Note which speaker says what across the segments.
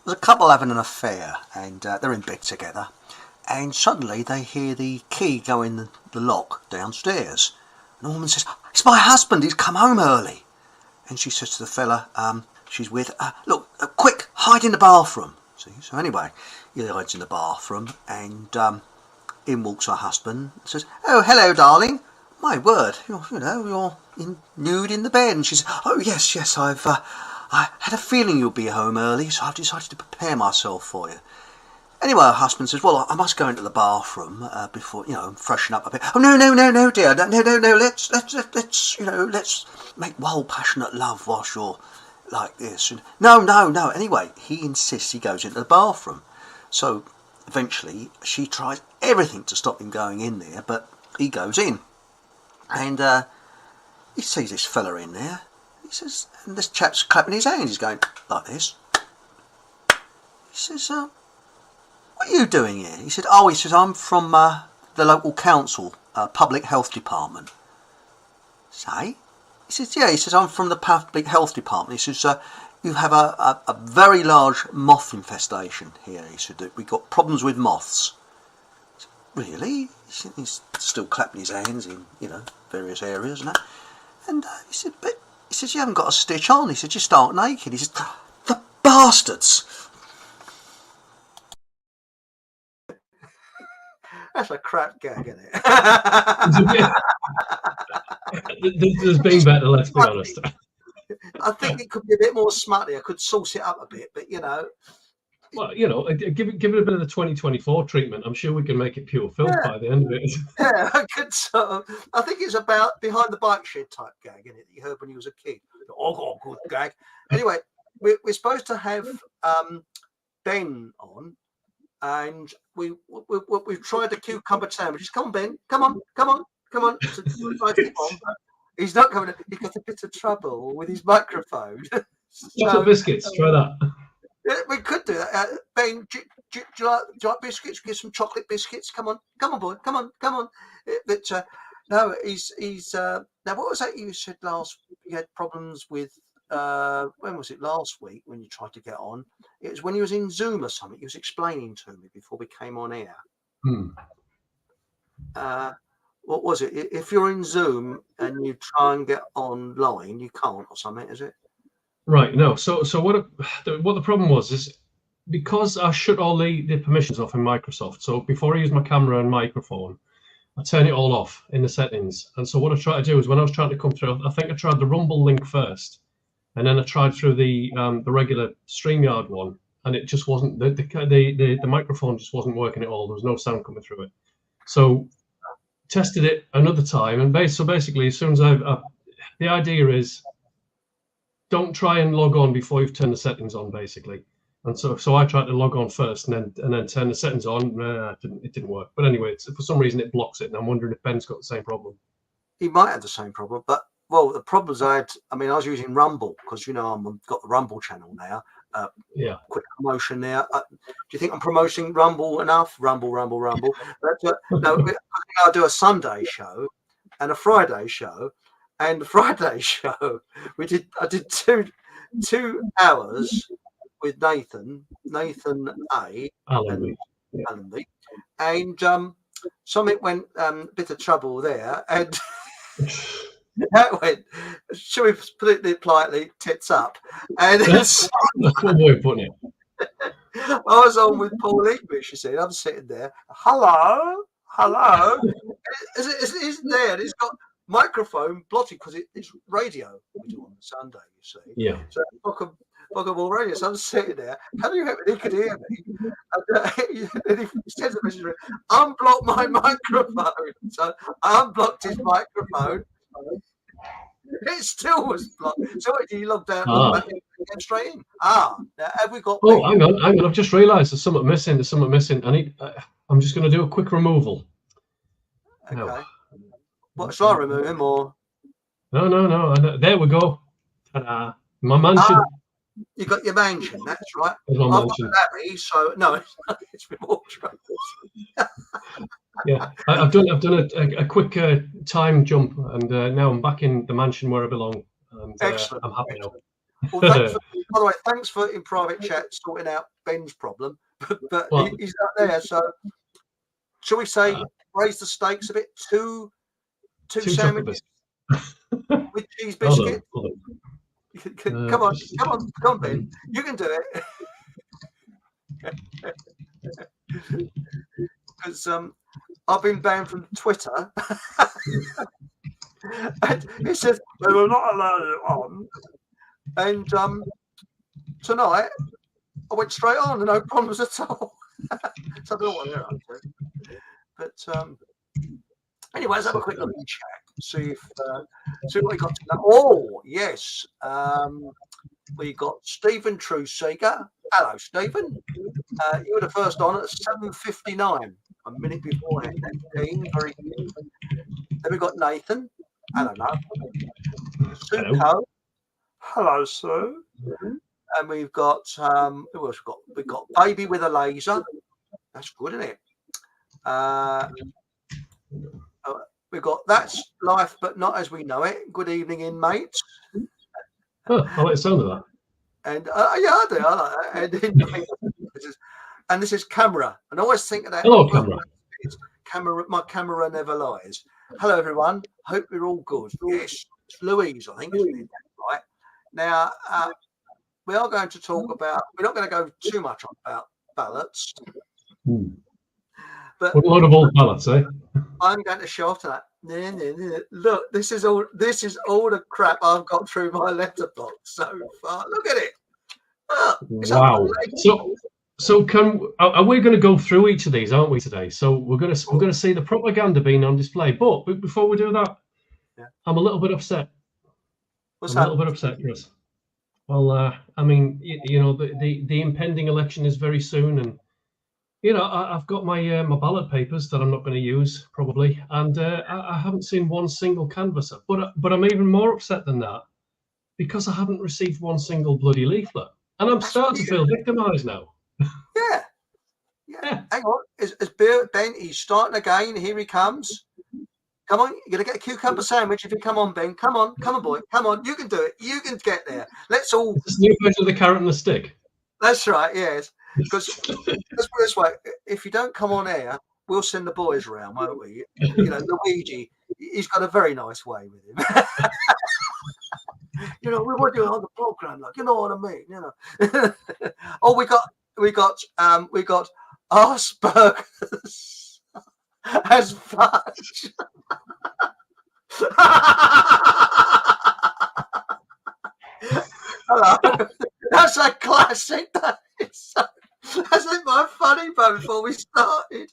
Speaker 1: There's a couple having an affair, and they're in bed together. And suddenly they hear the key go in the lock downstairs. And the woman says, "It's my husband. He's come home early." And she says to the fella she's with, "Look, quick, hide in the bathroom." See? So anyway, he hides in the bathroom, and in walks her husband and says, "Oh, hello, darling. My word, you're nude in the bed." And she says, "Oh, yes, I had a feeling you'll be home early, so I've decided to prepare myself for you." Anyway, her husband says, "Well, I must go into the bathroom before, freshen up a bit." "Oh, no, dear, no. Let's make wild, passionate love whilst you're like this." And, No. Anyway, he insists he goes into the bathroom. So eventually, she tries everything to stop him going in there, but he goes in, and he sees this fella in there. He says, and this chap's clapping his hands. He's going like this. He says, "What are you doing here?" He said, "I'm from the local council, public health department." Say? He says, "Yeah." He says, "I'm from the public health department." He says, "You have a very large moth infestation here." He said, "We've got problems with moths." Said, "Really?" He's still clapping his hands in, various areas and that. And he said, "But," he says, "you haven't got a stitch on." He said, "You start naked." He says, "The bastards." That's a crap gag, isn't it?
Speaker 2: There's been better, let's be honest.
Speaker 1: I think it could be a bit more smutty. I could sauce it up a bit, but
Speaker 2: Well, give it a bit of the 2024 treatment. I'm sure we can make it pure filth by the end of it.
Speaker 1: Yeah, I could I think it's about behind the bike shed type gag, isn't it, that you heard when you was a kid. Oh, good gag. Anyway, we're supposed to have Ben on, and we've tried the cucumber sandwiches. Come on, Ben. Come on. He's not coming. He's got a bit of trouble with his microphone.
Speaker 2: Chocolate biscuits. Try that.
Speaker 1: Yeah, we could do that. Ben, do you like biscuits? Get some chocolate biscuits. Come on, boy. Come on. But no, he's now. What was that you said last? You had problems with. When was it? Last week when you tried to get on? It was when he was in Zoom or something. He was explaining to me before we came on air. What was it? If you're in Zoom and you try and get online, you can't or something, is it?
Speaker 2: Right. No. So what the problem was is because I shut all the permissions off in Microsoft. So before I use my camera and microphone, I turn it all off in the settings. And so what I try to do is when I was trying to come through, I think I tried the Rumble link first, and then I tried through the regular StreamYard one, and it just wasn't the microphone just wasn't working at all. There was no sound coming through it. So tested it another time, and basically as soon as the idea is don't try and log on before you've turned the settings on, basically. And so I tried to log on first and then turn the settings on. It didn't work. But anyway, for some reason it blocks it, and I'm wondering if Ben's got the same problem.
Speaker 1: He might have the same problem, but the problems I was using Rumble because I've got the Rumble channel now.
Speaker 2: Yeah.
Speaker 1: Quick promotion there. Do you think I'm promoting Rumble enough? Rumble. But, no, I do a Sunday show and a Friday show. And the Friday show, I did 2 hours with Nathan A. Allenby, and something went a bit of trouble there, and that went, shall we put it politely, tits up. And
Speaker 2: that's one way of putting it.
Speaker 1: I was on with Paul English, you see, I'm sitting there, hello, it's there, and it's got microphone blotted because it's radio we do on Sunday, you see.
Speaker 2: Yeah.
Speaker 1: So Boggable radio. So I'm sitting there. How do you hope he could hear me? And he says a message, unblock my microphone. So I unblocked his microphone. It still was blocked. So he logged out, logged back in, and came straight in. Now have we got?
Speaker 2: Oh, hang on. I've just realised there's something missing. I'm just going to do a quick removal.
Speaker 1: Okay. No. What, shall I remove him or?
Speaker 2: No. There we go. Ta-da. My mansion.
Speaker 1: You got your mansion, that's right.
Speaker 2: I've got
Speaker 1: Larry, so no, it's been more trouble.
Speaker 2: Yeah, I've done a quick time jump, and now I'm back in the mansion where I belong. And,
Speaker 1: Excellent.
Speaker 2: I'm happy now.
Speaker 1: Well, thanks by the way, thanks for in private chat sorting out Ben's problem, but
Speaker 2: Well,
Speaker 1: he's not there. So, shall we say raise the stakes a bit? Two
Speaker 2: two chocolate
Speaker 1: sandwiches
Speaker 2: biscuits.
Speaker 1: with cheese
Speaker 2: Hold
Speaker 1: biscuit.
Speaker 2: on.
Speaker 1: Come on, Ben. You can do it. Because I've been banned from Twitter. And it says they were not allowed it on. And tonight I went straight on and no problems at all. So I don't know what they're up to. But anyway, let's have a quick look in chat. See what we got tonight. Oh, yes. We got Stephen Truseeker. Hello, Stephen. You were the first on at 7:59, a minute beforehand. That's keen, very keen. Then we got Nathan. Hello, Suko. Hello, Sue. And we've got who else we've got Baby with a Laser. That's good, isn't it? We've got That's Life But Not As We Know It. Good evening, inmates.
Speaker 2: Oh, I like the sound of that.
Speaker 1: And yeah, I do. I like that. And this is Camera. And I always think of that.
Speaker 2: Hello, Camera.
Speaker 1: Camera. My camera never lies. Hello, everyone. Hope you're all good. Yes, it's Louise, I think, isn't it? Right. Now, we are going to talk about, we're not going to go too much on about ballots. But
Speaker 2: what a load of old ballots, eh?
Speaker 1: I'm going to show off to that. Look, this is all the crap I've got through my letterbox so far. Look at it.
Speaker 2: Wow. So are we going to go through each of these, aren't we, today? So we're going to see the propaganda being on display. But before we do that, I'm a little bit upset.
Speaker 1: What's
Speaker 2: a little bit upset, Chris. Well, I mean, you know, the impending election is very soon, and you know, I've got my my ballot papers that I'm not going to use probably, and I haven't seen one single canvasser. But I'm even more upset than that because I haven't received one single bloody leaflet, and I'm starting to feel victimised now.
Speaker 1: Yeah. Hang on, is Ben? He's starting again. Here he comes. Come on, you're gonna get a cucumber sandwich if you come on, Ben. Come on, boy. Come on, you can do it. You can get there. Let's all.
Speaker 2: This new version of the carrot and the stick.
Speaker 1: That's right. Yes. Because let's put it this way: if you don't come on air, we'll send the boys around, won't we? You know, Luigi. He's got a very nice way with him. You know, we want you on the program, like, you know what I mean. You know. Oh, we got Asperger's as fudge. Hello. That's a classic. That's like my funny bone before we started.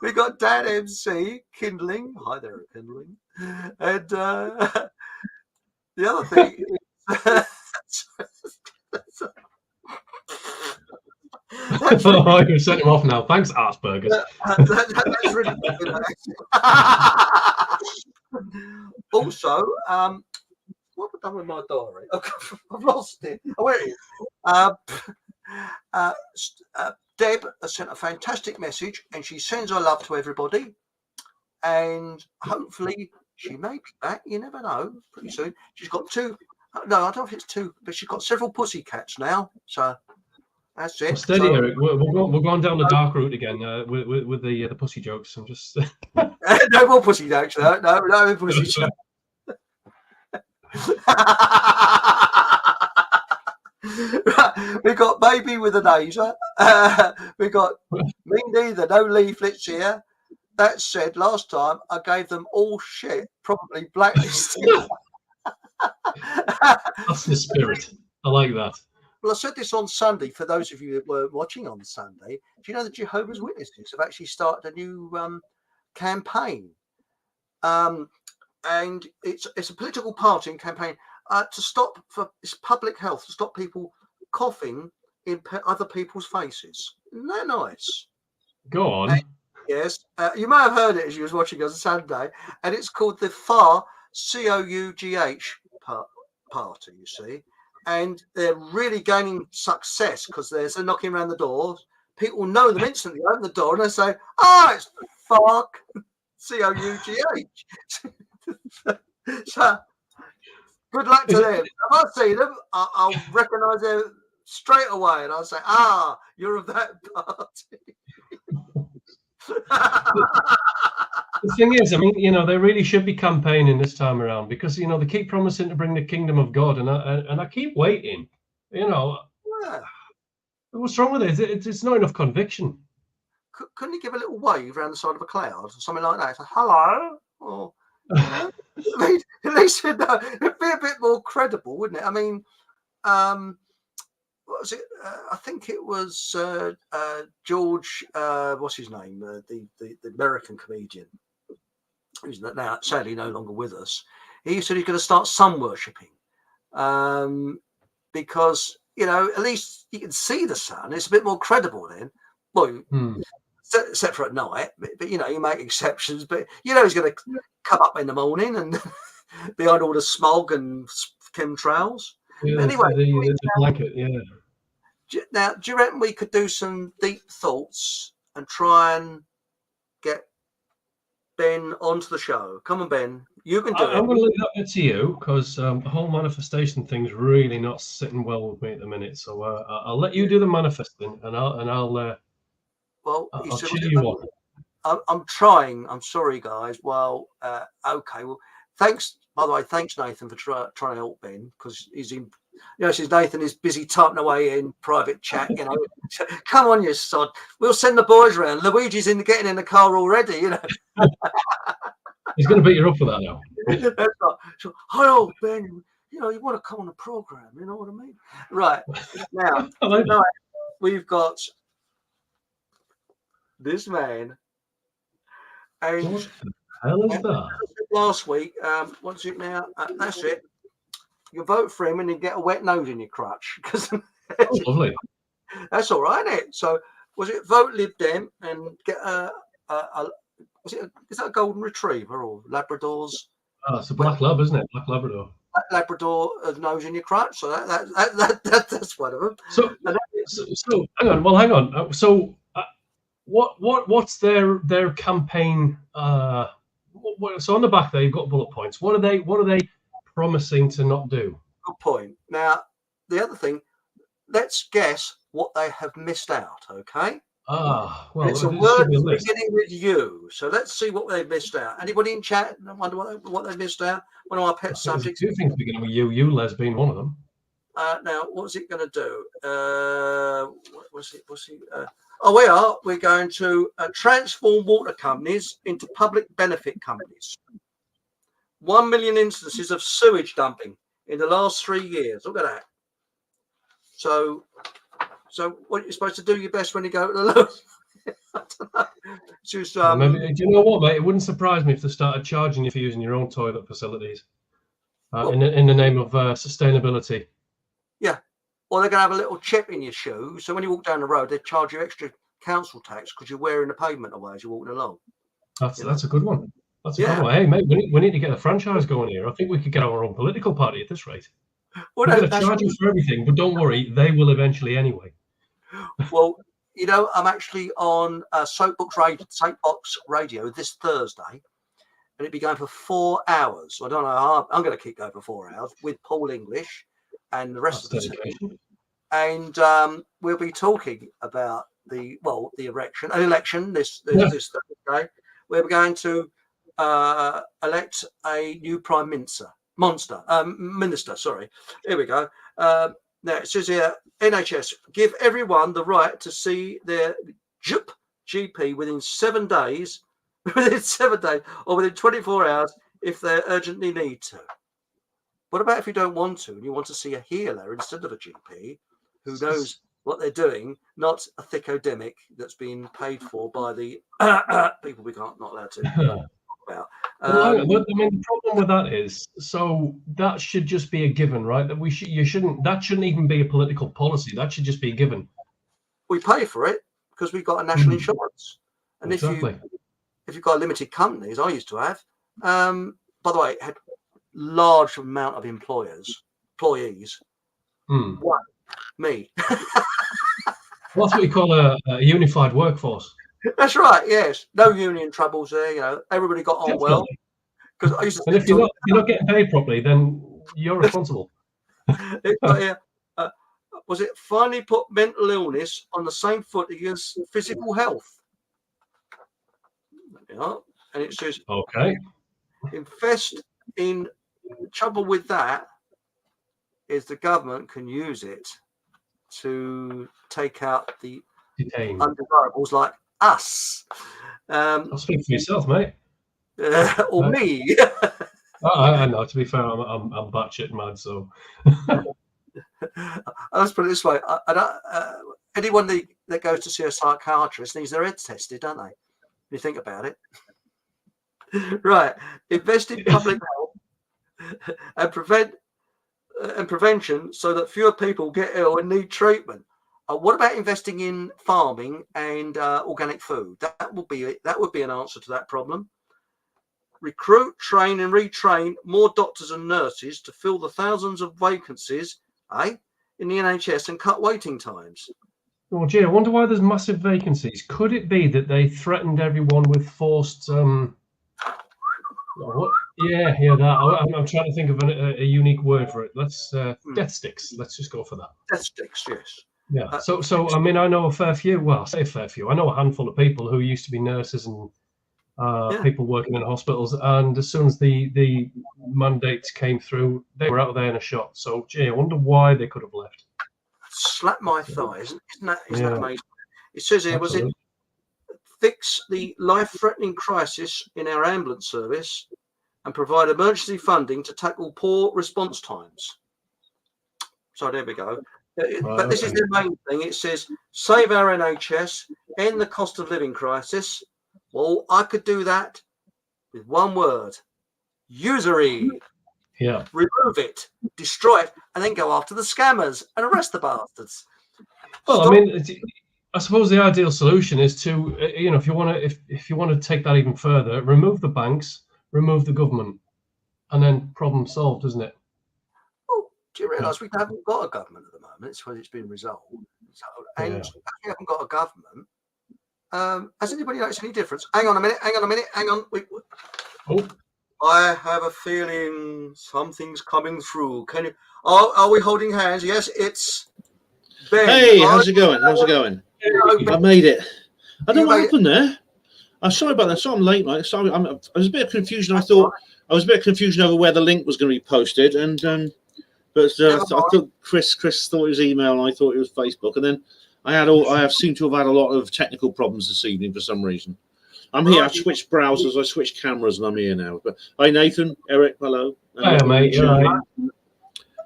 Speaker 1: We got Dan MC Kindling. Hi there, Kindling. And the other thing
Speaker 2: Oh, you're setting him off now. Thanks, Asperger's.
Speaker 1: That's really good. Also, what have I done with my diary? I've lost it. Oh, where it is. Deb has sent a fantastic message, and she sends her love to everybody. And hopefully, she may be back. You never know. Pretty soon, she's got two. No, I don't know if it's two, but she's got several pussycats now. So that's it.
Speaker 2: Well, steady, Eric. We're going down the dark route again with the pussy jokes. I'm just
Speaker 1: no more pussy jokes. No pussy jokes. Right, we got Baby with a Laser. We got Me Neither. No leaflets here. That said, last time I gave them all shit, probably blacklisted.
Speaker 2: That's the spirit. I like that.
Speaker 1: Well, I said this on Sunday for those of you that were watching on Sunday. Do you know that Jehovah's Witnesses have actually started a new campaign? And it's a political party and campaign to stop for it's public health, to stop people coughing in other people's faces. Isn't that nice?
Speaker 2: Go on.
Speaker 1: And, yes, you may have heard it as you was watching on Sunday, and it's called the FAR COUGH party. You see, and they're really gaining success because they're knocking around the doors. People know them instantly. Open the door and they say, "Oh, it's FAR COUGH." So Good luck to them. If I see them, I'll recognise them straight away, and I'll say, you're of that party.
Speaker 2: The thing is, I mean, they really should be campaigning this time around because they keep promising to bring the kingdom of God, and I keep waiting.
Speaker 1: Yeah.
Speaker 2: What's wrong with it? It's not enough conviction.
Speaker 1: Couldn't you give a little wave around the side of a cloud or something like that? It's like, hello, or I mean, at least it'd be a bit more credible, wouldn't it? I mean, what was it? I think it was George. What's his name? The American comedian, who's now sadly no longer with us. He said he's going to start sun worshipping, because at least you can see the sun. It's a bit more credible then. Well, except for at night, but you make exceptions. But he's going to come up in the morning and behind all the smog and chemtrails.
Speaker 2: Yeah,
Speaker 1: anyway,
Speaker 2: the blanket, yeah.
Speaker 1: Now, do you reckon we could do some deep thoughts and try and get Ben onto the show? Come on, Ben, you can do it.
Speaker 2: I'm going to leave that bit to you because the whole manifestation thing's really not sitting well with me at the minute. So I'll let you do the manifesting, and I'll cheer you on.
Speaker 1: I'm trying. I'm sorry, guys. Well, okay. Well, thanks. By the way, thanks, Nathan, for trying to help Ben because he's in. Since Nathan is busy typing away in private chat. Come on, you sod. We'll send the boys around. Luigi's getting in the car already.
Speaker 2: He's going to beat you up for that now.
Speaker 1: That's not. So, hello, Ben. You want to come on the program. You know what I mean? Right now, we've got this man. And
Speaker 2: what the hell is that?
Speaker 1: Last week, what's it now? That's it. You vote for him and you get a wet nose in your crutch.
Speaker 2: Lovely.
Speaker 1: That's all right, isn't it? So, was it vote Lib Dem and get is that a golden retriever or Labradors?
Speaker 2: Oh, it's a black lab, isn't it? Black Labrador.
Speaker 1: Labrador nose in your crutch. So that's one of them.
Speaker 2: So hang on. Well, hang on. So what's their campaign? So on the back there, you've got bullet points. What are they promising to not do?
Speaker 1: Good point. Now, the other thing, let's guess what they have missed out. Okay.
Speaker 2: Well,
Speaker 1: it's a word beginning with you. So let's see what they've missed out. Anybody in chat wonder what they've missed out? One of our pet subjects.
Speaker 2: Two things beginning with you. You, Les, being one of them.
Speaker 1: Now, what's it going to do? What's it? We're going to transform water companies into public benefit companies. 1 million instances of sewage dumping in the last 3 years. Look at that. So what you're supposed to do your best when you go to the lowest. I don't know. Just,
Speaker 2: do you know what, mate? It wouldn't surprise me if they started charging you for using your own toilet facilities in the name of sustainability. Yeah.
Speaker 1: Or they're going to have a little chip in your shoe. So when you walk down the road, they charge you extra council tax because you're wearing the pavement away as you're walking along.
Speaker 2: That's a good one. That's a good one. Hey, mate, we need to get a franchise going here. I think we could get our own political party at this rate. We're going to charge you for everything, but don't worry, they will eventually anyway.
Speaker 1: Well, I'm actually on Soapbox Radio this Thursday, and it'll be going for 4 hours. I don't know how I'm going to keep going for 4 hours with Paul English and the rest of the team. And we'll be talking about the election this Thursday. We're going to elect a new prime minister. Sorry. Here we go. Now it says here, NHS give everyone the right to see their GP within 7 days, or within 24 hours if they urgently need to. What about if you don't want to and you want to see a healer instead of a GP who knows what they're doing, not a thick-o-demic that's being paid for by the people we not allowed to talk about.
Speaker 2: The problem with that is, so that should just be a given, right? That that shouldn't even be a political policy. That should just be a given.
Speaker 1: We pay for it because we've got a national insurance, and
Speaker 2: exactly.
Speaker 1: if you've got a limited company, as I used to have, by the way, it had large amount of employees. One, me.
Speaker 2: Well, that's what you call a unified workforce.
Speaker 1: That's right. Yes, no union troubles there. Everybody got on well. Because I used to.
Speaker 2: And if you're not getting paid properly, then you're responsible.
Speaker 1: It's got here, was it finally put mental illness on the same footing as physical health? Yeah. And it says,
Speaker 2: Okay.
Speaker 1: invest in trouble with that is the government can use it to take out the
Speaker 2: Detain.
Speaker 1: undesirables like us.
Speaker 2: I'll speak for yourself, mate.
Speaker 1: Or me.
Speaker 2: I know. To be fair, I'm batshit mad. So
Speaker 1: Let's put it this way: anyone that goes to see a psychiatrist needs their heads tested, don't they? If you think about it, right? Invest in public health and prevention, so that fewer people get ill and need treatment. What about investing in farming and organic food? That would be an answer to that problem. Recruit, train, and retrain more doctors and nurses to fill the thousands of vacancies, in the NHS and cut waiting times.
Speaker 2: Oh, gee, I wonder why there's massive vacancies. Could it be that they threatened everyone with forced? What? Yeah, that. I'm trying to think of a unique word for it. Let's death sticks. Let's just go for that.
Speaker 1: Death sticks, yes.
Speaker 2: Yeah. So I mean, I know a fair few. Well, I say a fair few. I know a handful of people who used to be nurses and people working in hospitals, and as soon as the mandates came through, they were out there in a shot. So, gee, I wonder why they could have left.
Speaker 1: Slap my thigh, isn't that amazing? It says here, was it fix the life-threatening crisis in our ambulance service and provide emergency funding to tackle poor response times. So there we go. But this is the main thing. It says save our NHS, end the cost of living crisis. Well, I could do that with one word: usury.
Speaker 2: Yeah.
Speaker 1: Remove it, destroy it, and then go after the scammers and arrest the bastards.
Speaker 2: Well, I mean, I suppose the ideal solution is to, if you want to take that even further, remove the banks, remove the government, and then problem solved, isn't it?
Speaker 1: Well, do you realise we haven't got a government at the moment? It's when it's been resolved. We haven't got a government. Has anybody noticed any difference? Hang on a minute. Oh. I have a feeling something's coming through. Can you? Are we holding hands? Yes, it's Ben.
Speaker 3: Hey, how's it going? I made it. I don't know what happened there. I'm sorry about that. So I'm late, mate. Sorry, I was a bit of confusion. I was a bit of confusion over where the link was going to be posted, and I thought Chris thought it was email, and I thought it was Facebook, and then I have seemed to have had a lot of technical problems this evening for some reason. I'm here. I switched browsers, I switched cameras, and I'm here now. But hi, Nathan, Eric, hello.
Speaker 2: Hi, mate. You're right.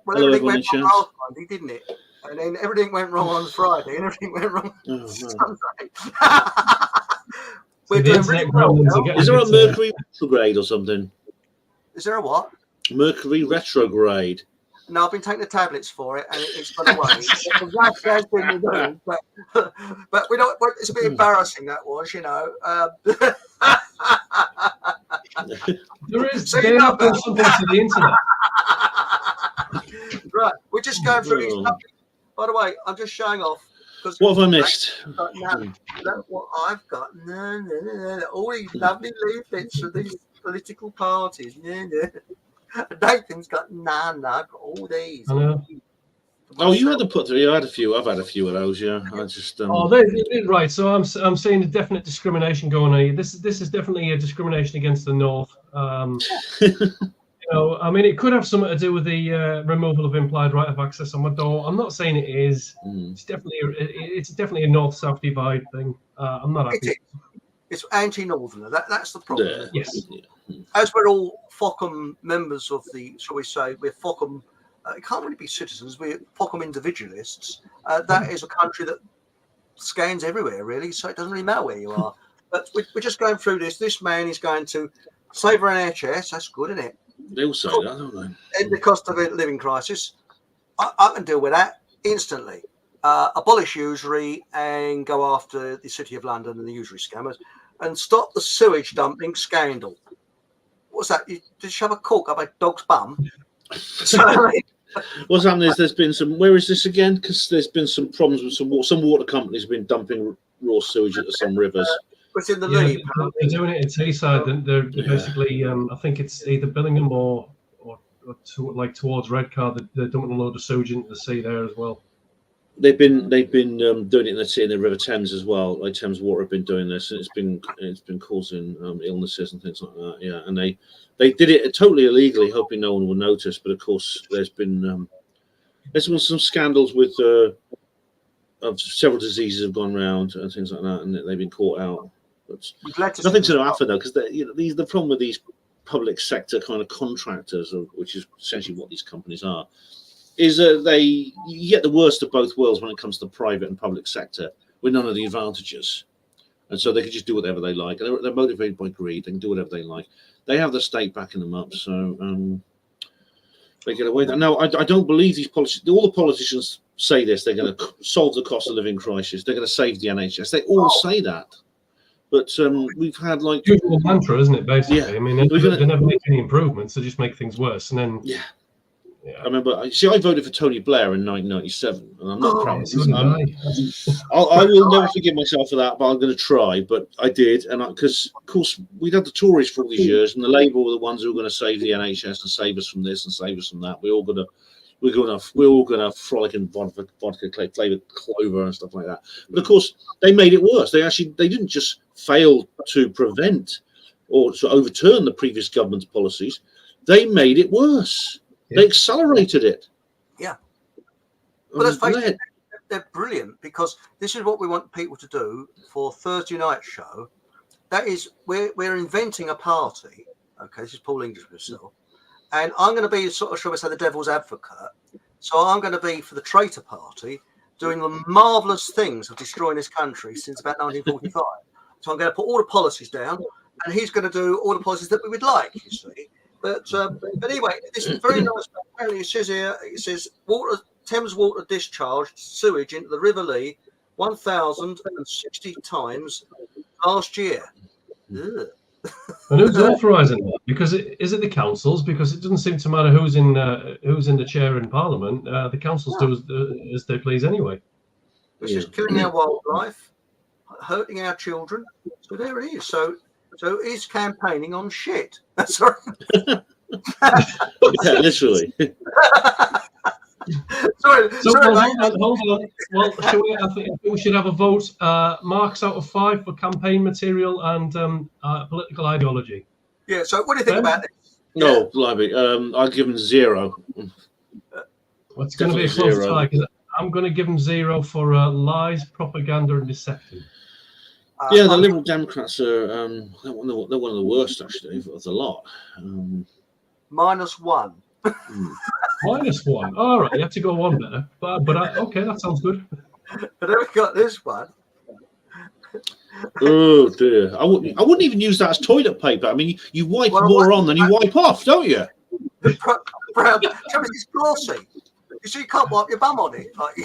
Speaker 1: Well, everything went wrong last Monday, didn't it? And then everything went wrong on Friday, and everything went wrong on Sunday. We're doing really well.
Speaker 3: Is there a Mercury retrograde or something?
Speaker 1: Is there a what?
Speaker 3: Mercury retrograde.
Speaker 1: No, I've been taking the tablets for it, and it's gone away. But we don't. It's a bit embarrassing, that was,
Speaker 2: There is. They have done something to the internet.
Speaker 1: Right, we're just going through these. By the way, I'm just showing off.
Speaker 3: What have I missed?
Speaker 1: Look what I've got. No. All these lovely leaflets for these political parties. Nathan's got I've got all these.
Speaker 2: I know.
Speaker 3: Oh, you had to put through. I had a few. I've had a few of those. Yeah, I just.
Speaker 2: They're right. So I'm seeing a definite discrimination going on here. This is definitely a discrimination against the North. I mean, it could have something to do with the removal of implied right of access on my door. I'm not saying it is. It's definitely a North-South divide thing. I'm not happy.
Speaker 1: It's anti-Northerner. That's the problem.
Speaker 2: Yes.
Speaker 1: As we're all FOCM members of the, shall we say, we're FOCM. It can't really be citizens. We're FOCM individualists. That is a country that scans everywhere, really. So it doesn't really matter where you are. But we're just going through this. This man is going to save our NHS. That's good, isn't it?
Speaker 3: They all say that, don't they?
Speaker 1: End the cost of a living crisis. I can deal with that instantly. Abolish usury and go after the City of London and the usury scammers, and stop the sewage dumping scandal. What's that? Did you shove a cork up a dog's bum?
Speaker 3: What's happened is there's been some. Where is this again? Because there's been some problems with some water companies have been dumping raw sewage into some rivers.
Speaker 1: It's in the lead.
Speaker 2: They're doing it in Teesside. They're basically, I think it's either Billingham or towards Redcar. They're dumping a load of sewage into the sea there as well.
Speaker 3: They've been doing it in the River Thames as well. Like Thames Water have been doing this, and it's been causing illnesses and things like that. Yeah, and they did it totally illegally, hoping no one will notice. But of course, there's been some scandals with of several diseases have gone around and things like that, and they've been caught out. But nothing's going to happen though, because the problem with these public sector kind of contractors, which is essentially what these companies are, is you get the worst of both worlds when it comes to the private and public sector, with none of the advantages, and so they can just do whatever they like. They're motivated by greed. They can do whatever they like. They have the state backing them up, so they get away with that. Now, I don't believe these all the politicians say this. They're going to solve the cost of living crisis. They're going to save the NHS. They all say that, but we've had like
Speaker 2: usual mantra, isn't it? Basically,
Speaker 3: yeah.
Speaker 2: I mean, they never make any improvements. They just make things worse, and then
Speaker 3: yeah. I remember. I voted for Tony Blair in 1997, and I'm not proud of this. I will never forgive myself for that, but I'm going to try. But I did, and because of course we'd had the Tories for all these years, and the Labour were the ones who were going to save the NHS and save us from this and save us from that. We're all going to frolic in vodka flavored clover and stuff like that. But of course, they made it worse. They didn't just fail to prevent or to overturn the previous government's policies. They made it worse. They accelerated it.
Speaker 1: Yeah. But let's face it, they're brilliant, because this is what we want people to do for Thursday night show. That is, we're inventing a party. Okay, this is Paul English himself. And I'm going to be sort of, shall we say, the devil's advocate. So I'm going to be for the traitor party, doing the marvellous things of destroying this country since about 1945. So I'm going to put all the policies down, and he's going to do all the policies that we would like, you see. But anyway, this is very nice. Apparently, it says here, Thames Water discharged sewage into the River Lee 1,060 times last year. Ugh.
Speaker 2: And who's authorising that? Because is it the councils? Because it doesn't seem to matter who's in the chair in Parliament. The councils do as they please anyway.
Speaker 1: Which is killing our wildlife, hurting our children. So there it is. So he's campaigning on shit. That's right.
Speaker 3: Yeah, literally.
Speaker 1: sorry,
Speaker 2: hold on. Well, I think we should have a vote. Marks out of 5 for campaign material and political ideology.
Speaker 1: Yeah. So what do you think about this?
Speaker 3: No, blimey. I'll give him 0.
Speaker 2: Well, it's going to be a close tie, because I'm going to give him 0 for lies, propaganda, and deception.
Speaker 3: Yeah, the Liberal Democrats are they're one of the worst, actually, of the lot.
Speaker 1: -1.
Speaker 2: -1. All right, you have to go one better. But okay, that sounds good.
Speaker 1: But then we got this one.
Speaker 3: Oh dear! I wouldn't even use that as toilet paper. I mean, you wipe more on than you wipe off, don't you?
Speaker 1: It's glossy. You see, you can't wipe your bum on it. Like,
Speaker 3: I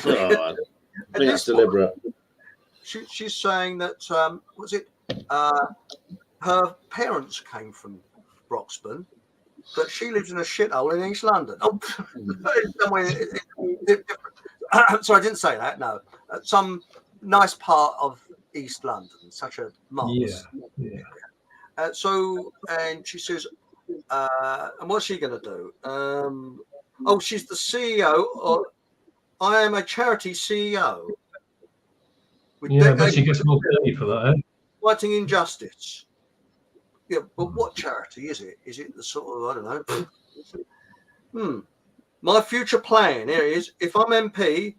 Speaker 3: think that's deliberate.
Speaker 1: She's saying that her parents came from Broxburn, but she lives in a shithole in East London. Oh, somewhere different. So I didn't say that. No, some nice part of East London, such a marvelous.
Speaker 2: Yeah.
Speaker 1: And she says, and what's she going to do? She's the CEO. I am a charity CEO.
Speaker 2: Yeah, but she gets more pay for that, eh?
Speaker 1: Fighting injustice. Yeah, but what charity is it? Is it the sort of, I don't know. My future plan here is, if I'm MP,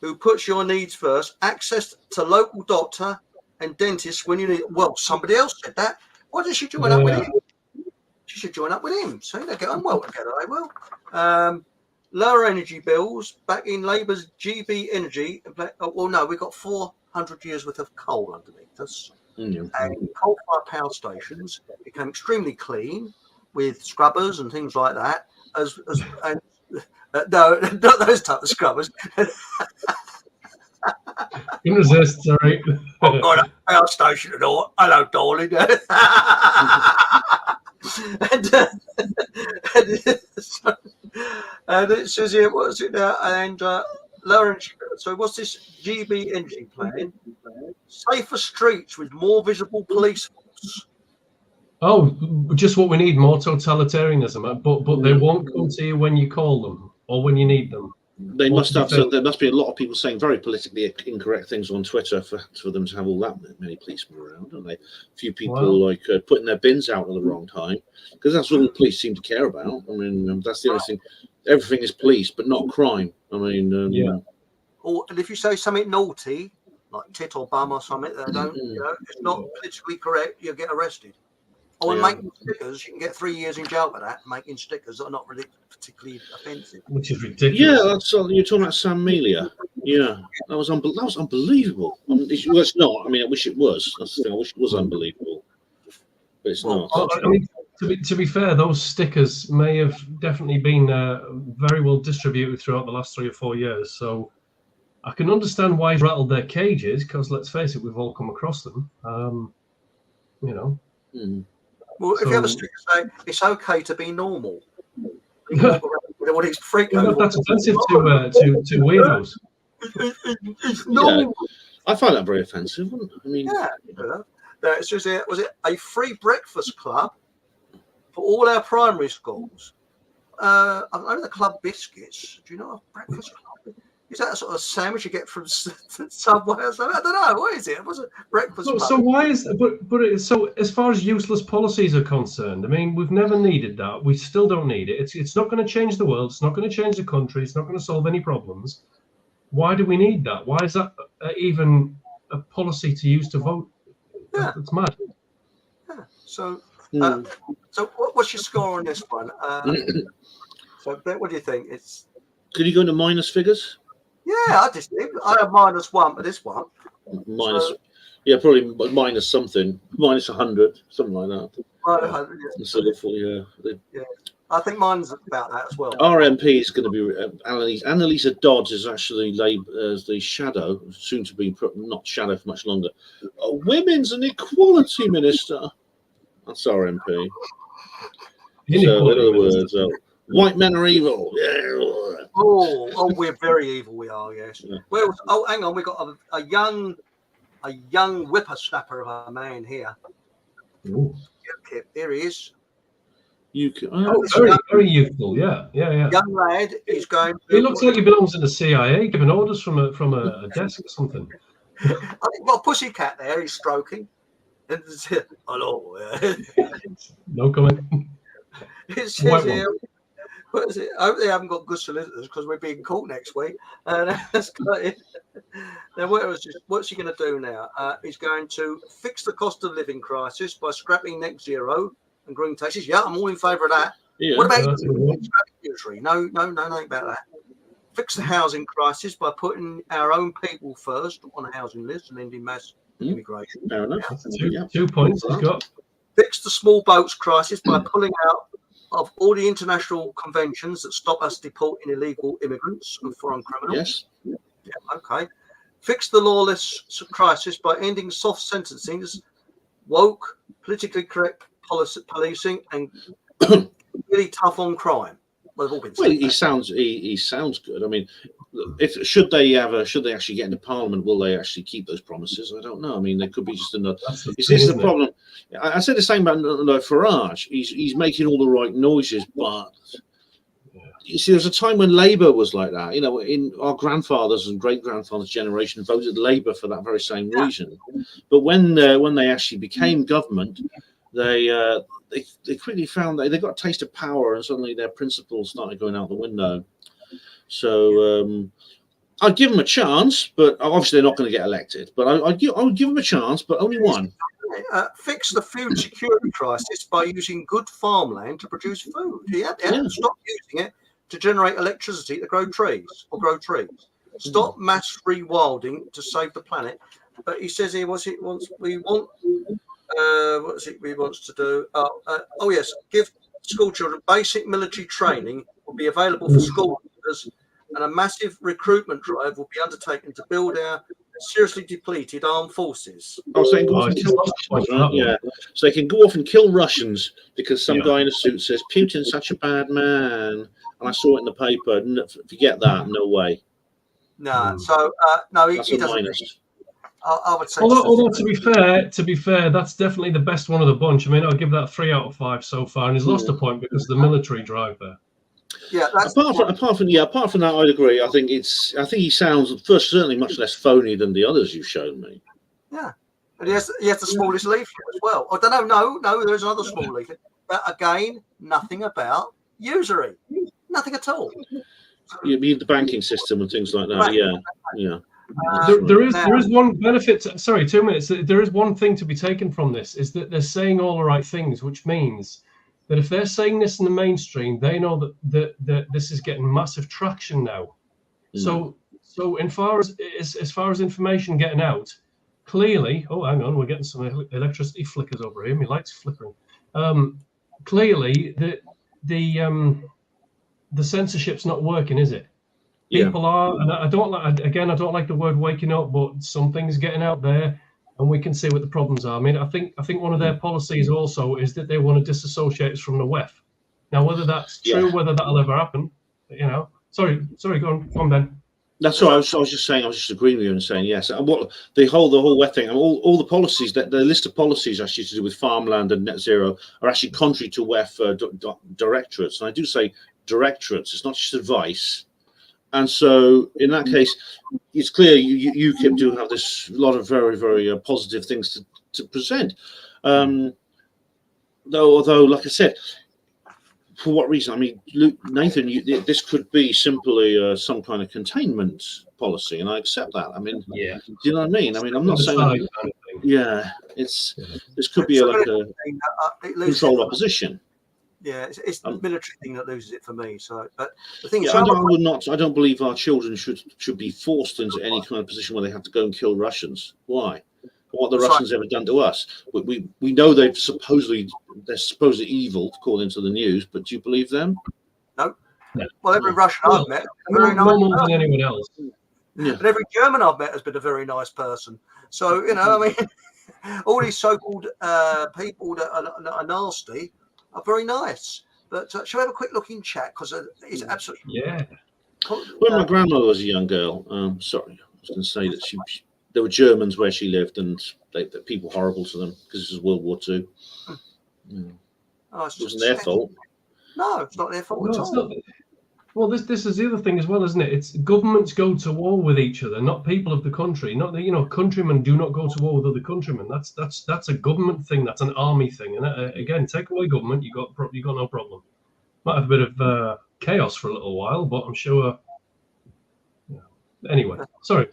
Speaker 1: who puts your needs first, access to local doctor and dentist when you need. Well, somebody else said that. Why doesn't she join up with him? She should join up with him. So they get on well together, they will. Lower energy bills, back in Labour's GB energy. Well, no, we've got 400 years worth of coal underneath us. And coal-fired power stations became extremely clean with scrubbers and things like that. No, not those type of scrubbers.
Speaker 2: Can resist, sorry.
Speaker 1: I've got a power station and all. Hello, darling. And it says here, what is it now? And lower energy. So what's this GB energy plan? Safer streets with more visible police force.
Speaker 2: Oh, just what we need, more totalitarianism. But they won't come to you when you call them or when you need them.
Speaker 3: They must have. So there must be a lot of people saying very politically incorrect things on Twitter for them to have all that many policemen around, don't they? A few people like putting their bins out at the wrong time, because that's all the police seem to care about. I mean, that's the only thing. Everything is police, but not crime. I mean,
Speaker 2: yeah.
Speaker 1: Or and if you say something naughty, like tit or bum or something, they don't, it's not politically correct, you'll get arrested. Or making stickers, you can get 3 years in jail for that. Making stickers that are not really particularly offensive,
Speaker 2: which is ridiculous.
Speaker 3: Yeah, that's you're talking about Sam Melia. Yeah, that was unbelievable. Well, it's not. I mean, I wish it was. That's the thing. I wish it was unbelievable, but it's not.
Speaker 2: I mean, to be fair, those stickers may have definitely been very well distributed throughout the last 3 or 4 years. So I can understand why he's rattled their cages, because let's face it, we've all come across them.
Speaker 1: Well, if you have a sticker say it's okay to be normal, what he's freaking.
Speaker 2: That's offensive to weirdos.
Speaker 1: It's normal.
Speaker 3: I find that very offensive. I mean,
Speaker 1: It says here, was it a free breakfast club for all our primary schools? I know the club biscuits. Do you know a breakfast club? Is that a sort of sandwich you get from Subway or something? I don't know. What is it? What's a breakfast club?
Speaker 2: So why is so as far as useless policies are concerned, I mean, we've never needed that. We still don't need it. It's not going to change the world. It's not going to change the country. It's not going to solve any problems. Why do we need that? Why is that even a policy to use to vote? Yeah. It's mad.
Speaker 1: Yeah. So what's your score on this one? So, what do you think?
Speaker 3: Could you go into minus figures?
Speaker 1: Yeah, I have -1 for this one.
Speaker 3: Probably minus something, minus 100, something like that.
Speaker 1: -100, yeah.
Speaker 3: Sort of,
Speaker 1: yeah. I think mine's about that as well.
Speaker 3: Our MP is going to be Annalisa Dodds is actually as the shadow, soon to be not shadow for much longer. Women's and Equality Minister. That's our MP. So, in other words, white men are evil. Yeah.
Speaker 1: Oh, we're very evil. We are, yes. Yeah. Well, hang on. We got a young whippersnapper of a man here.
Speaker 2: Ooh.
Speaker 1: Here he is.
Speaker 2: Very youthful. Yeah.
Speaker 1: Young lad. He's going.
Speaker 2: He looks like he belongs in the CIA, giving orders from a desk or something.
Speaker 1: I think got a pussycat there. He's stroking. Hello.
Speaker 2: No comment.
Speaker 1: It says here. What is it? I hope they haven't got good solicitors because we're being caught next week. That's great. Now, what's he going to do now? He's going to fix the cost of living crisis by scrapping net zero and green taxes. Yeah, I'm all in favour of that. Yeah, what about usury? No, about that. Fix the housing crisis by putting our own people first on a housing list and ending mass immigration.
Speaker 3: Fair enough.
Speaker 2: 2 points he's got.
Speaker 1: Fix the small boats crisis by pulling out of all the international conventions that stop us deporting illegal immigrants and foreign criminals.
Speaker 3: Yes.
Speaker 1: Yeah, okay. Fix the lawless crisis by ending soft sentencing, woke, politically correct policing, and really tough on crime. Well,
Speaker 3: he sounds good. I mean, should they actually get into Parliament? Will they actually keep those promises? I don't know. I mean, they could be just another. This is the problem. I said the same about Farage. He's making all the right noises, but you see, there was a time when Labour was like that. You know, in our grandfathers and great grandfathers' generation voted Labour for that very same reason. But when they actually became government, they quickly found they got a taste of power, and suddenly their principles started going out the window. So I'd give them a chance, but obviously they're not going to get elected. But I would give them a chance, but only one.
Speaker 1: Fix the food security crisis by using good farmland to produce food. Stop using it to generate electricity to grow trees. Stop mass rewilding to save the planet. But he says here, he wants to do? Yes, give school children basic military training will be available for school leaders, and a massive recruitment drive will be undertaken to build our seriously depleted armed forces.
Speaker 3: So they can go off and kill Russians, right? Yeah. So they can go off and kill Russians because some guy in a suit says Putin's such a bad man, and I saw it in the paper. Forget that. No way.
Speaker 1: No. So no, he doesn't. I would say.
Speaker 2: Although to be fair, that's definitely the best one of the bunch. I mean, I'll give that 3 out of 5 so far, and he's lost a point because of the military drive there.
Speaker 1: Yeah, that's
Speaker 3: apart from that, I'd agree. I think he sounds certainly much less phony than the others you've shown me.
Speaker 1: Yeah, and he has the smallest leaflet as well. I don't know. No, there's another small leaflet, but again, nothing about usury, nothing at all.
Speaker 3: You mean the banking system and things like that?
Speaker 1: Right.
Speaker 3: Yeah.
Speaker 2: There is one benefit. Sorry, 2 minutes. There is one thing to be taken from this, is that they're saying all the right things, which means that if they're saying this in the mainstream, they know that this is getting massive traction now. So as far as information getting out, clearly, oh, hang on, we're getting some electricity flickers over here. My light's flickering. Clearly, the censorship's not working, is it? People are, and I don't like the word waking up, but something's getting out there, and we can see what the problems are. I mean, I think one of their policies also is that they want to disassociate us from the WEF. Now, whether that's true, whether that'll ever happen, Sorry, go on, Ben.
Speaker 3: That's right. I was just agreeing with you and saying yes. And what the whole WEF thing, and all the policies, that the list of policies actually to do with farmland and net zero are actually contrary to WEF directorates. And I do say directorates. It's not just advice. And so, in that case, it's clear UKIP do have this lot of very, very positive things to present. Although, like I said, for what reason? I mean, Nathan, this could be simply some kind of containment policy, and I accept that. I mean, do you know what I mean? I mean, I'm not saying. This could be like a controlled opposition.
Speaker 1: Yeah, it's the military thing that loses it for me. So, but the thing is,
Speaker 3: I don't believe our children should be forced into any kind of position where they have to go and kill Russians. Why? What the Russians ever done to us? We know they're supposedly evil according to the news, but do you believe them?
Speaker 1: No. Well, every Russian I've met, very nice
Speaker 2: more than anyone else.
Speaker 1: Yeah. And every German I've met has been a very nice person. So I mean, all these so-called people that are nasty are very nice. But shall we have a quick look in chat, because it's absolutely
Speaker 3: When my grandmother was a young girl, sorry, I was going to say that there were Germans where she lived, and people horrible to them because this was World War II. It wasn't their fault.
Speaker 1: No, it's not their fault at all.
Speaker 2: Well, this is the other thing as well, isn't it? It's governments go to war with each other, not people of the country. Not countrymen do not go to war with other countrymen. That's a government thing. That's an army thing. And again, take away government, you got no problem. Might have a bit of chaos for a little while, but I'm sure. Anyway, sorry.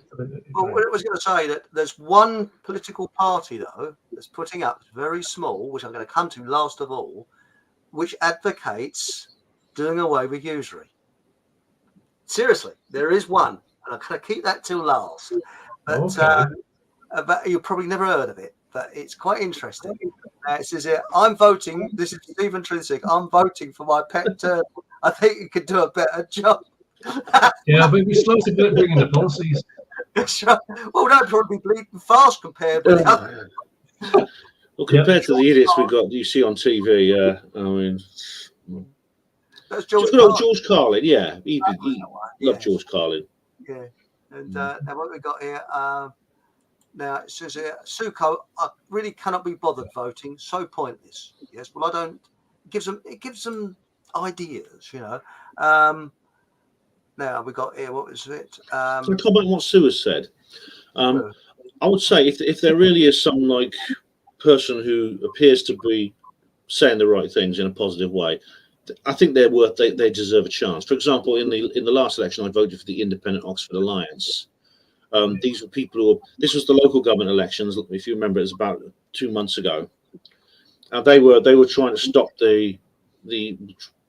Speaker 1: Well, I was going to say that there's one political party though that's putting up very small, which I'm going to come to last of all, which advocates doing away with usury. Seriously, there is one, and I'm going to keep that till last. But you've probably never heard of it, but it's quite interesting. It says here, I'm voting. This is Stephen Trinsick. I'm voting for my pet turtle. I think you could do a better job.
Speaker 2: Yeah, but we're slow to bringing the policies.
Speaker 1: Well, that'd probably be bleeding fast compared with the other.
Speaker 3: Well, compared to the idiots you see on TV, I mean.
Speaker 1: That's George
Speaker 3: Carlin, yeah. He loved George Carlin.
Speaker 1: Yeah. And now what we got here, now it says here, Suko, I really cannot be bothered voting, so pointless. Yes, well, I don't. It gives them ideas, now we got here, what was it?
Speaker 3: So comment on what Sue has said. I would say if there really is some person who appears to be saying the right things in a positive way, I think they deserve a chance. For example, in the last election, I voted for the Independent Oxford Alliance. These were people this was the local government elections. If you remember, it was about 2 months ago. And they were trying to stop the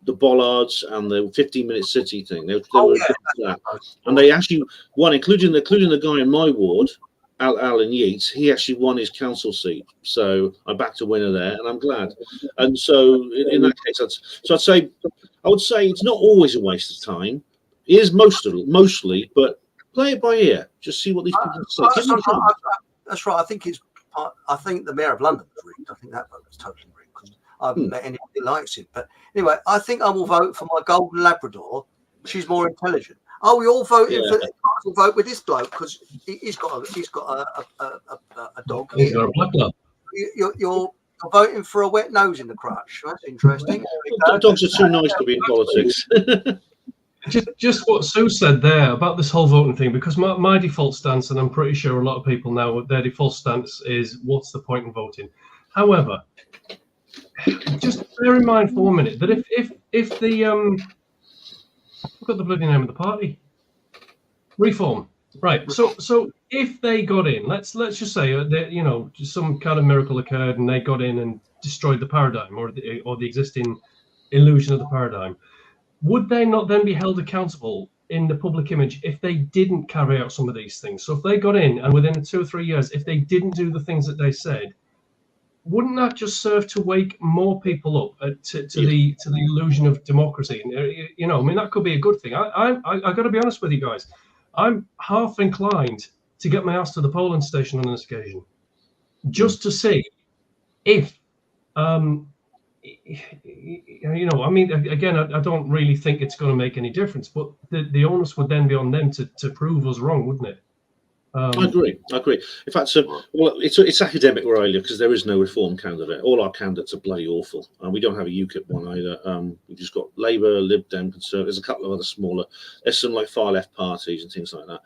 Speaker 3: bollards and the 15-minute city thing. They were that. And they actually won, including the guy in my ward, Alan Yeats. He actually won his council seat. So I backed a winner there, and I'm glad. And so in that case, I would say it's not always a waste of time. It is mostly, but play it by ear. Just see what these people say.
Speaker 1: That's right. I think the Mayor of London was rigged. I think that vote was totally rigged, because I haven't met anybody who likes it. But anyway, I think I will vote for my golden Labrador. She's more intelligent. Oh, we all voted
Speaker 3: Yeah.
Speaker 1: for. We'll vote with this bloke because he's got a dog.
Speaker 2: He's got a black lab.
Speaker 1: You're voting for a wet nose in the crotch. That's interesting.
Speaker 3: Dogs are too nice to be in politics.
Speaker 2: Just what Sue said there about this whole voting thing, because my default stance, and I'm pretty sure a lot of people now, their default stance is, what's the point in voting? However, just bear in mind for 1 minute that if the I forgot the bloody name of the party, Reform, right? So if they got in, let's just say that just some kind of miracle occurred and they got in and destroyed the paradigm or the existing illusion of the paradigm. Would they not then be held accountable in the public image if they didn't carry out some of these things? So if they got in and within 2 or 3 years, if they didn't do the things that they said, wouldn't that just serve to wake more people up to the illusion of democracy? And I mean, that could be a good thing. I got to be honest with you guys. I'm half inclined to get my ass to the polling station on this occasion, just to see if I mean, again, I don't really think it's going to make any difference, but the onus would then be on them to prove us wrong, wouldn't it?
Speaker 3: I agree. In fact, well, it's academic where I live because there is no Reform candidate. All our candidates are bloody awful, and we don't have a UKIP one either. We've just got Labour, Lib Dem, Conservative. There's a couple of other smaller. There's some like far left parties and things like that.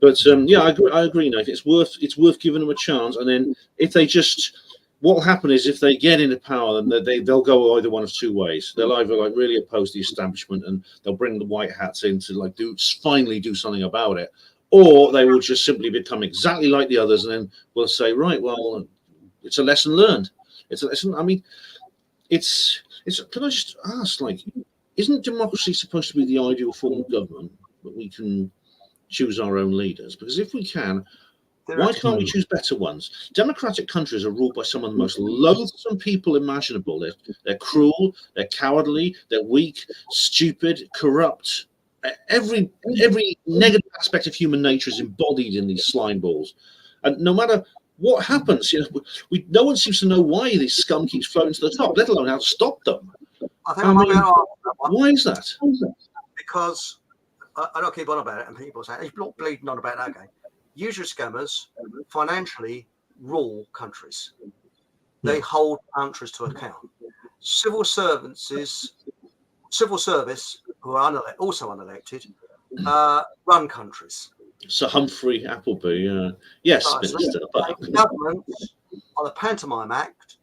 Speaker 3: But yeah, I agree, Nathan. It's worth giving them a chance, and then if they just. What will happen is if they get into power, then they'll go either one of two ways. They'll either like really oppose the establishment and they'll bring the white hats in to like finally do something about it, or they will just simply become exactly like the others and then we'll say, right, well, it's a lesson learned. It's a lesson. I mean, it's. Can I just ask, like, isn't democracy supposed to be the ideal form of government that we can choose our own leaders? Because if we can. Why can't we choose better ones? Democratic countries are ruled by some of the most loathsome people imaginable. They're cruel, they're cowardly, they're weak, stupid, corrupt. Every negative aspect of human nature is embodied in these slime balls. And no matter what happens, no one seems to know why this scum keeps floating to the top, let alone how to stop them. Why is that?
Speaker 1: Because I don't keep on about it, and people say he's not bleeding on about that again. Usury scammers financially rule countries. They hold countries to account. Civil service, who are also unelected, run countries.
Speaker 3: Sir Humphrey Appleby, yes, Minister.
Speaker 1: Governments are the pantomime act,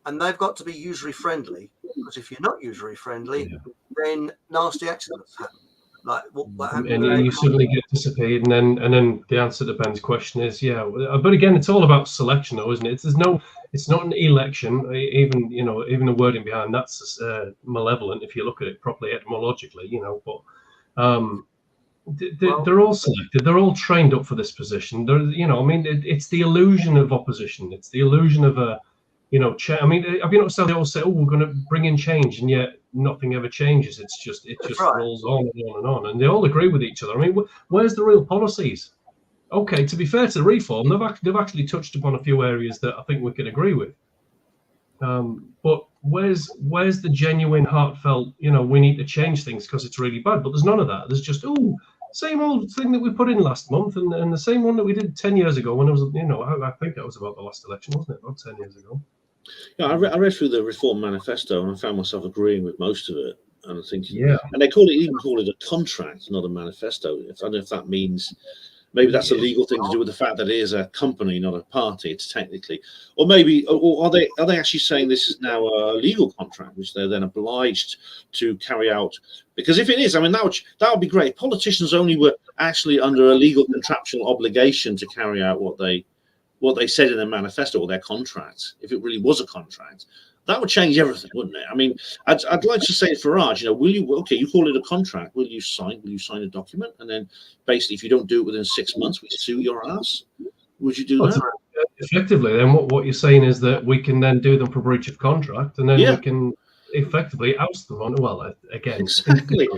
Speaker 1: and they've got to be usury friendly. Because if you're not usury friendly, then nasty accidents happen. Like what happened,
Speaker 2: and you suddenly get dissipated, and then the answer to Ben's question is but again, it's all about selection, though, isn't it? It's not an election. Even the wording behind that's malevolent if you look at it properly etymologically, but they're all selected. They're all trained up for this position. It's the illusion of opposition. It's the illusion of a I mean, have you noticed how they all say, "Oh, we're going to bring in change," and yet nothing ever changes. It just rolls on and on and on, and they all agree with each other. I mean, where's the real policies? Okay, to be fair to the Reform, they've actually touched upon a few areas that I think we can agree with. But where's the genuine, heartfelt? We need to change things because it's really bad. But there's none of that. There's just same old thing that we put in last month, and the same one that we did 10 years ago when it was, I think that was about the last election, wasn't it? About 10 years ago.
Speaker 3: Yeah, I read through the Reform Manifesto and I found myself agreeing with most of it. And I think, and they even call it a contract, not a manifesto. I don't know if that means maybe that's a legal thing to do with the fact that it is a company, not a party. It's technically, or maybe, or are they actually saying this is now a legal contract, which they're then obliged to carry out? Because if it is, I mean, that would be great. Politicians only were actually under a legal contractual obligation to carry out what they said in their manifesto or their contract. If it really was a contract, that would change everything, wouldn't it? I mean, I'd like to say, Farage, you call it a contract. Will you sign a document? And then basically, if you don't do it within 6 months, we sue your ass. Would you do that?
Speaker 2: Effectively, then what you're saying is that we can then do them for breach of contract, and then we can effectively oust them on. Well, again,
Speaker 3: exactly.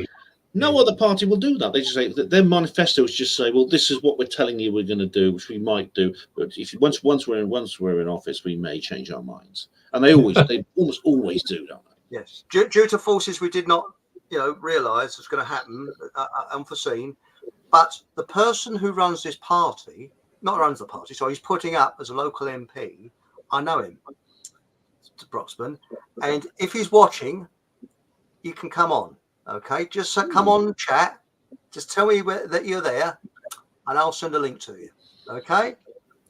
Speaker 3: No other party will do that. They just say that their manifestos just say, "Well, this is what we're telling you we're going to do, which we might do, but if once we're in office, we may change our minds." And they almost always do, don't they?
Speaker 1: Yes, due to forces we did not, realise was going to happen, unforeseen. But the person who runs this party, not runs the party, so he's putting up as a local MP. I know him, to Broxman, and if he's watching, you can come on. Okay, just come on and chat. Just tell me that you're there, and I'll send a link to you. Okay.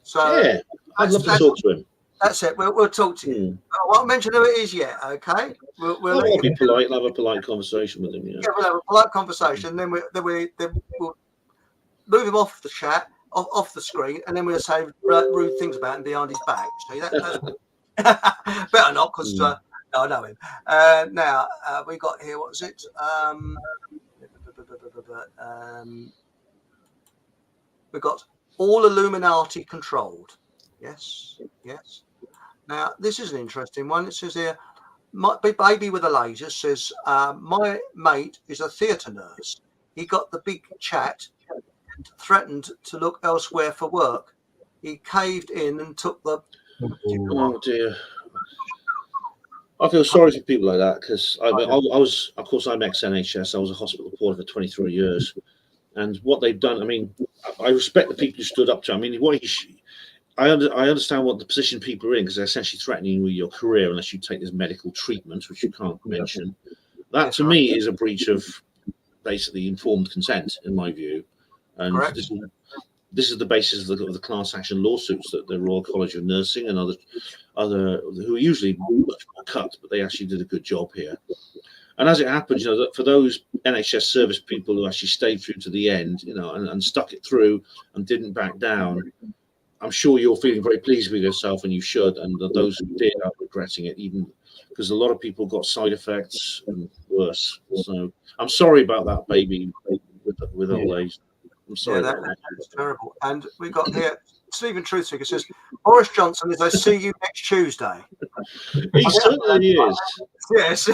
Speaker 1: So
Speaker 3: yeah, I'd love to talk to him.
Speaker 1: That's it. We'll talk to you. I won't mention who it is yet. Okay.
Speaker 3: I'll be polite and have a polite conversation with him. Yeah,
Speaker 1: we'll have a polite conversation. Then we'll move him off the chat, off the screen, and then we'll say rude things about him behind his back. See, that's better not, because I know him. Now we got here. What was it? We got all Illuminati controlled. Yes. Now this is an interesting one. It says here, my baby with a laser says, my mate is a theatre nurse. He got the big chat and threatened to look elsewhere for work. He caved in and took the.
Speaker 3: Oh dear. I feel sorry for people like that, because I was, of course, I'm ex-NHS. I was a hospital reporter for 23 years. And what they've done, I mean, I respect the people who stood up to. I mean, I understand what the position people are in, because they're essentially threatening you with your career unless you take this medical treatment, which you can't mention. That, to me, is a breach of basically informed consent, in my view. And this is the basis of the class action lawsuits that the Royal College of Nursing and other who are usually much more cut, but they actually did a good job here. And as it happens, for those NHS service people who actually stayed through to the end, and stuck it through and didn't back down, I'm sure you're feeling very pleased with yourself, and you should. And those who did are regretting it, even because a lot of people got side effects and worse. So I'm sorry about that baby with old age. I'm sorry.
Speaker 1: Yeah, that's terrible. And we got here, Stephen Truthseeker says, Boris Johnson is, I see you next Tuesday.
Speaker 3: He certainly is.
Speaker 1: Yes.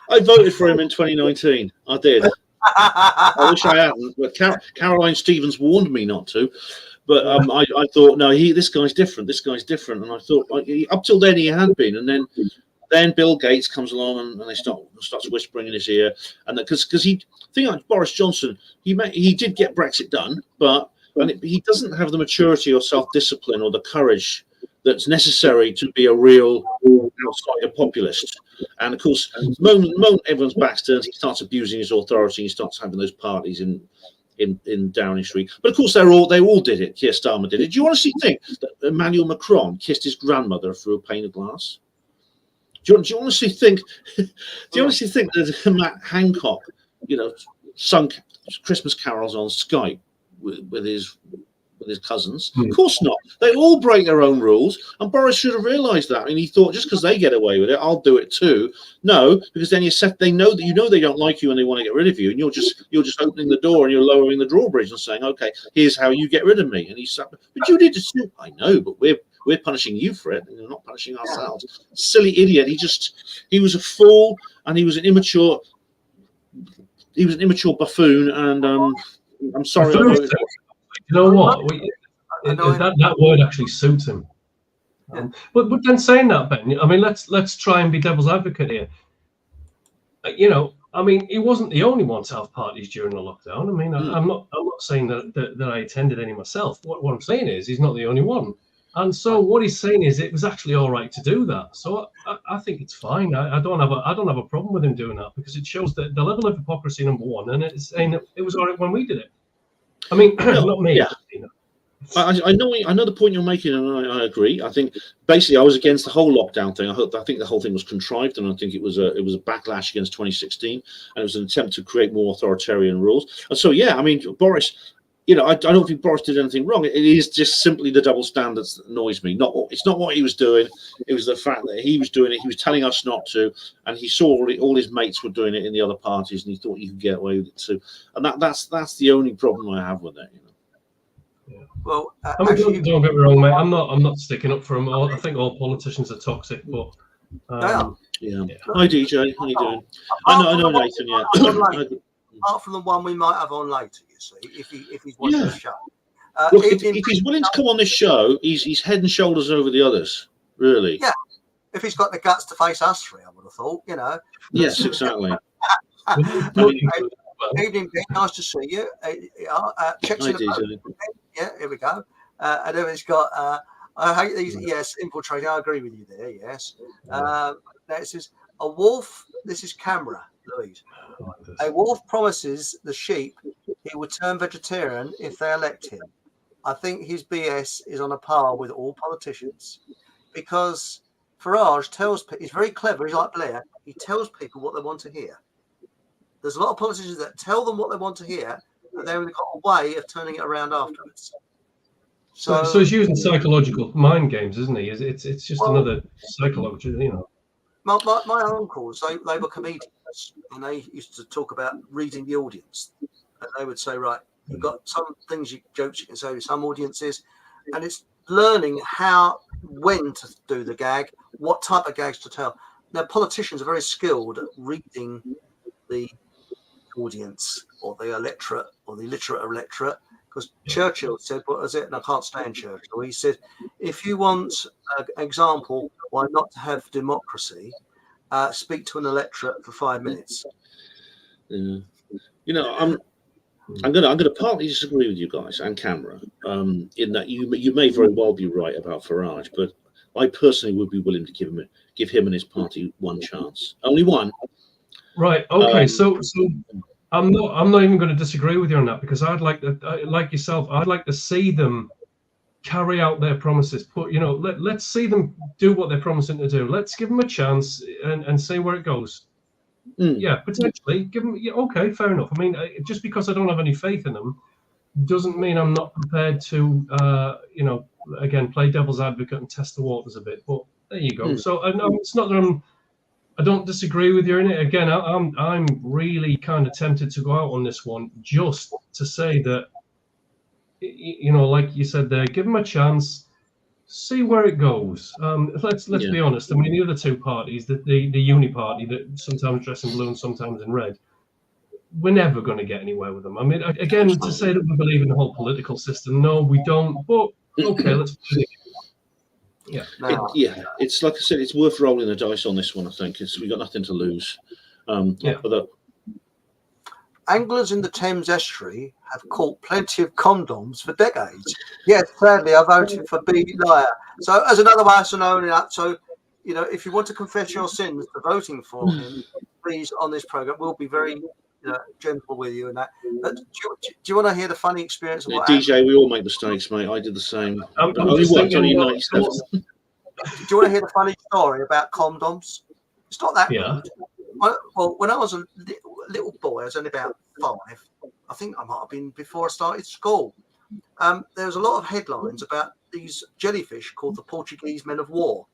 Speaker 3: I voted for him in 2019. I did. I wish I hadn't, but Caroline Stevens warned me not to. But I thought, no, this guy's different. This guy's different. And I thought, up till then he had been, and then Bill Gates comes along and they starts whispering in his ear, and because like Boris Johnson, he did get Brexit done, but he doesn't have the maturity or self-discipline or the courage that's necessary to be a real outsider populist. And of course, the moment everyone's back's turned, he starts abusing his authority. He starts having those parties in Downing Street. But of course, they all did it. Keir Starmer did it. Do you honestly think that Emmanuel Macron kissed his grandmother through a pane of glass? Do you honestly think? Do you honestly think that Matt Hancock, sung Christmas carols on Skype with his cousins? Of course not. They all break their own rules, and Boris should have realised that. And he thought, just because they get away with it, I'll do it too. No, because then they know that they don't like you and they want to get rid of you, and you're just opening the door and you're lowering the drawbridge and saying, okay, here's how you get rid of me. And he's but you did it too. I know, but we're punishing you for it, and we're not punishing ourselves. Silly idiot. He was a fool, and he was an immature buffoon, and I'm sorry.
Speaker 2: You know what? That word actually suits him. But then saying that, Ben, I mean, let's try and be devil's advocate here. I mean, he wasn't the only one to have parties during the lockdown. I mean, I'm not saying that I attended any myself. What I'm saying is he's not the only one. And so what he's saying is it was actually all right to do that. So I think it's fine. I don't have a problem with him doing that, because it shows that the level of hypocrisy, number one, and it's saying that it was all right when we did it. I mean, not me.
Speaker 3: Yeah. I know the point you're making, and I agree. I think basically I was against the whole lockdown thing. I think the whole thing was contrived, and I think it was a backlash against 2016, and it was an attempt to create more authoritarian rules. And so I mean, Boris. I don't think Boris did anything wrong. It is just simply the double standards that annoys me. It's not what he was doing. It was the fact that he was doing it. He was telling us not to, and he saw all his mates were doing it in the other parties, and he thought he could get away with it too. And that's the only problem I have with it.
Speaker 1: Yeah. Well,
Speaker 2: don't get me wrong, mate. I'm not sticking up for him. I think all politicians are toxic, but
Speaker 3: yeah. Hi, DJ. How you doing? I know Nathan. Yeah.
Speaker 1: Apart from the one we might have on later, you see, if he's watching the show.
Speaker 3: Look, if he's willing to come on this show, he's head and shoulders over the others, really.
Speaker 1: Yeah, if he's got the guts to face us three, I would have thought,
Speaker 3: Yes, exactly.
Speaker 2: Without looking good as well.
Speaker 1: Evening, Pete. Nice to see you. Checks
Speaker 3: I
Speaker 1: in the post.
Speaker 3: do.
Speaker 1: Yeah, here we go. And then it's got. I hate these. Yes, infiltrating. I agree with you there. Yes. Now it says a wolf. This is camera, Louise. A wolf promises the sheep he will turn vegetarian if they elect him. I think his BS is on a par with all politicians, because Farage tells people he's very clever. He's like Blair. He tells people what they want to hear. There's a lot of politicians that tell them what they want to hear, and they've got a way of turning it around afterwards.
Speaker 2: So he's using psychological mind games, isn't he? It's just another psychological, you know.
Speaker 1: My uncles, they were comedians, and they used to talk about reading the audience. And they would say, right, you've got some things, jokes you can say with some audiences, and it's learning when to do the gag, what type of gags to tell. Now, politicians are very skilled at reading the audience or the electorate or the literate electorate, because Churchill said, what was it? And I can't stand Churchill. He said, if you want an example why not to have democracy, speak to an electorate for 5 minutes.
Speaker 3: Yeah. You know, I'm gonna partly disagree with you guys and Camera, in that you may very well be right about Farage, but I personally would be willing to give him and his party one chance, only one.
Speaker 2: Right. Okay. So I'm not even going to disagree with you on that, because I'd like like yourself, I'd like to see them carry out their promises. Let's see them do what they're promising to do. Let's give them a chance and see where it goes. Yeah, potentially give them. Yeah, okay, fair enough. I mean, just because I don't have any faith in them doesn't mean I'm not prepared to, again, play devil's advocate and test the waters a bit. But there you go. So it's not that I don't disagree with you in it. Again, I'm really kind of tempted to go out on this one, just to say that, like you said there, give them a chance, see where it goes. Let's be honest. I mean, the other two parties, the uni party that sometimes dress in blue and sometimes in red, we're never going to get anywhere with them. I mean, again, to say that we believe in the whole political system, no, we don't. But okay, let's. Yeah.
Speaker 3: It's like I said, it's worth rolling the dice on this one. I think we got nothing to lose.
Speaker 1: Anglers in the Thames estuary have caught plenty of condoms for decades. Yes, sadly, I voted for B. Liar. So, as another way of knowing that, so if you want to confess your sins for voting for him, please, on this program, we'll be very gentle with you and that. But do you want to hear the funny experience of what
Speaker 3: DJ, we all make mistakes, mate. I did the same.
Speaker 2: I'm just thinking,
Speaker 3: only
Speaker 1: do you want to hear the funny story about condoms? It's not that good. Well, when I was a little boy, I was only about 5. I think I might have been before I started school. There was a lot of headlines about these jellyfish called the Portuguese men of war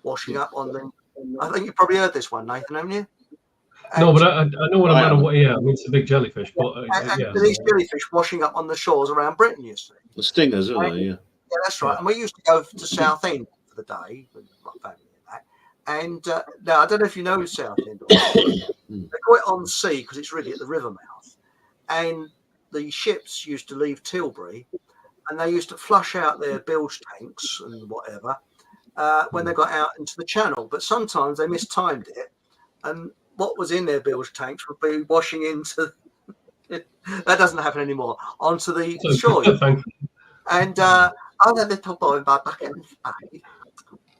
Speaker 1: washing up on them. I think you probably heard this one, Nathan, haven't you?
Speaker 2: No, but I know what I mean. Yeah, I mean, it's a big jellyfish. But
Speaker 1: these jellyfish washing up on the shores around Britain, you see.
Speaker 3: The stingers, aren't they? Yeah.
Speaker 1: Yeah, that's right. And we used to go to Southend for the day with my family and that. And now I don't know if you know Southend. They call it on sea because it's really at the river mouth. And the ships used to leave Tilbury, and they used to flush out their bilge tanks and whatever when they got out into the channel. But sometimes they mistimed it, and what was in their bilge tanks would be washing into that doesn't happen anymore, onto the shore. And I had a little boy in my back and face,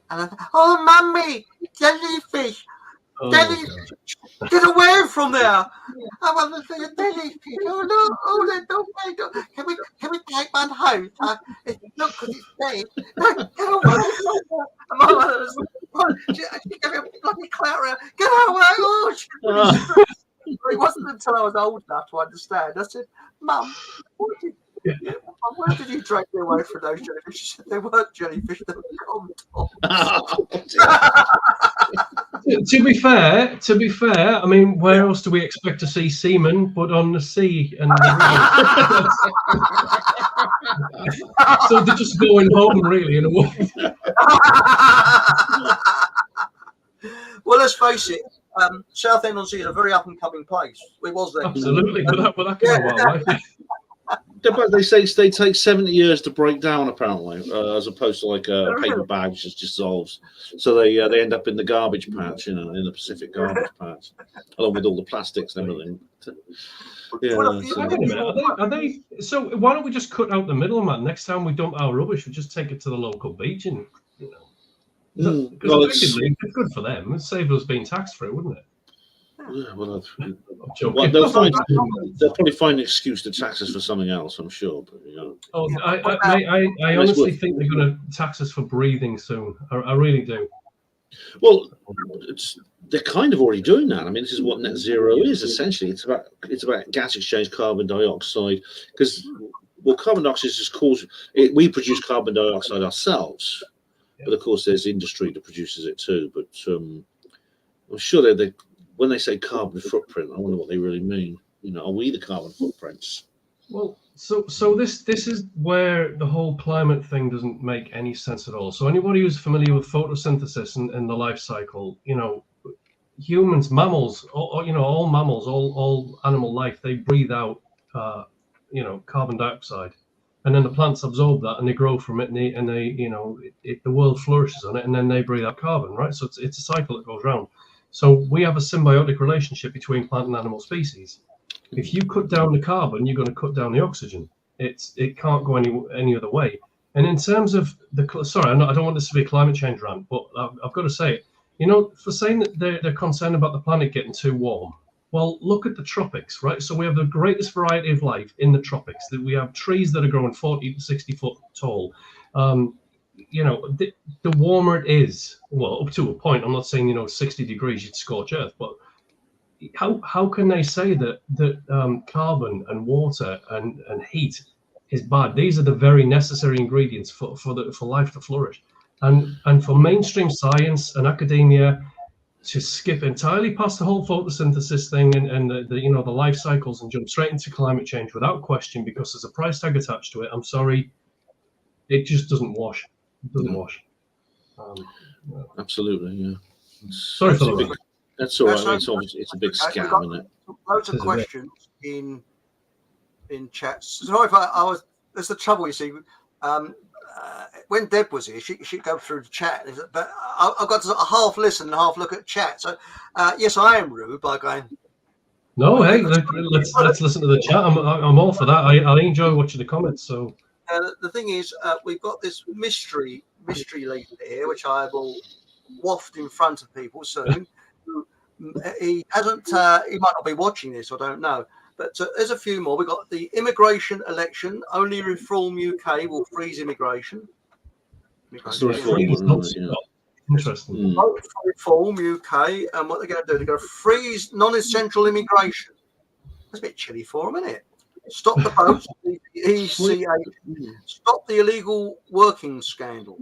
Speaker 1: and I thought, oh mummy, jellyfish, jellyfish, get away from there. I want to see a jellyfish. Oh no, don't. Can we take one home? Look, because it's dead. No, get away from there. And my mother was she gave me a bloody clatter. Get away. Oh, it wasn't until I was old enough to understand. I said, Mum, where did you drag me away from those jellyfish? She said, they weren't jellyfish, they were condoms.
Speaker 2: To be fair, I mean, where else do we expect to see seamen but on the sea and the river? So they're just going home, really, in a way.
Speaker 1: Well, let's face it, Southend on Sea is a very up and coming place. It was then.
Speaker 2: Absolutely, but that kind of wildlife.
Speaker 3: They say they take 70 years to break down, apparently, as opposed to like a paper bag which just dissolves. So they end up in the garbage patch, in the Pacific garbage patch, along with all the plastics and everything. Yeah.
Speaker 2: Are they? So why don't we just cut out the middleman? Next time we dump our rubbish, we just take it to the local beach, and because effectively it's good for them. It'd save us being taxed for it, wouldn't it?
Speaker 3: Yeah, well, they'll probably find an excuse to tax us for something else, I'm sure. But,
Speaker 2: I honestly think they're going to tax us for breathing soon. I really do.
Speaker 3: Well, they're kind of already doing that. I mean, this is what net zero is essentially. It's about gas exchange, carbon dioxide, because carbon dioxide just causes it. We produce carbon dioxide ourselves, but of course, there's industry that produces it too. But I'm sure they when they say carbon footprint, I wonder what they really mean. Are we the carbon footprints?
Speaker 2: Well, so this is where the whole climate thing doesn't make any sense at all. So anybody who's familiar with photosynthesis and the life cycle, humans, mammals, all mammals, all animal life, they breathe out, carbon dioxide, and then the plants absorb that and they grow from it, and the world flourishes on it, and then they breathe out carbon, right? So it's a cycle that goes round. So we have a symbiotic relationship between plant and animal species. If you cut down the carbon, you're going to cut down the oxygen. It can't go any other way. And in terms of I don't want this to be a climate change rant, but I've got to say it. For saying that they're concerned about the planet getting too warm. Well, look at the tropics, right? So we have the greatest variety of life in the tropics. We have trees that are growing 40 to 60 foot tall. The warmer it is, well, up to a point. I'm not saying 60 degrees you'd scorch earth, but how can they say that carbon and water and heat is bad? These are the very necessary ingredients for life to flourish, and for mainstream science and academia to skip entirely past the whole photosynthesis thing and the life cycles and jump straight into climate change without question because there's a price tag attached to it. I'm sorry, it just doesn't wash. It doesn't wash.
Speaker 3: Absolutely, yeah.
Speaker 2: Sorry for that.
Speaker 3: That's all right. It's a big scam, isn't it?
Speaker 1: Loads of questions in chats. Sorry if I was. That's the trouble, you see. When Deb was here, she'd go through the chat, but I've got to half listen and half look at chat. So yes, I am rude by going.
Speaker 2: No, hey, let's listen to the chat. I'm all for that. I enjoy watching the comments. So
Speaker 1: the thing is, we've got this mystery leaflet here, which I will waft in front of people soon. He hasn't. He might not be watching this. I don't know. But there's a few more. We've got the immigration election. Only Reform UK will freeze immigration.
Speaker 2: Interesting.
Speaker 1: Vote for Reform UK, and what they're going to do? They're going to freeze non-essential immigration. That's a bit chilly for them, isn't it? Stop the boats. Stop the illegal working scandal.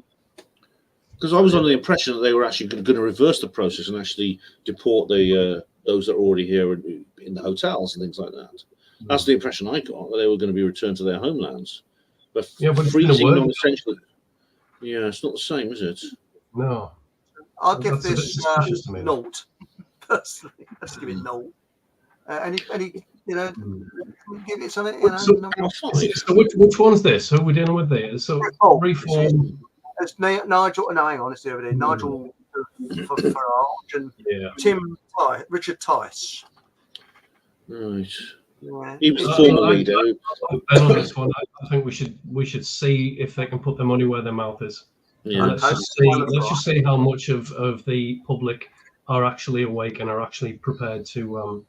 Speaker 3: Because I was under the impression that they were actually going to reverse the process and actually deport those that are already here in the hotels and things like that. That's the impression I got, that they were going to be returned to their homelands. But freezing non-essential, it's not the same, is it?
Speaker 2: No.
Speaker 1: I'll give this naught. Personally, let's give it naught. Any give it something.
Speaker 2: So which one's this? Who are we dealing with there? So Reform.
Speaker 1: It's Nigel. No, hang on, it's the other day. Nigel Farage and Richard Tice.
Speaker 3: Right.
Speaker 1: Yeah.
Speaker 3: He was the former leader.
Speaker 2: On this one, I think we should see if they can put their money where their mouth is.
Speaker 3: Yeah.
Speaker 2: Let's just see how much of the public are actually awake and are actually prepared to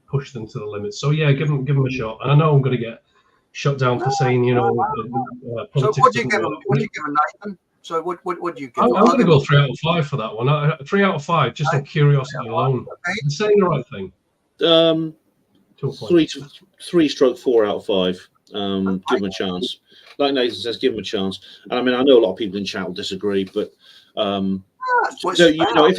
Speaker 2: push them to the limits. So yeah, give them a shot. And I know I'm going to get shut down for saying politics.
Speaker 1: So what do you give them? Nathan? So what do you give?
Speaker 2: I'm going to go 3 out of 5 for that one. 3 out of 5, just on curiosity alone. Okay. Saying the right thing.
Speaker 3: 3/4 out of 5. Give them a chance. Like Nathan says, give them a chance. And I mean, I know a lot of people in chat will disagree, but if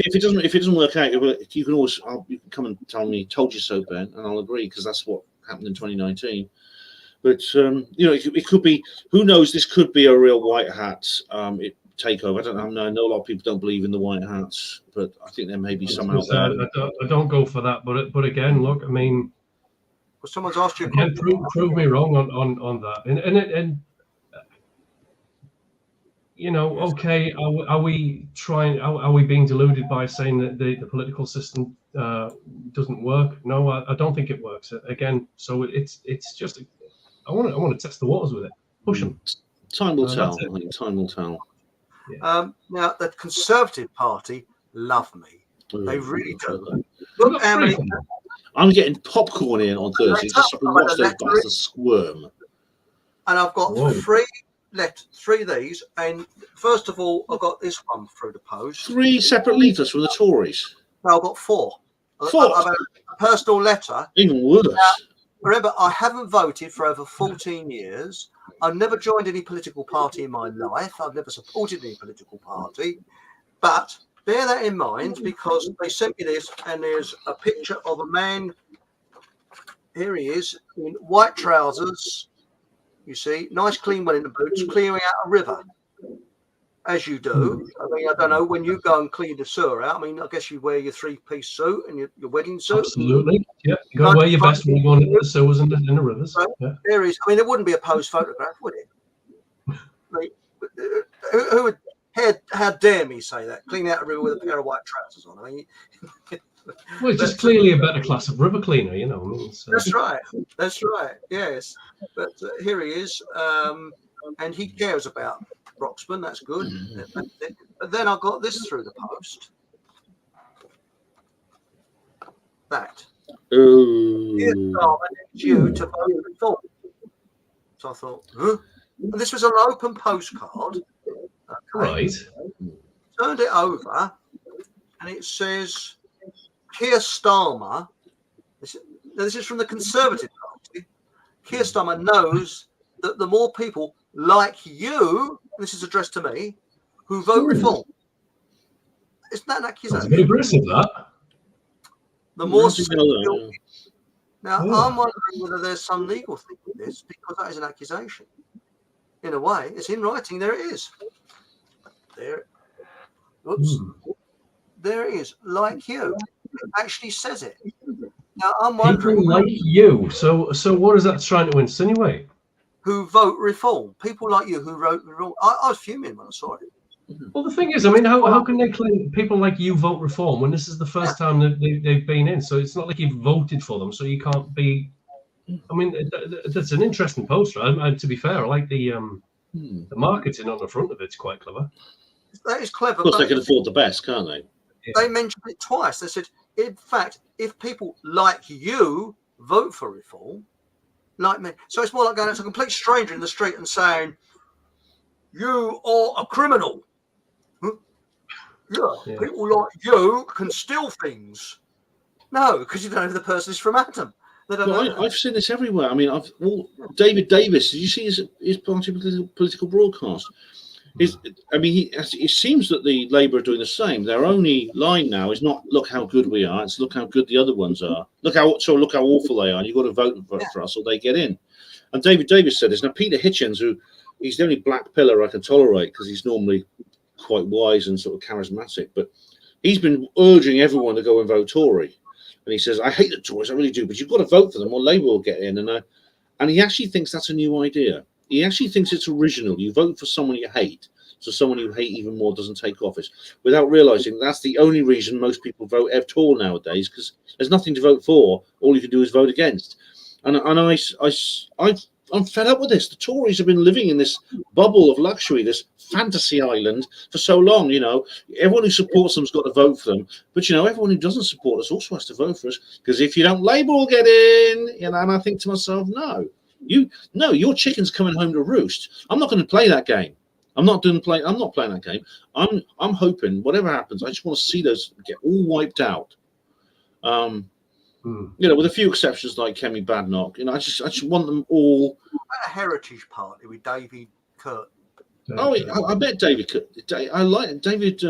Speaker 3: it doesn't work out, you can always you can come and tell me, "Told you so, Ben," and I'll agree because that's what happened in 2019. But it could be. Who knows? This could be a real white hat takeover. I don't know. I know a lot of people don't believe in the white hats, but I think there may be some out there.
Speaker 2: I don't go for that. But again, look, I mean,
Speaker 1: Well, someone's asked you.
Speaker 2: Again, prove me wrong on that. And you know, okay, are we trying? Are we being deluded by saying that the political system doesn't work? No, I don't think it works. Again, so it's just I want to test the waters with it. Push them.
Speaker 3: Time will tell. I think time will tell.
Speaker 2: Yeah.
Speaker 1: Now, the Conservative Party love me. They really do.
Speaker 2: Look
Speaker 1: how many.
Speaker 3: I'm getting popcorn in on Thursday just so I can watch those bastards squirm.
Speaker 1: And I've got three of these. And first of all, I got this one through the post.
Speaker 3: 3 separate leaflets from the Tories.
Speaker 1: No, I've got 4.
Speaker 3: 4?
Speaker 1: I've had a personal letter.
Speaker 3: Even worse.
Speaker 1: Remember, I haven't voted for over 14 years. I've never joined any political party in my life. I've never supported any political party. But bear that in mind, because they sent me this, and there's a picture of a man. Here he is in white trousers. You see, nice clean Wellington boots, clearing out a river, as you do. I mean, I don't know, when you go and clean the sewer out, I mean, I guess you wear your 3-piece suit and your wedding suit.
Speaker 2: Absolutely. Yeah, you got to wear your best when you're going into the sewers and in the rivers.
Speaker 1: So
Speaker 2: yeah.
Speaker 1: There is. I mean, it wouldn't be a posed photograph, would it? Like, who would? How dare me say that? Clean out a river with a pair of white trousers on. I mean,
Speaker 2: well, it's just clearly a better class of river cleaner, you know. I mean,
Speaker 1: That's right. That's right. Yes. But here he is, and he cares about Roxburgh. That's good. But then I got this through the post. That. Dear Simon, it's you to vote for. So I thought, huh? And this was an open postcard. Okay.
Speaker 2: Right.
Speaker 1: Turned it over, and it says, Keir Starmer. This is from the Conservative Party. Keir Starmer knows that the more people like you, this is addressed to me, who vote reform. Isn't that an accusation?
Speaker 2: That's a bit aggressive, that.
Speaker 1: The more skill. Now, I'm wondering whether there's some legal thing with this, because that is an accusation. In a way, it's in writing. There it is. There. Oops. There it is. Like you. It actually says it. Now, I'm wondering.
Speaker 2: People like you. So what is that trying to insinuate?
Speaker 1: Who vote reform. People like you who wrote reform. I was fuming when I saw it.
Speaker 2: Well, the thing is, I mean, how can they claim people like you vote reform when this is the first time that they've been in? So it's not like you've voted for them, so you can't be. I mean, that's an interesting poster. And to be fair, I like the marketing on the front of it's quite clever.
Speaker 1: That is clever.
Speaker 3: Of course, they can afford the best, can't they?
Speaker 1: They mentioned it twice. They said, in fact, if people like you vote for reform, like me, so it's more like going up to a complete stranger in the street and saying, "You are a criminal." Yeah, people like you can steal things. No, because you don't know if the person is from Adam.
Speaker 3: I've seen this everywhere. I mean, David Davis. Did you see his party political broadcast? It seems that the Labour are doing the same. Their only line now is not "look how good we are." It's "look how good the other ones are." Look how awful they are. And you've got to vote for us, or they get in. And David Davis said this. Now Peter Hitchens, he's the only black pillar I can tolerate because he's normally quite wise and sort of charismatic, but he's been urging everyone to go and vote Tory. And he says, "I hate the Tories, I really do, but you've got to vote for them, or Labour will get in." And he actually thinks that's a new idea. He actually thinks it's original. You vote for someone you hate, so someone you hate even more doesn't take office, without realising that's the only reason most people vote at all nowadays, because there's nothing to vote for. All you can do is vote against. And I'm fed up with this. The Tories have been living in this bubble of luxury, this fantasy island for so long. You know, everyone who supports them's got to vote for them, but you know, everyone who doesn't support us also has to vote for us, because if you don't, Labour will get in. You know, and I think to myself, your chicken's coming home to roost. I'm not going to play that game. I'm not playing that game. I'm hoping whatever happens, I just want to see those get all wiped out. You know, with a few exceptions like Kemi Badenoch. You know, I just want them all.
Speaker 1: A heritage party with David Curtin.
Speaker 3: Oh, I met David. I like David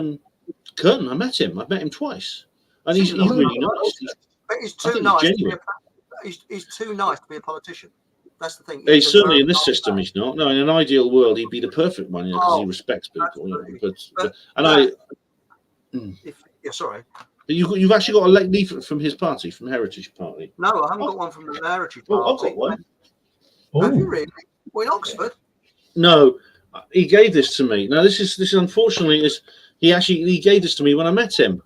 Speaker 3: Curtin. I met him twice, and he's really nice.
Speaker 1: But he's too nice. He's too nice to be a politician. That's the thing.
Speaker 3: He's certainly in this system. He's not. No, in an ideal world, he'd be the perfect one, because he respects people. You know,
Speaker 1: sorry.
Speaker 3: You've actually got a leaflet from his party, from Heritage Party.
Speaker 1: No, I haven't got one from the Heritage
Speaker 3: Oh, I've
Speaker 1: Party.
Speaker 3: got one.
Speaker 1: Have you really? Well, in Oxford?
Speaker 3: No, he gave this to me. Now, this is unfortunately he gave this to me when I met him.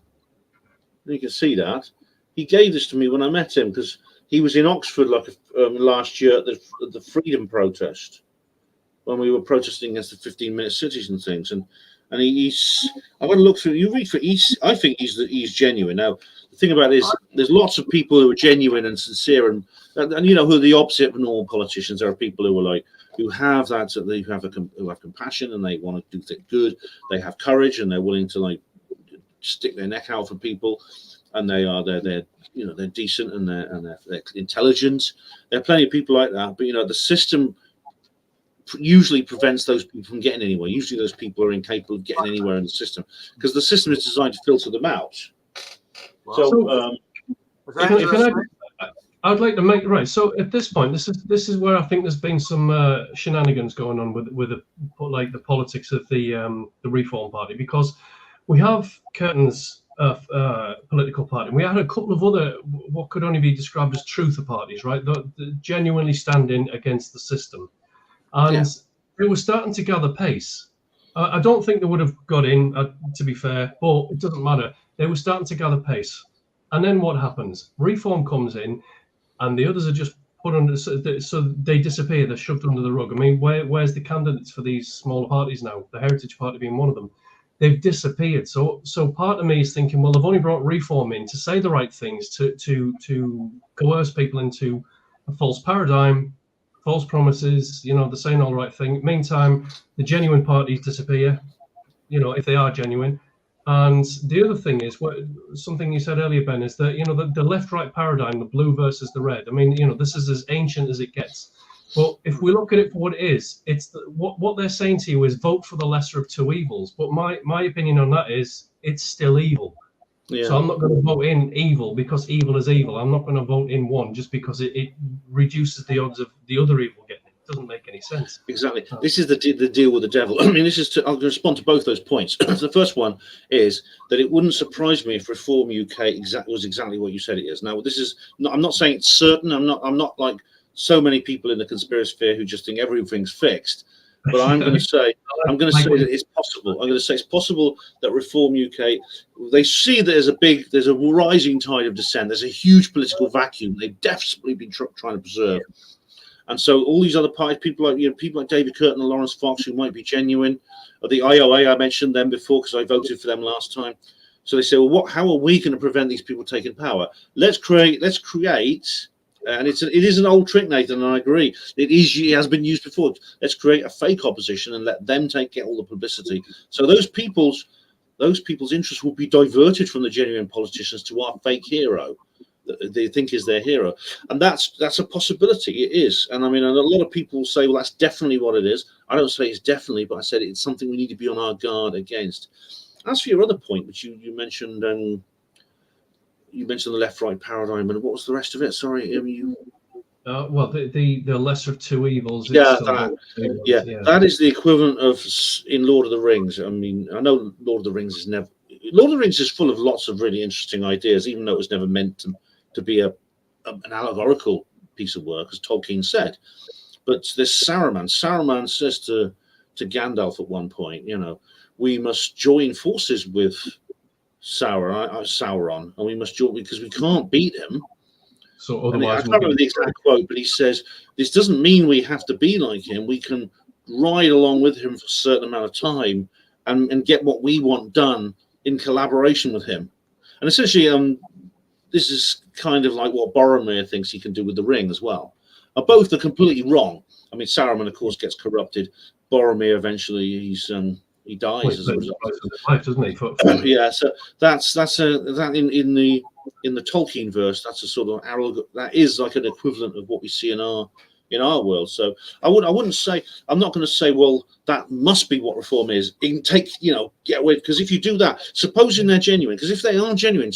Speaker 3: You can see that he gave this to me when I met him because he was in Oxford last year at the Freedom protest when we were protesting against the 15-minute cities and things. And he's I'm going to look through. You read for I think he's genuine. Now, the thing about it is there's lots of people who are genuine and sincere and you know who are the opposite of normal politicians. There are people who are who have compassion and they want to do things good. They have courage and they're willing to stick their neck out for people, and they're decent and they're intelligent. There are plenty of people like that, but the system usually prevents those people from getting anywhere. Usually those people are incapable of getting anywhere in the system because the system is designed to filter them out.
Speaker 2: I'd like to make right. So at this point, this is where I think there's been some shenanigans going on with the politics of the Reform Party, because we have Curtin's political party. We had a couple of other what could only be described as truther parties, right? The genuinely standing against the system, and they were starting to gather pace. I don't think they would have got in, to be fair, but it doesn't matter. They were starting to gather pace, and then what happens? Reform comes in, and the others are just put under, so they disappear. They're shoved under the rug. I mean, where's the candidates for these smaller parties now? The Heritage Party being one of them. They've disappeared. So part of me is thinking, well, they've only brought Reform in to say the right things, to coerce people into a false paradigm, false promises. They're saying all the right thing. Meantime, the genuine parties disappear, if they are genuine. And the other thing is, something you said earlier, Ben, is that, the left-right paradigm, the blue versus the red. I mean, this is as ancient as it gets. But if we look at it for what it is, it's what they're saying to you is vote for the lesser of two evils. But my opinion on that is it's still evil. Yeah. So I'm not going to vote in evil because evil is evil. I'm not going to vote in one just because it reduces the odds of the other evil getting it. It doesn't make any sense.
Speaker 3: Exactly. This is the deal with the devil. I mean, I'm going to respond to both those points. The first one is that it wouldn't surprise me if Reform UK was exactly what you said it is. Now, I'm not saying it's certain. I'm not like so many people in the conspiracy sphere who just think everything's fixed. But I'm going to say that it's possible. I'm going to say it's possible that Reform UK, they see that there's a rising tide of dissent. There's a huge political vacuum they've desperately been trying to preserve. And so all these other parties, people like David Curtin and Lawrence Fox, who might be genuine, or the IOA, I mentioned them before because I voted for them last time. So they say, well, how are we going to prevent these people taking power? Let's create. And it is an old trick, Nathan, and I agree. It has been used before. Let's create a fake opposition and let them get all the publicity. So those people's interests will be diverted from the genuine politicians to our fake hero that they think is their hero, and that's a possibility. It is, and I mean, and a lot of people say, well, that's definitely what it is. I don't say it's definitely, but I said it's something we need to be on our guard against. As for your other point, which you mentioned. You mentioned the left-right paradigm, and what was the rest of it? Sorry,
Speaker 2: well, the lesser of two evils.
Speaker 3: That is the equivalent of in Lord of the Rings. I mean, I know Lord of the Rings is full of lots of really interesting ideas, even though it was never meant to be an allegorical piece of work, as Tolkien said. But there's Saruman. Saruman says to Gandalf at one point, we must join forces with Sauron, and we must join because we can't beat him.
Speaker 2: So otherwise,
Speaker 3: I can't remember the exact quote, but he says this doesn't mean we have to be like him. We can ride along with him for a certain amount of time and get what we want done in collaboration with him. And essentially, this is kind of like what Boromir thinks he can do with the ring as well. Both are completely wrong. I mean, Saruman, of course, gets corrupted. Boromir eventually he dies as a result of his life,
Speaker 2: doesn't he?
Speaker 3: Yeah, so that's in the Tolkien verse. That's a sort of arrogant. That is like an equivalent of what we see in our world. So I'm not going to say, well, that must be what Reform is. You can get away, because if you do that, supposing they're genuine, because if they are genuine,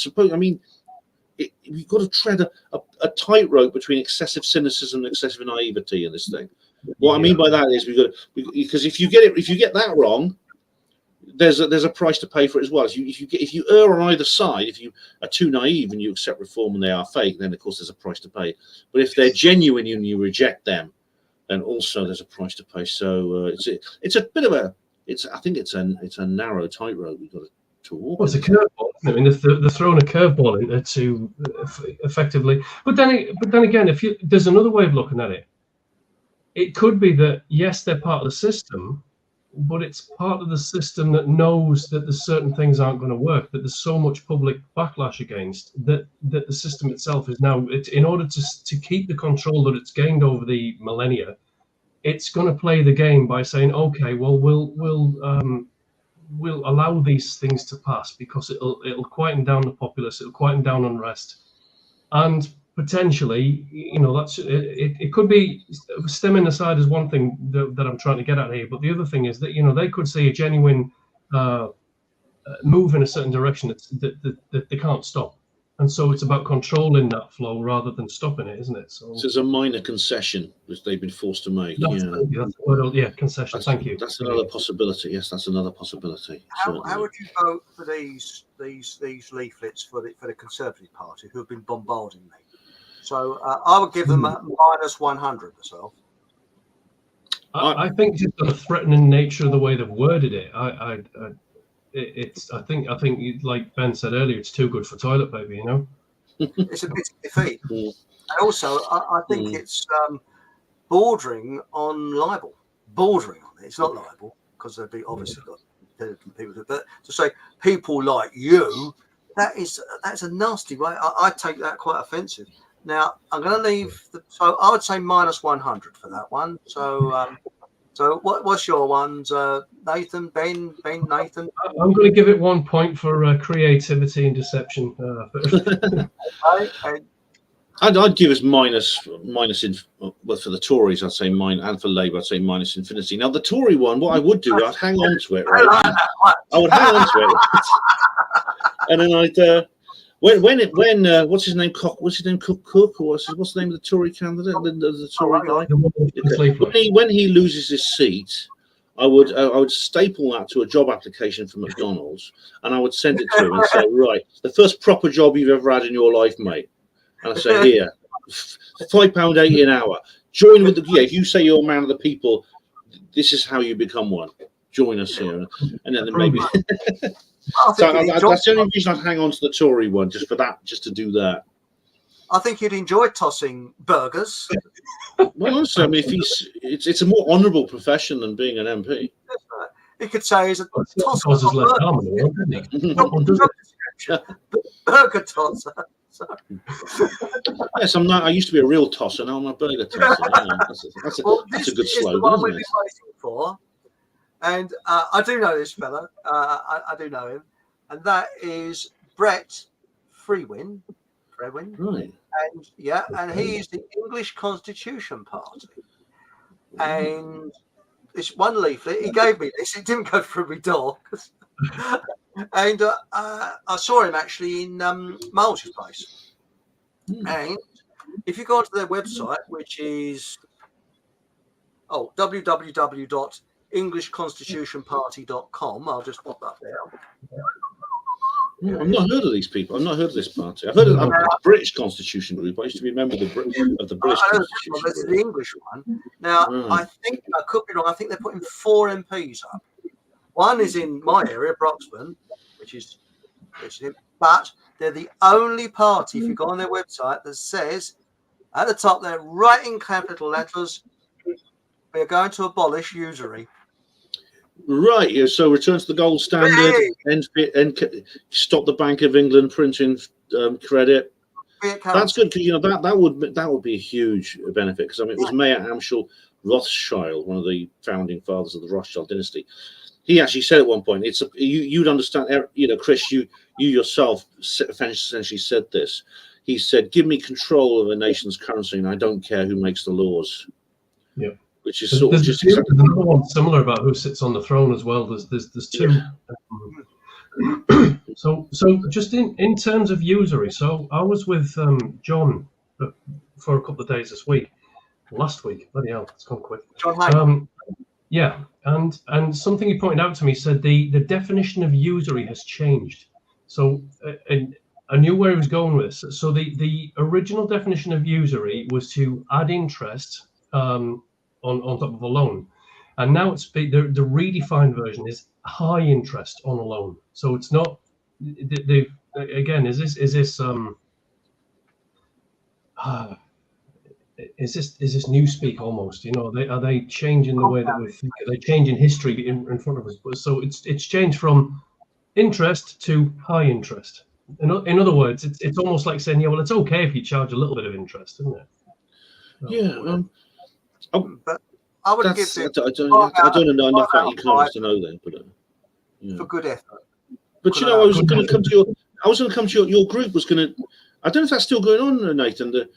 Speaker 3: you've got to tread a tightrope between excessive cynicism and excessive naivety in this thing. What I mean by that is because if you get that wrong, there's a price to pay for it as well. If you err on either side, if you are too naive and you accept reform and they are fake, then of course there's a price to pay. But if they're genuine and you reject them, then also there's a price to pay. So it's a bit of a I think it's a narrow tightrope we've got to walk.
Speaker 2: Well, it's a curveball. I mean, they're throwing a curveball in there to effectively. But then again, there's another way of looking at it. It could be that yes, they're part of the system, but it's part of the system that knows that there's certain things aren't going to work, that there's so much public backlash against that the system itself is now, in order to keep the control that it's gained over the millennia, it's going to play the game by saying, okay, well, we'll allow these things to pass because it'll quieten down the populace, it'll quieten down unrest, and potentially, that's it could be stemming aside as one thing that I'm trying to get at here, but the other thing is that they could see a genuine move in a certain direction that they can't stop, and so it's about controlling that flow rather than stopping it, isn't it? So
Speaker 3: it's a minor concession which they've been forced to make.
Speaker 2: Concession. Thank you.
Speaker 3: That's another possibility. Yes, that's another possibility.
Speaker 1: How would you vote for these leaflets for the Conservative Party who have been bombarding me? So I would give them a -100 myself.
Speaker 2: I think just the threatening nature of the way they've worded it. I think like Ben said earlier, it's too good for toilet paper.
Speaker 1: It's a bit of defeat. And also, I think it's bordering on libel. Bordering on it. It's not libel because they'd be obviously got people. But to say people like you, that's a nasty way. I take that quite offensive. Now I'm going to leave. So I would say -100 for that one. So what's your ones, Nathan, Ben, Nathan?
Speaker 2: I'm going to give it 1 point for creativity and deception.
Speaker 3: I'd give us minus well, for the Tories, I'd say minus, and for Labour, I'd say minus infinity. Now the Tory one, what I would do, I'd hang on to it. Right? I would hang on to it, and then I'd. When what's his name? Cook, or what's the name of the Tory candidate? The Tory guy. When he loses his seat, I would staple that to a job application for McDonald's, and I would send it to him and say, right, the first proper job you've ever had in your life, mate. And I say, here, £5.80 an hour. Join with if you say you're a man of the people, this is how you become one. Join us here, and then maybe. So that's the only reason I'd hang on to the Tory one, just to do that.
Speaker 1: I think you'd enjoy tossing burgers.
Speaker 3: Well, honestly, I mean, it's a more honourable profession than being an MP.
Speaker 1: You could say he's a tosser. Burger tosser.
Speaker 3: Yes, I'm not. I used to be a real tosser. Now I'm a burger tosser. That's a good slogan, isn't it?
Speaker 1: For. And I do know this fella. I do know him, and that is Brett Freewin.
Speaker 3: Right.
Speaker 1: And he is the English Constitution Party. And this one leaflet he gave me this. It didn't go through my door, and I saw him actually in Miles' place. And if you go onto their website, which is www.englishconstitutionparty.com. I'll just pop that there.
Speaker 3: I've not heard of these people. I've not heard of this party. I've heard of the British Constitution Group. I used to be a member of the British Constitution Group.
Speaker 1: This is the English one. Now, I think, I could be wrong, I think they're putting 4 MPs up. One is in my area, Broxburn, which is but they're the only party, if you go on their website, that says at the top there, right in capital letters, we are going to abolish usury.
Speaker 3: Right, yeah, so return to the gold standard and stop the Bank of England printing credit. That's good because that would be a huge benefit because I mean it was Mayor Amschel Rothschild, one of the founding fathers of the Rothschild dynasty. He actually said at one point, you'd understand, Chris, you yourself essentially said this. He said, "Give me control of a nation's currency, and I don't care who makes the laws."
Speaker 2: Yeah.
Speaker 3: Which is sort of just exactly.
Speaker 2: There's another one similar about who sits on the throne as well. There's two. So just in terms of usury. So I was with John for a couple of days last week. Bloody hell, it's gone quick.
Speaker 1: John Hyde.
Speaker 2: Yeah, And something he pointed out to me said the definition of usury has changed. So I knew where he was going with this. So the original definition of usury was to add interest on top of a loan, and now the redefined version is high interest on a loan. So it's not. They've again. Is this is this newspeak almost? You know, are they changing the way that we think? Are they changing history in front of us? So it's changed from interest to high interest. In other words, it's almost like saying, yeah, well, it's okay if you charge a little bit of interest, isn't it?
Speaker 3: Yeah.
Speaker 1: But I would give
Speaker 3: I
Speaker 1: it.
Speaker 3: don't know enough about economics to know that, but
Speaker 1: for good effort.
Speaker 3: But you know, I was going to come to your group was going to. I don't know if that's still going on, Nathan. The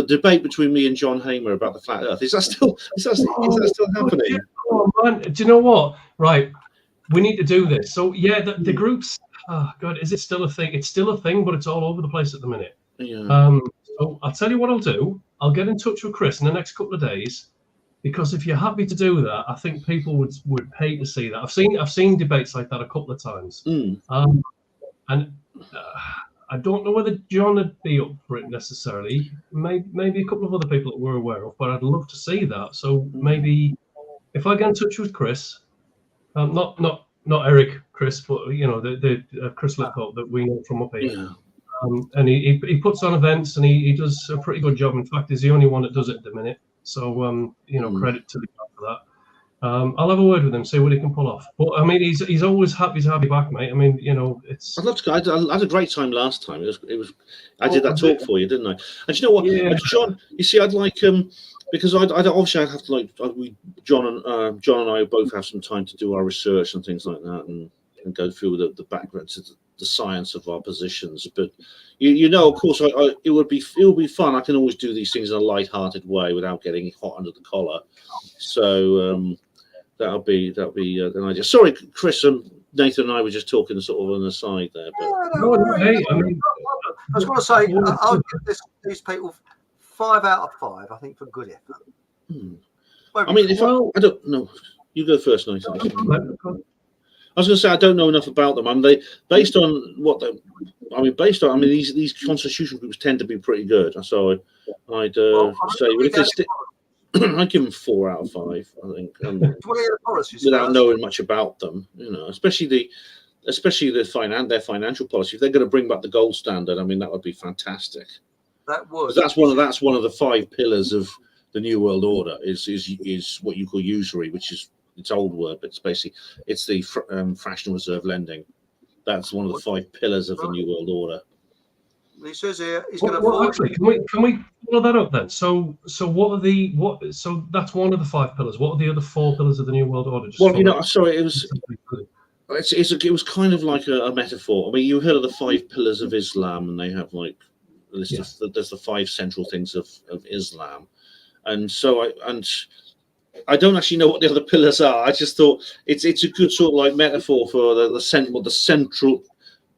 Speaker 3: debate between me and John Hamer about the flat Earth is that still happening?
Speaker 2: Oh man, do you know what? Right, we need to do this. So yeah, the groups. Oh God, is it still a thing? It's still a thing, but it's all over the place at the minute.
Speaker 3: Yeah.
Speaker 2: So I'll tell you what I'll do. I'll get in touch with Chris in the next couple of days, because if you're happy to do that, I think people would pay to see that. I've seen debates like that a couple of times, and I don't know whether John would be up for it necessarily. Maybe a couple of other people that we're aware of, but I'd love to see that. So maybe if I get in touch with Chris, not Eric Chris, but you know the Chris Liphope that we know from up here.
Speaker 3: Yeah.
Speaker 2: And he puts on events, and he does a pretty good job. In fact, he's the only one that does it at the minute. So credit to the guy for that. I'll have a word with him, see what he can pull off. But I mean, he's always happy to have you back, mate. I mean, it's.
Speaker 3: I'd love to go. I had a great time last time. It was. I did that talk for you, didn't I? And you know what, John? You see, I'd like because I'd obviously I'd have to John and I both have some time to do our research and things like that, and go through the background to the science of our positions. But of course, it would be fun. I can always do these things in a light-hearted way without getting hot under the collar. So that'll be an idea. Sorry, Chris and Nathan and I were just talking sort of on the side there. But
Speaker 1: I was going to say I'll give these people 5 out of 5. I think for good effort.
Speaker 3: I mean, I don't know. You go first, Nathan. I was going to say I don't know enough about them. Based on these constitution groups tend to be pretty good. So I'd say if they I'd give them 4 out of 5. I think, without knowing much about them, especially their financial policy. If they're going to bring back the gold standard, I mean, that would be fantastic.
Speaker 1: That would.
Speaker 3: That's one of the 5 pillars of the New World Order. Is what you call usury, which is its old word, but it's the fractional reserve lending. That's one of the 5 pillars of the New World Order.
Speaker 1: He says here he's going to.
Speaker 2: Actually, can we follow that up then? So So that's one of the 5 pillars. What are the other 4 pillars of the New World Order?
Speaker 3: Sorry, it was kind of like a metaphor. I mean, you heard of the 5 pillars of Islam, and they have like a list of there's the 5 central things of Islam, and so I don't actually know what the other pillars are. I just thought it's a good sort of like metaphor for the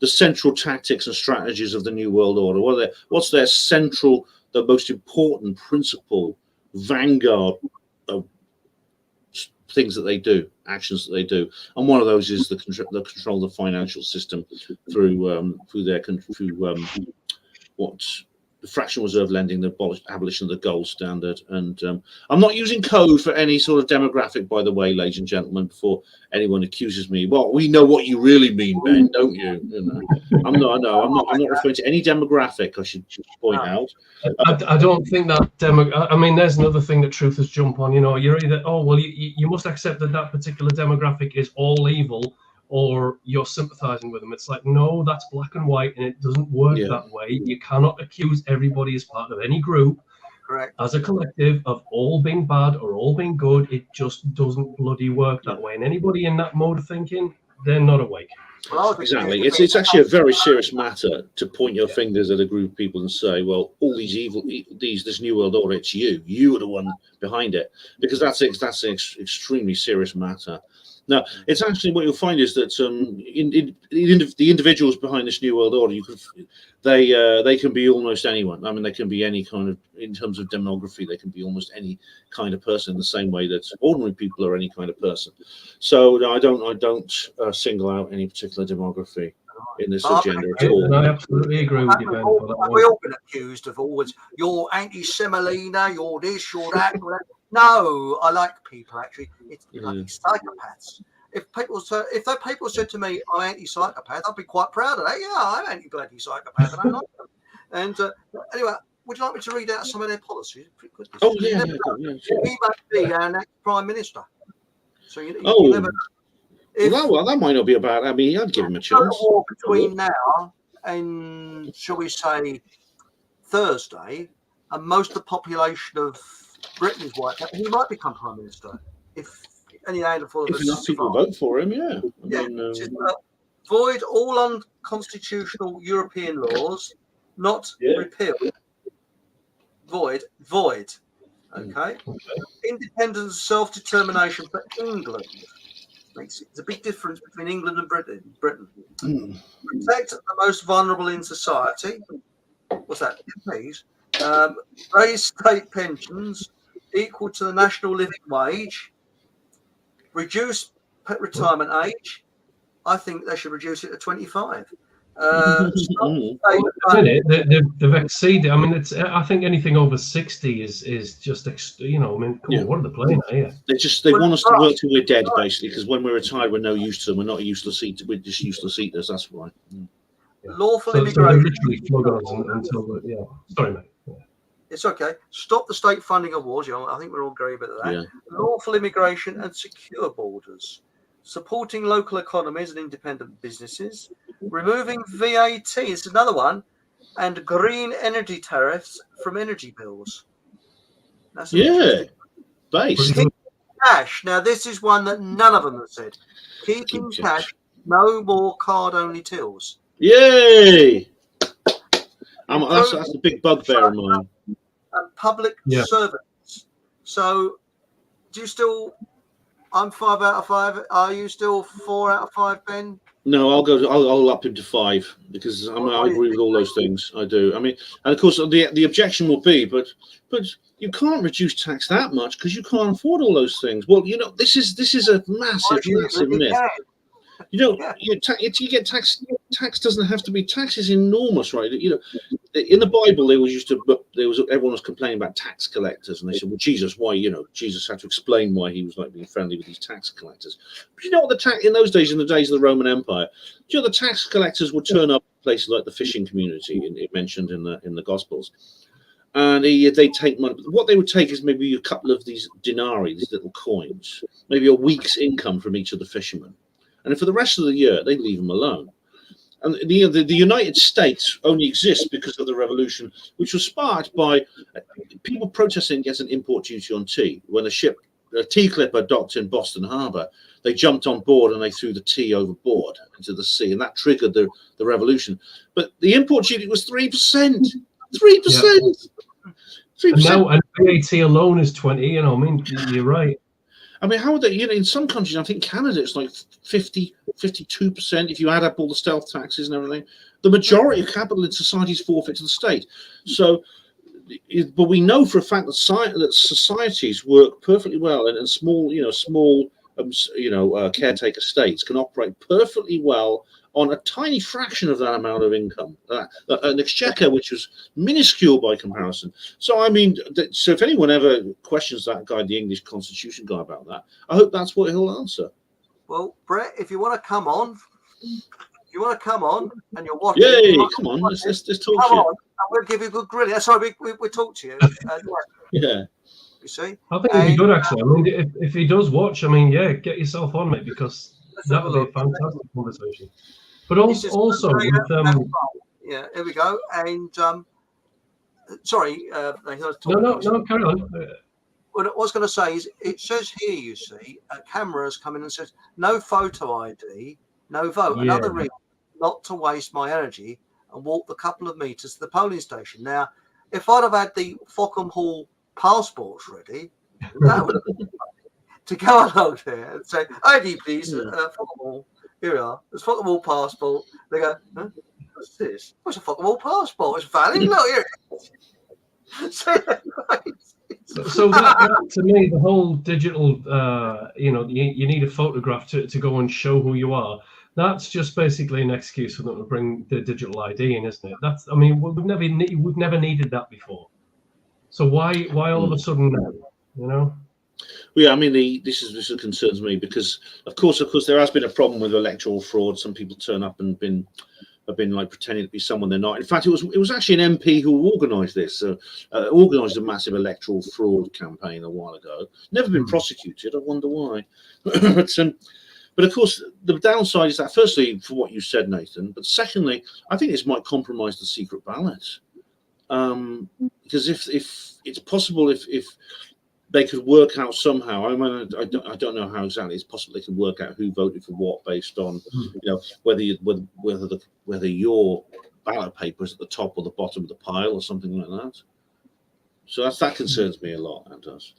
Speaker 3: central tactics and strategies of the New World Order. What's their central, the most important principle, vanguard of things that they do, actions that they do, and one of those is the control of the financial system through the fractional reserve lending, the abolition of the gold standard. And I'm not using code for any sort of demographic, by the way, ladies and gentlemen, before anyone accuses me. Well, we know what you really mean, Ben, don't you? I'm not referring to any demographic, I should point out.
Speaker 2: I don't think that I mean, there's another thing that truthers jump on. You're either, you must accept that particular demographic is all evil, or you're sympathizing with them. It's like, no, that's black and white, and it doesn't work that way. You cannot accuse everybody as part of any group, correct, as a collective, of all being bad or all being good. It just doesn't bloody work that way. And anybody in that mode of thinking, they're not awake.
Speaker 1: Well,
Speaker 3: Exactly. It's actually a very serious matter to point your fingers at a group of people and say, well, all these this new world order, it's you. You are the one behind it, because that's an extremely serious matter. Now, it's actually what you'll find is that the individuals behind this new world order, they can be almost anyone. I mean, they can be any kind of, in terms of demography, they can be almost any kind of person, in the same way that ordinary people are any kind of person. So no, I don't single out any particular demography in this agenda at all.
Speaker 2: And I absolutely agree with you, Ben. For that
Speaker 1: We've all been accused of always, you're anti-Semolina, you're this, you're that, you're that. No, I like people, actually. It's like psychopaths. If people said to me, I'm anti-psychopath, I'd be quite proud of that. Yeah, I'm anti-bloody psychopath, and I like them. And anyway, would you like me to read out some of their policies?
Speaker 3: Oh, yeah.
Speaker 1: He might be our next Prime Minister. So you never know.
Speaker 3: Well, that might not be a bad. I mean, I'd give him a chance.
Speaker 1: War between now and, shall we say, Thursday, and most of the population of Britain is wiped out, he might become Prime Minister if any handful of
Speaker 3: if enough people vote for him. Yeah. I mean,
Speaker 1: void all unconstitutional European laws, not repeal. Void. Okay. Independence and self-determination for England. There's a big difference between England and Britain. Protect the most vulnerable in society. What's that? Please. Raise state pensions equal to the national living wage. Reduce retirement age. I think they should reduce it to 25.
Speaker 2: They've exceeded. I mean, I think anything over 60 is just, I mean, come on, what are they playing here?
Speaker 3: They want us to work till we're dead, basically, because when we're retired, we're no use to them. We're not useless eaters. We're just useless eaters. That's why.
Speaker 1: Lawful
Speaker 2: So
Speaker 1: immigration.
Speaker 2: they're literally flogging us until, sorry, mate. Yeah.
Speaker 1: It's okay. Stop the state funding of wars. I think we're all agree about that.
Speaker 3: Yeah.
Speaker 1: Lawful immigration and secure borders. Supporting local economies and independent businesses. Removing VAT is another one. And green energy tariffs from energy bills. That's
Speaker 3: based.
Speaker 1: Keeping cash. Now, this is one that none of them have said. Keeping cash. No more card-only tills.
Speaker 3: Yay! That's a big bugbear of mine.
Speaker 1: And public servants. So, do you still? I'm 5 out of 5. Are you still 4 out of 5, Ben?
Speaker 3: No, I'll up him to 5 because I agree with all those things. I do. I mean, and of course the objection will be, but you can't reduce tax that much because you can't afford all those things. Well, this is a massive myth. You get tax. Tax doesn't have to be. Tax is enormous, right? In the Bible, everyone was complaining about tax collectors, and they said, "Well, Jesus, why? Jesus had to explain why he was like being friendly with these tax collectors." But you know what? In those days, in the days of the Roman Empire, the tax collectors would turn up in places like the fishing community, it mentioned in the Gospels, and they take money. What they would take is maybe a couple of these denarii, these little coins, maybe a week's income from each of the fishermen. And for the rest of the year, they leave them alone. And the United States only exists because of the revolution, which was sparked by people protesting against an import duty on tea. When a tea clipper docked in Boston Harbor, they jumped on board and they threw the tea overboard into the sea, and that triggered the revolution. But the import duty was 3%. 3%. 3%.
Speaker 2: Now, and VAT alone is 20. I mean, you're right.
Speaker 3: I mean, how would they, in some countries, I think Canada, it's like 52% if you add up all the stealth taxes and everything. The majority of capital in society is forfeit to the state. So, but we know for a fact that societies work perfectly well, and small caretaker states can operate perfectly well on a tiny fraction of that amount of income, an exchequer which was minuscule by comparison. So, I mean, so if anyone ever questions that guy, the English Constitution guy, about that, I hope that's what he'll answer.
Speaker 1: Well, Brett, if you want to come on, and you're watching.
Speaker 3: Yay! Come on, let's talk to you.
Speaker 1: On, we'll give you a good grilling. Sorry, we'll talk to you.
Speaker 3: Yeah.
Speaker 1: You see,
Speaker 2: I think it'd be good actually. I mean, if he does watch, I mean, get yourself on, mate, because that would be a fantastic conversation. But also with
Speaker 1: yeah, here we go. And sorry,
Speaker 2: no, carry on.
Speaker 1: What I was going to say is, it says here, you see, a camera's come in and says no photo ID, no vote.
Speaker 2: Yeah.
Speaker 1: Another reason not to waste my energy and walk the couple of metres to the polling station. Now, if I'd have had the Fockham Hall passports ready, that would have been to go along there and say, ID please, Fockham Hall, here we are, there's Fockham Hall passport. They go, huh? What's this? What's a Fockham Hall passport? It's valid. Look, here it is.
Speaker 2: So that, to me, the whole digital, you need a photograph to go and show who you are. That's just basically an excuse for them to bring the digital ID in, isn't it? We've never needed that before. So why all of a sudden now? You know?
Speaker 3: Well, yeah, I mean, this concerns me because, of course, there has been a problem with electoral fraud. Some people turn up and have been like pretending to be someone they're not. In fact, it was actually an MP who organised this, organised a massive electoral fraud campaign a while ago. Never been prosecuted. I wonder why. But of course, the downside is that, firstly, for what you said, Nathan, but secondly, I think this might compromise the secret ballot. Because if it's possible, if they could work out somehow, I don't know how exactly it's possible they could work out who voted for what based on, whether your ballot paper is at the top or the bottom of the pile or something like that. So that concerns me a lot. That does.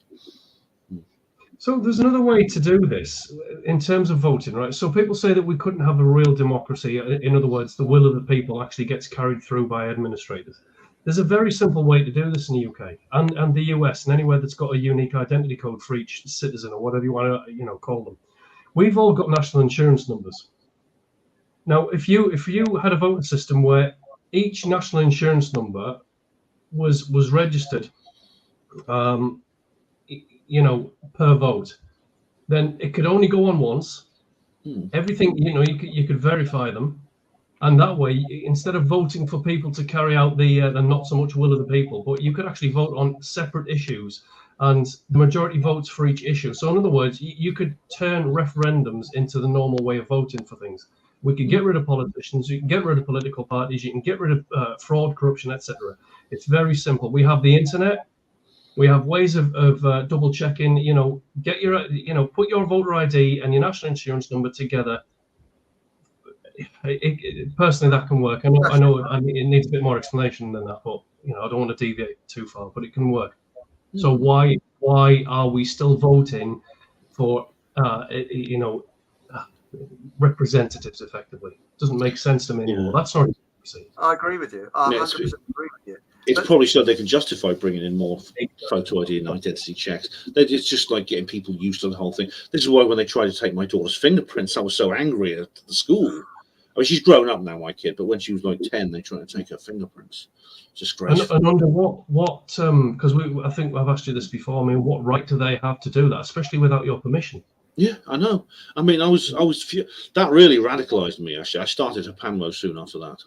Speaker 2: So there's another way to do this in terms of voting, right? So people say that we couldn't have a real democracy. In other words, the will of the people actually gets carried through by administrators. There's a very simple way to do this in the UK and the US and anywhere that's got a unique identity code for each citizen or whatever you want to, call them. We've all got national insurance numbers. Now, if you had a voting system where each national insurance number was registered, per vote, then it could only go on once. Everything, you could verify them. And that way, instead of voting for people to carry out the not so much will of the people, but you could actually vote on separate issues and the majority votes for each issue. So in other words, you could turn referendums into the normal way of voting for things. We could get rid of politicians, you can get rid of political parties, you can get rid of fraud, corruption, etc. It's very simple. We have the internet. We have ways of double checking, get your, put your voter ID and your national insurance number together. Personally, that can work. I know it needs a bit more explanation than that, but I don't want to deviate too far, but it can work. So why are we still voting for representatives effectively? It doesn't make sense to me anymore. That's not democracy.
Speaker 1: I agree with you. I 100% agree with you.
Speaker 3: It's probably so they can justify bringing in more photo ID and identity checks. It's just like getting people used to the whole thing. This is why when they tried to take my daughter's fingerprints, I was so angry at the school. I mean, she's grown up now, my kid, but when she was like 10, they tried to take her fingerprints. It's disgraceful.
Speaker 2: And under what because I think I've asked you this before. I mean, what right do they have to do that, especially without your permission?
Speaker 3: Yeah, I know. I mean, that really radicalized me. Actually, I started a Panmo soon after that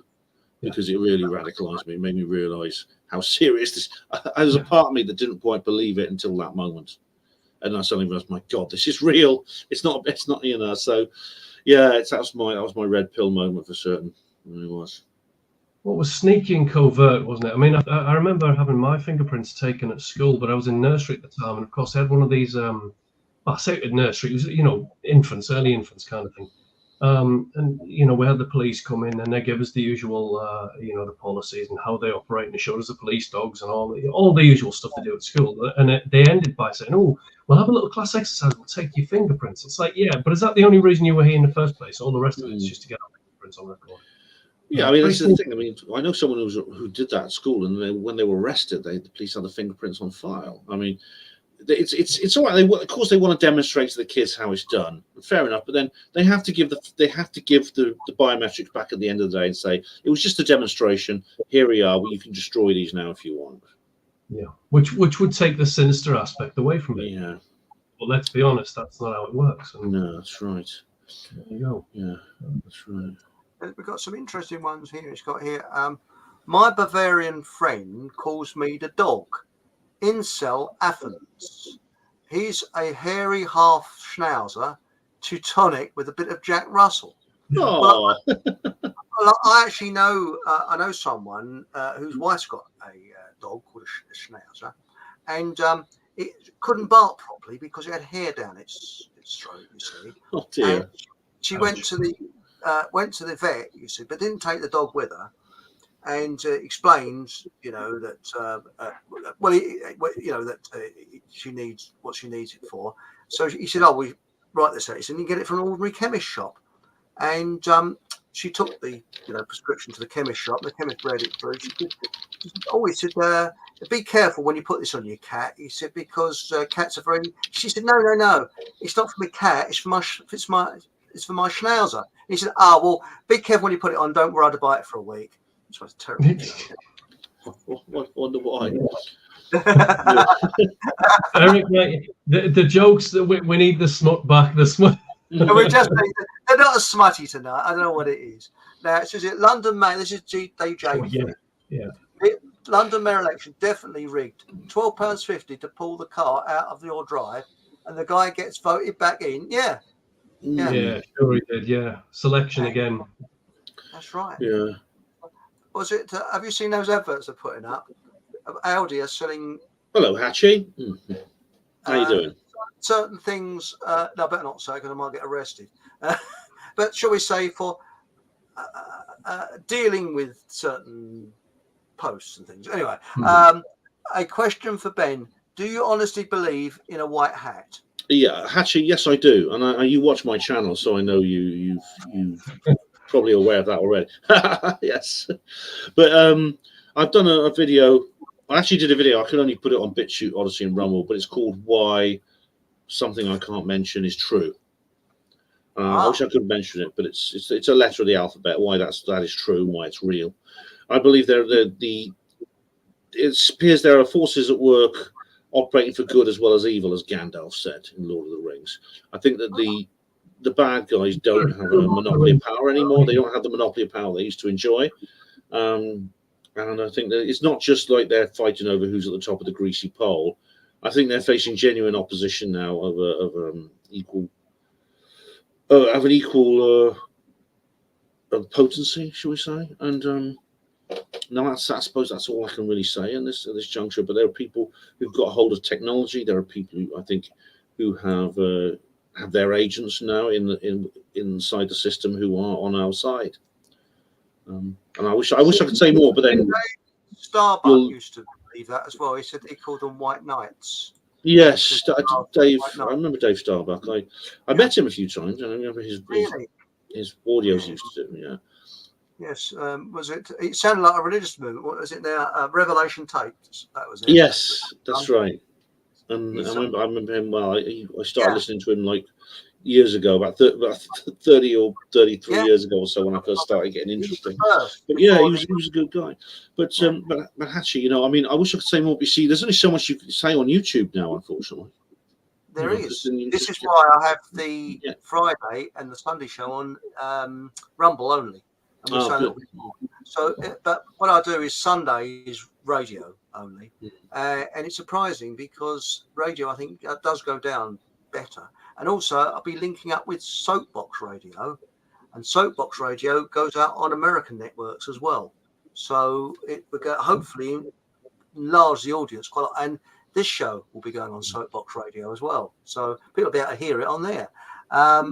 Speaker 3: because it really radicalized me. It made me realize how serious this. There was a part of me that didn't quite believe it until that moment, and I suddenly realized, my God, this is real. It's not. So, yeah, that was my red pill moment for certain. It really was.
Speaker 2: What was sneaky and covert, wasn't it? I mean, I remember having my fingerprints taken at school, but I was in nursery at the time, and of course, I had one of these. I say it at nursery, it was early infants kind of thing. And we had the police come in and they give us the usual, the policies and how they operate, and they showed us the police dogs and all the usual stuff they do at school. And they ended by saying, "Oh, we'll have a little class exercise. We'll take your fingerprints." It's like, yeah, but is that the only reason you were here in the first place? All the rest of it is just to get our fingerprints on record.
Speaker 3: Yeah, I mean, that's the thing. I mean, I know someone who did that at school, and when they were arrested, the police had the fingerprints on file. I mean, it's all right. Of course, they want to demonstrate to the kids how it's done. Fair enough, but then they have to give the biometrics back at the end of the day and say it was just a demonstration. Here we are. Well, you can destroy these now if you want.
Speaker 2: Yeah, which would take the sinister aspect away from it.
Speaker 3: Yeah.
Speaker 2: Well, let's be honest. That's not how it works.
Speaker 3: No, that's right.
Speaker 2: There you go.
Speaker 3: Yeah, that's right.
Speaker 1: We've got some interesting ones here. It's got here. My Bavarian friend calls me the dog. Incel Athens. He's a hairy half schnauzer, Teutonic with a bit of Jack Russell.
Speaker 3: Oh.
Speaker 1: Well, I actually know. I know someone whose wife's got a dog called a schnauzer, and it couldn't bark properly because it had hair down its throat. You see.
Speaker 3: Oh dear.
Speaker 1: And she went to the went to the vet, you see, but didn't take the dog with her, and explains, that she needs what she needs it for. So he said, "Oh, we write this out." He said, "You can get it from an ordinary chemist shop," and she took the prescription to the chemist shop. The chemist read it through. She said, "Oh," he said, "be careful when you put this on your cat." He said, "Because cats are very." She said, "No, it's not for my cat. It's for my schnauzer." He said, "Ah, well, be careful when you put it on. Don't worry to buy it for a week." Which was terrible.
Speaker 3: Wonder why.
Speaker 2: Eric, mate, the jokes that we need the smut back. The smut.
Speaker 1: They're not as smutty tonight. I don't know what it is. Now it says it London Mayor. This is DJ.
Speaker 2: Oh, yeah.
Speaker 1: London Mayor election definitely rigged. £12.50 to pull the car out of your drive, and the guy gets voted back in. Yeah,
Speaker 2: sure he did. Yeah, selection again.
Speaker 1: That's right.
Speaker 3: Yeah.
Speaker 1: Was it? Have you seen those adverts they're putting up? Audi are selling.
Speaker 3: Hello, Hatchie. How you doing?
Speaker 1: Certain things. No, I better not say because I might get arrested. But shall we say for dealing with certain posts and things. Anyway, a question for Ben: do you honestly believe in a white hat?
Speaker 3: Yeah, Hatchie. Yes, I do. And you watch my channel, so I know you've probably aware of that already. Yes, but I've done a video. I actually did a video. I could only put it on BitChute, Odyssey, and Rumble, but it's called "Why Something I Can't Mention Is True." I wish I could mention it, but it's a letter of the alphabet. Why that is true, why it's real. I believe it appears there are forces at work operating for good as well as evil, as Gandalf said in Lord of the Rings. I think that the bad guys don't have a monopoly of power anymore. They don't have the monopoly of power they used to enjoy. And I think that it's not just like they're fighting over who's at the top of the greasy pole. I think they're facing genuine opposition now of an equal potency, shall we say? And now I suppose that's all I can really say in this juncture. But there are people who've got a hold of technology. There are people who I think who have their agents now inside the system who are on our side. And I wish I could say more, but then
Speaker 1: Starbuck used to believe that as well. He said he called them white knights.
Speaker 3: Yes, Dave. I remember Dave Starbuck. I met him a few times, and I remember his audios used to do. Yeah.
Speaker 1: Yes. Was it? It sounded like a religious movement. What was it now? Revelation Tapes. That was it.
Speaker 3: Yes, that's right. And I remember him well. I started listening to him like years ago, about 30 or 33 years ago or so, when I first started getting interested. But yeah, he was a good guy. But Hatchie, I mean, I wish I could say more. But you see, there's only so much you can say on YouTube now, unfortunately.
Speaker 1: There is. This is why I have the Friday and the Sunday show on Rumble only. And we'll say a little bit more. So, but what I do is Sunday is radio only, and it's surprising because radio, I think, does go down better. And also, I'll be linking up with Soapbox Radio, and Soapbox Radio goes out on American networks as well. So it will hopefully enlarge the audience quite a lot. And this show will be going on Soapbox Radio as well. So people will be able to hear it on there. Now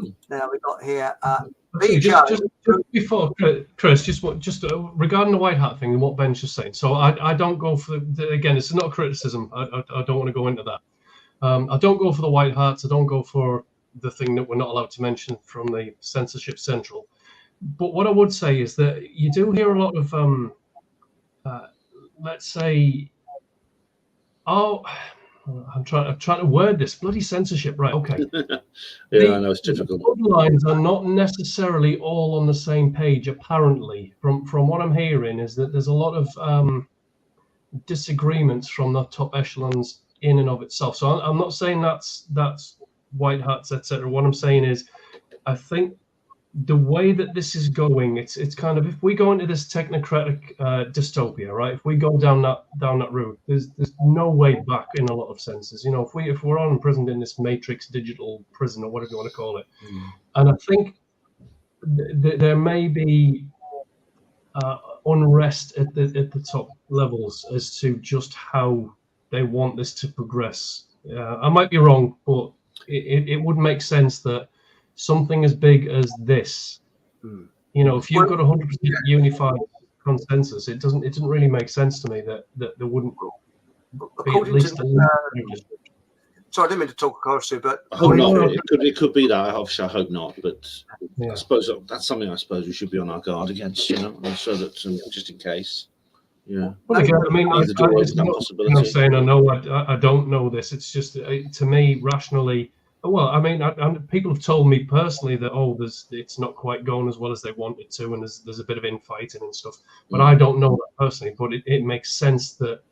Speaker 1: we've got here
Speaker 2: just before Chris, just regarding the white hat thing and what Ben's just saying. So I don't go for again. It's not a criticism. I don't want to go into that. I don't go for the white hats. I don't go for the thing that we're not allowed to mention from the Censorship Central. But what I would say is that you do hear a lot of, let's say, I'm trying to word this. Bloody censorship, right? Okay.
Speaker 3: I know it's difficult.
Speaker 2: The lines are not necessarily all on the same page. Apparently, from what I'm hearing, is that there's a lot of disagreements from the top echelons in and of itself. So I'm not saying that's white hats, etc. What I'm saying is, I think the way that this is going, it's kind of, if we go into this technocratic dystopia, right? If we go down that route, there's no way back in a lot of senses. If we're imprisoned in this matrix digital prison or whatever you want to call it, and I think there may be unrest at the top levels as to just how they want this to progress. I might be wrong, but it would make sense that something as big as this You know, if you've got 100% unified consensus, it doesn't really make sense to me that there wouldn't be at least a little
Speaker 1: sorry, I didn't mean to talk across you, but
Speaker 3: I hope not. It could be that. Obviously, I hope not. But
Speaker 2: yeah.
Speaker 3: I suppose that's something I suppose we should be on our guard against, you know, so that just in case. Yeah.
Speaker 2: Well, again, I mean,
Speaker 3: Leave the door open to that
Speaker 2: I'm
Speaker 3: possibility.
Speaker 2: not saying I don't know this. It's just to me rationally. Well, I mean, people have told me personally that it's not quite going as well as they wanted to, and there's a bit of infighting and stuff. But I don't know that personally. But it makes sense that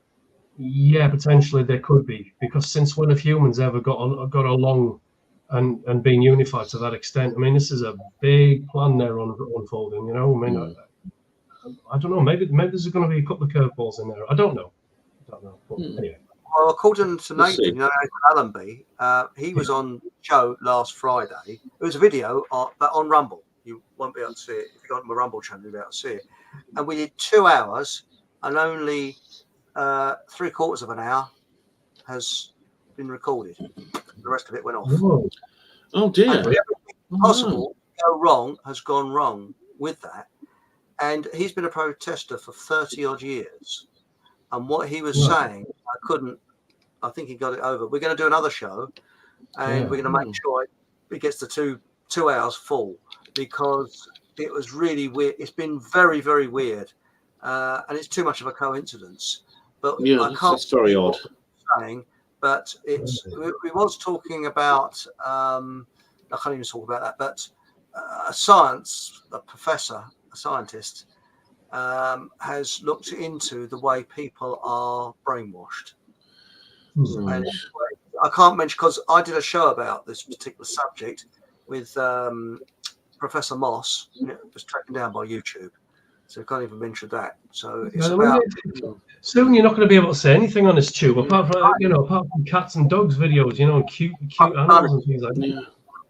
Speaker 2: potentially there could be, because since when have humans ever got along and been unified to that extent? I mean, this is a big plan there unfolding. You know, I mean. I don't know. Maybe there's going to be a couple of curveballs in there. I don't know. But anyway.
Speaker 1: Well, according to Nathan, you know, Nathan Allenby, he was on the show last Friday. It was a video, but on Rumble. You won't be able to see it. If you got on my Rumble channel, you'll be able to see it. And we did 2 hours, and only 3/4 of an hour has been recorded. The rest of it went off.
Speaker 3: Oh dear!
Speaker 1: Everything possible to go wrong has gone wrong with that. And he's been a protester for 30 odd years. And what he was saying, I think he got it over. We're going to do another show, and we're going to make sure it gets to two hours full, because it was really weird. It's been very, very weird. And it's too much of a coincidence. But I can't.
Speaker 3: That's very odd.
Speaker 1: Saying, but we was talking about, I can't even talk about that, but a scientist has looked into the way people are brainwashed. And I can't mention, because I did a show about this particular subject with Professor Moss, and it was taken down by YouTube, so I can't even mention that. So it's
Speaker 2: soon you're not going to be able to say anything on this tube apart from cats and dogs videos, you know, and cute animals and things like that.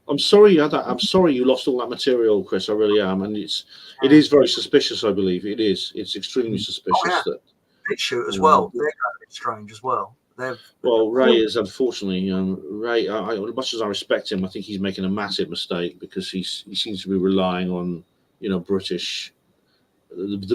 Speaker 3: I'm sorry you lost all that material, Chris. I really am, and it is very suspicious. I believe it is. It's extremely suspicious that
Speaker 1: BitChute as well. They're kind of strange as well.
Speaker 3: Well, Ray is unfortunately Ray. As much as I respect him, I think he's making a massive mistake, because he seems to be relying on the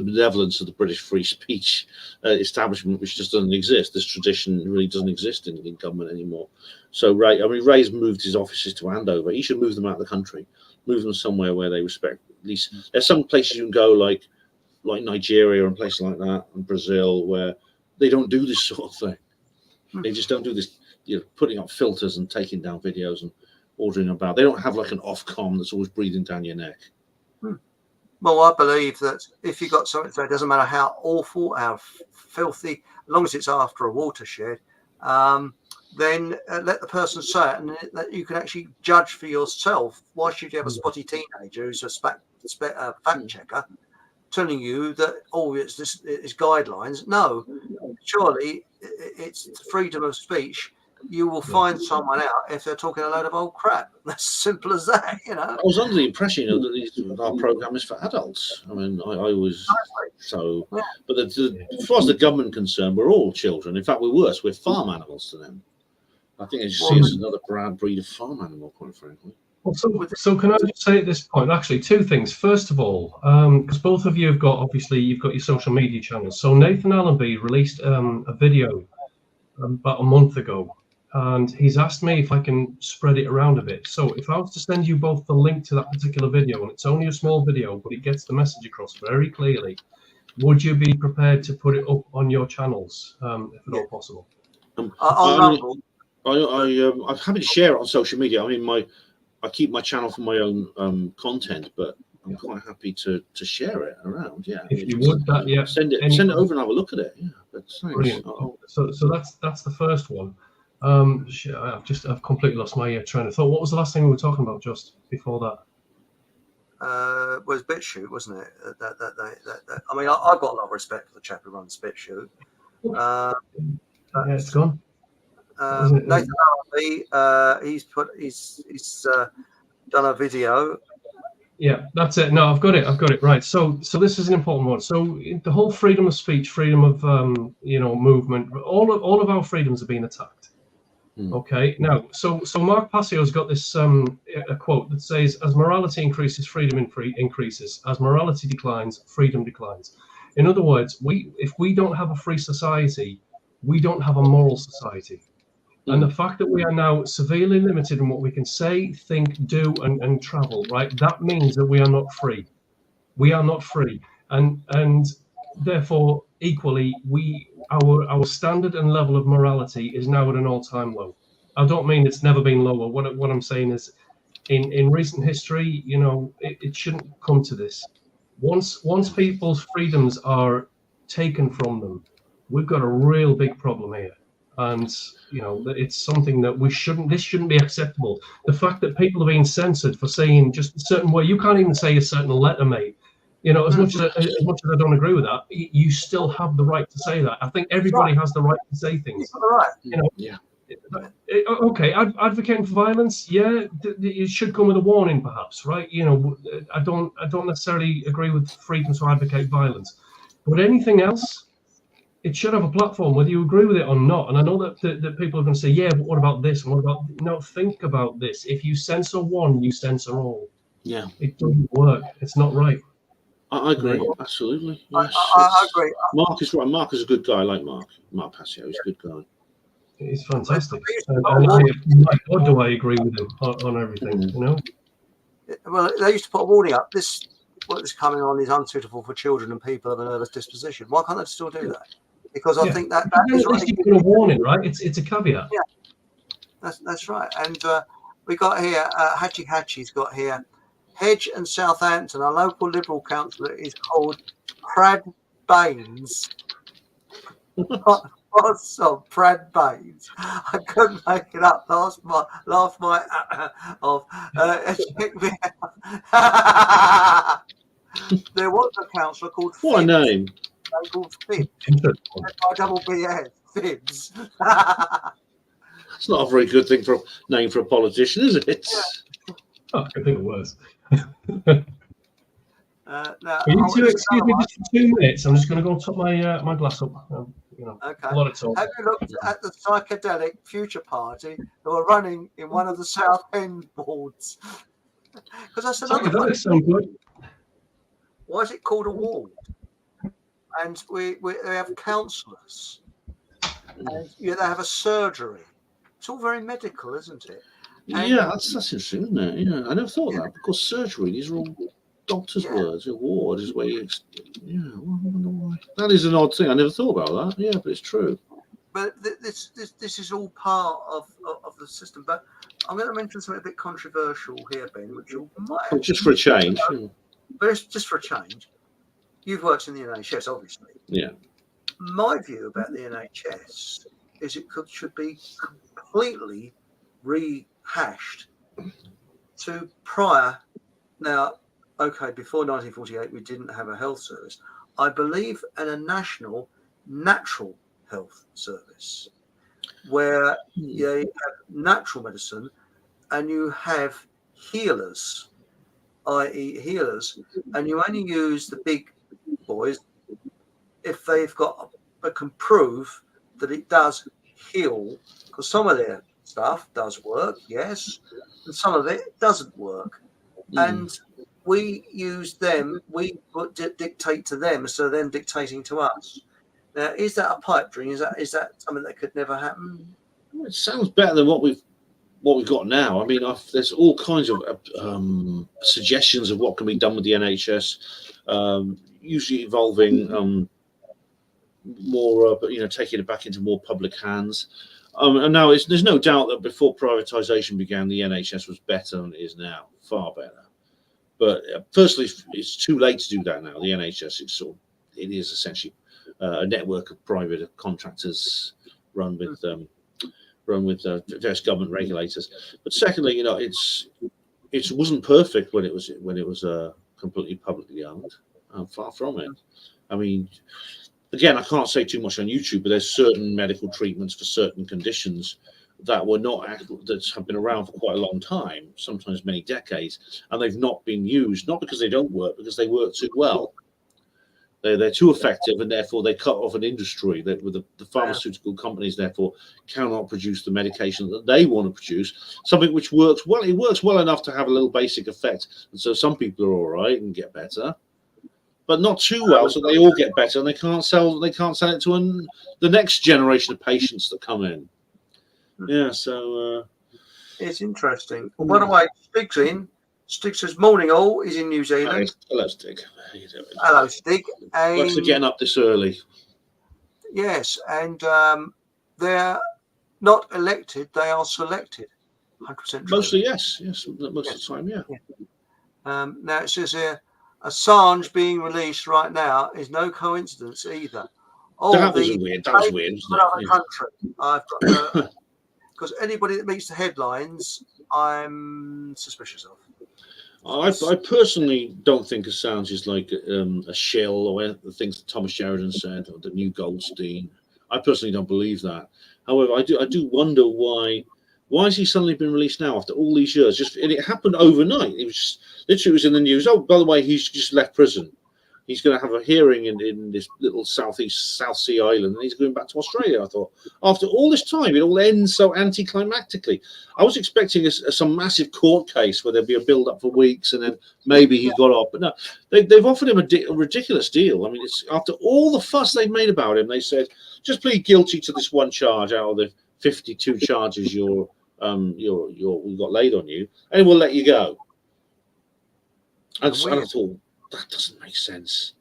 Speaker 3: benevolence of the British free speech establishment, which just doesn't exist. This tradition really doesn't exist in government anymore. So Ray's moved his offices to Andover. He should move them out of the country, move them somewhere where they respect. At least there's some places you can go, like Nigeria and places like that, and Brazil, where they don't do this sort of thing. They just don't do this, putting up filters and taking down videos and ordering about. They don't have like an Ofcom that's always breathing down your neck.
Speaker 1: Well, I believe that if you got something, so it doesn't matter how awful, how filthy, as long as it's after a watershed, then let the person say it, and that you can actually judge for yourself. Why should you have a spotty teenager who's a fact checker telling you that it's guidelines? No, surely it's freedom of speech. You will find someone out if they're talking a load of old crap. That's simple as that, you know.
Speaker 3: I was under the impression that our program is for adults. I mean, I was so. Yeah. But as far as the government concerned, we're all children. In fact, we're worse. We're farm animals to them. I think they just see us as another breed of farm animal, quite frankly.
Speaker 2: Well, so can I just say at this point, actually, two things. First of all, because both of you have got, obviously, you've got your social media channels. So Nathan Allenby released a video about a month ago, and he's asked me if I can spread it around a bit. So if I was to send you both the link to that particular video, and it's only a small video, but it gets the message across very clearly, would you be prepared to put it up on your channels, if at all possible?
Speaker 3: I'm happy to share it on social media. I mean, I keep my channel for my own content, but I'm quite happy to share it around. Yeah,
Speaker 2: if you would,
Speaker 3: send it over and have a look at it. Yeah, but
Speaker 2: brilliant. So that's the first one. I've completely lost my train of thought. What was the last thing we were talking about just before that?
Speaker 1: Was BitChute, wasn't it? I mean, I've got a lot of respect for the chap who runs BitChute.
Speaker 2: It's gone.
Speaker 1: Nathan Allenby, he's done a video.
Speaker 2: Yeah, that's it. No, I've got it. Right. So this is an important one. So the whole freedom of speech, freedom of movement, all of our freedoms are being attacked. Okay, now, so Mark Passio's got this a quote that says, "As morality increases, freedom increases. As morality declines, freedom declines." In other words, if we don't have a free society, we don't have a moral society. And the fact that we are now severely limited in what we can say, think, do, and travel, right? That means that we are not free. We are not free, and therefore, equally, our standard and level of morality is now at an all-time low. I don't mean it's never been lower. What I'm saying is, in recent history, it shouldn't come to this. Once people's freedoms are taken from them, we've got a real big problem here. And it's something that this shouldn't be acceptable. The fact that people are being censored for saying just a certain way, you can't even say a certain letter, mate. As much as I don't agree with that, you still have the right to say that. I think everybody has the right to say things.
Speaker 1: Right.
Speaker 3: Yeah.
Speaker 2: Okay, advocating for violence, yeah, it should come with a warning, perhaps, right? I don't necessarily agree with freedom to advocate violence, but anything else, it should have a platform, whether you agree with it or not. And I know that people are going to say, yeah, but what about this? And what about no? Think about this. If you censor one, you censor all.
Speaker 3: Yeah,
Speaker 2: it doesn't work. It's not right.
Speaker 3: I agree. Absolutely. Yes.
Speaker 1: I agree.
Speaker 3: Mark is right. Mark is a good guy. I like Mark. Mark Passio is a good guy.
Speaker 2: He's fantastic. My God, do I agree with him on everything,
Speaker 1: Well, they used to put a warning up. What is coming on is unsuitable for children and people of a nervous disposition. Why can't they still do that? Because I think that is
Speaker 2: right. You put a warning, right? It's a caveat.
Speaker 1: Yeah, that's right. And we got here, Hatchie's got here, Hedge and Southampton, our local Liberal councillor is called Prad Baines. What's on Prad Baines? I couldn't make it up last night of check me out. There was a councillor called
Speaker 3: What a name.
Speaker 1: Called Fibs. BS Fibs.
Speaker 3: That's not a very good thing for a name for a politician, is it?
Speaker 2: Yeah. Oh, I think it was.
Speaker 1: Now,
Speaker 2: you two excuse me just for 2 minutes. I'm just going to go and top my glass up.
Speaker 1: Okay.
Speaker 2: A lot of talk.
Speaker 1: Have you looked at the psychedelic Future Party who are running in one of the South End wards? Because that's another one.
Speaker 2: Sound good.
Speaker 1: Why is it called a ward? And we have counsellors, and they have a surgery. It's all very medical, isn't it? And
Speaker 3: that's interesting, isn't it? Yeah, I never thought of that. Because surgery, these are all doctor's words. A ward is where you. Yeah, I wonder why. That is an odd thing. I never thought about that. Yeah, but it's true.
Speaker 1: But this is all part of the system. But I'm going to mention something a bit controversial here, Ben, which you might
Speaker 3: just for a change.
Speaker 1: But it's just for a change. You've worked in the NHS, obviously.
Speaker 3: Yeah.
Speaker 1: My view about the NHS is it should be completely rehashed to prior. Now, okay, before 1948, we didn't have a health service. I believe in a national natural health service where you have natural medicine and you have healers, i.e. healers, and you only use the big boys if they've can prove that it does heal, because some of their stuff does work, yes, and some of it doesn't work. And we use them, we dictate to them, so them dictating to us. Now, is that a pipe dream? Is that something that could never happen?
Speaker 3: Well, it sounds better than what we've got now. I mean, there's all kinds of suggestions of what can be done with the NHS, usually involving more, taking it back into more public hands. And now there's no doubt that before privatisation began, the NHS was better than it is now, far better. But firstly, it's too late to do that now. The NHS it is essentially a network of private contractors run with various government regulators. But secondly, it wasn't perfect when it was completely publicly owned. Far from it. I mean, again, I can't say too much on YouTube, but there's certain medical treatments for certain conditions that have been around for quite a long time, sometimes many decades, and they've not been used, not because they don't work, because they work too well. They're too effective, and therefore they cut off an industry that with the pharmaceutical companies therefore cannot produce the medication that they want to produce. Something which works well. It works well enough to have a little basic effect, and so some people are all right and get better, but not too well, so they all get better, and they can't sell it to the next generation of patients that come in. Yeah, so
Speaker 1: it's interesting. Well, by the way, Stig's in. Stig says, morning all. He's in New Zealand.
Speaker 3: Hello, Stig. How you doing?
Speaker 1: Hello, Stig.
Speaker 3: Thanks for getting up this early.
Speaker 1: Yes, and they're not elected, they are selected. 100% true.
Speaker 3: Mostly, yes. Most of the time, yeah.
Speaker 1: Now it says here, Assange being released right now is no coincidence either.
Speaker 3: That was weird. That was weird, wasn't it?
Speaker 1: Another country. I've got because anybody that meets the headlines, I'm suspicious of.
Speaker 3: I personally don't think Assange is like a shell or the things that Thomas Sheridan said or the new Goldstein. I personally don't believe that. However, I do wonder why has he suddenly been released now after all these years? And it happened overnight. It was literally in the news. Oh, by the way, he's just left prison. He's going to have a hearing in this little South Sea island, and he's going back to Australia. I thought, after all this time, it all ends so anticlimactically. I was expecting some massive court case where there'd be a build-up for weeks, and then maybe he got off. But no, they've offered him a ridiculous deal. I mean, it's after all the fuss they've made about him, they said, just plead guilty to this one charge out of the 52 charges we got laid on you, and we'll let you go. And I thought, that doesn't make sense.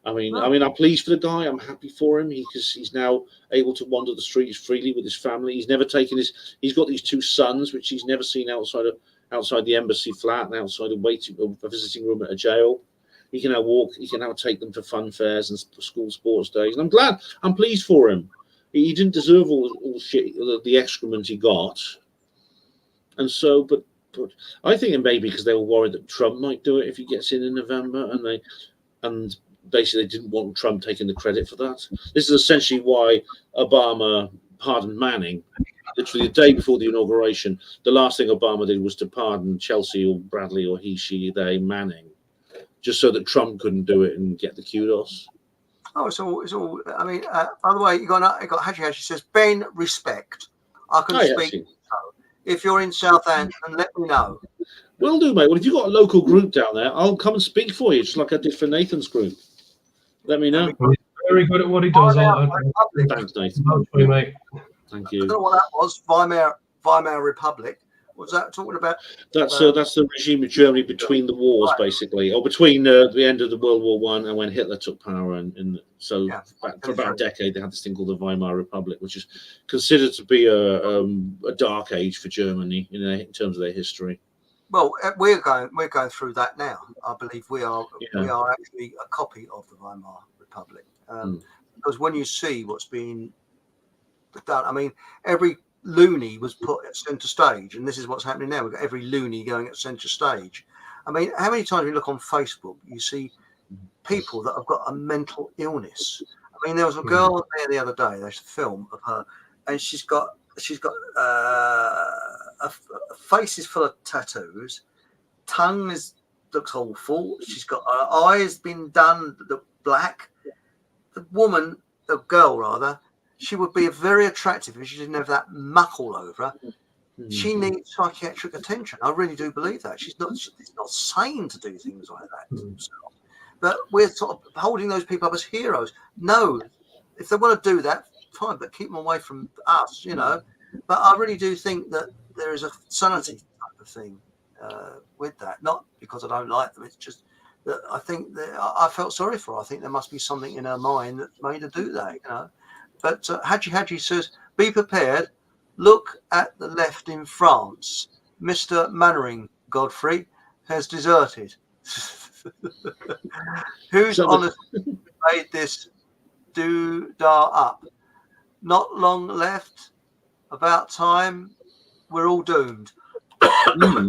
Speaker 3: I mean, I'm pleased for the guy. I'm happy for him because he's now able to wander the streets freely with his family. He's never taken he's got these two sons, which he's never seen outside the embassy flat and outside a visiting room at a jail. He can now walk. He can now take them to fun fairs and school sports days. And I'm pleased for him. He didn't deserve all the shit, the excrement he got. And so, but I think it may be because they were worried that Trump might do it if he gets in November, and basically they didn't want Trump taking the credit for that. This is essentially why Obama pardoned Manning. Literally the day before the inauguration, the last thing Obama did was to pardon Chelsea or Bradley or he, she, they, Manning, just so that Trump couldn't do it and get the kudos.
Speaker 1: Oh, it's all. I mean, by the way, you got Haji says, Ben, respect. I can speak. If you're in Southampton, let me know.
Speaker 3: Will do, mate. Well, if you've got a local group down there, I'll come and speak for you, just like I did for Nathan's group. Let me know.
Speaker 2: He's very good at what he does.
Speaker 3: Thanks, Nathan.
Speaker 2: Mate.
Speaker 3: Thank you.
Speaker 1: I don't know what that was. Weimar Republic. What was that talking about?
Speaker 3: That's the regime of Germany between the wars, basically, or between the end of the World War I and when Hitler took power. And so for about a decade, they had this thing called the Weimar Republic, which is considered to be a dark age for Germany in terms of their history.
Speaker 1: Well, we're going through that now. I believe we are actually a copy of the Weimar Republic, because when you see what's being done, I mean, every loony was put at centre stage, and this is what's happening now. We've got every loony going at centre stage. I mean, how many times you look on Facebook, you see people that have got a mental illness. I mean, there was a girl there the other day. There's a film of her, and she's got a face is full of tattoos, tongue looks awful. She's got her eyes been done black. The girl rather. She would be very attractive if she didn't have that muck all over her. She needs psychiatric attention. I really do believe that. She's not sane to do things like that. But we're sort of holding those people up as heroes. No, if they want to do that, fine, but keep them away from us, you know. But I really do think that there is a sanity type of thing with that. Not because I don't like them. It's just that I think that I felt sorry for her. I think there must be something in her mind that made her do that, you know. But Haji says, be prepared. Look at the left in France. Mr. Mannering Godfrey has deserted. Who's honestly made this doodah up? Not long left. About time. We're all doomed.
Speaker 3: Well,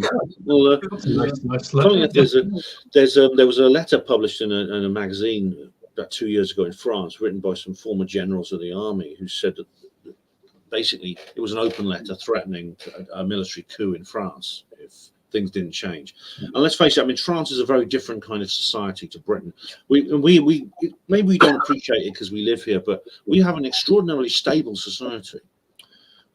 Speaker 3: there was a letter published in a magazine about 2 years ago in France, written by some former generals of the army, who said that basically it was an open letter threatening a military coup in France if things didn't change. And let's face it, I mean, France is a very different kind of society to Britain. We maybe we don't appreciate it because we live here, but we have an extraordinarily stable society.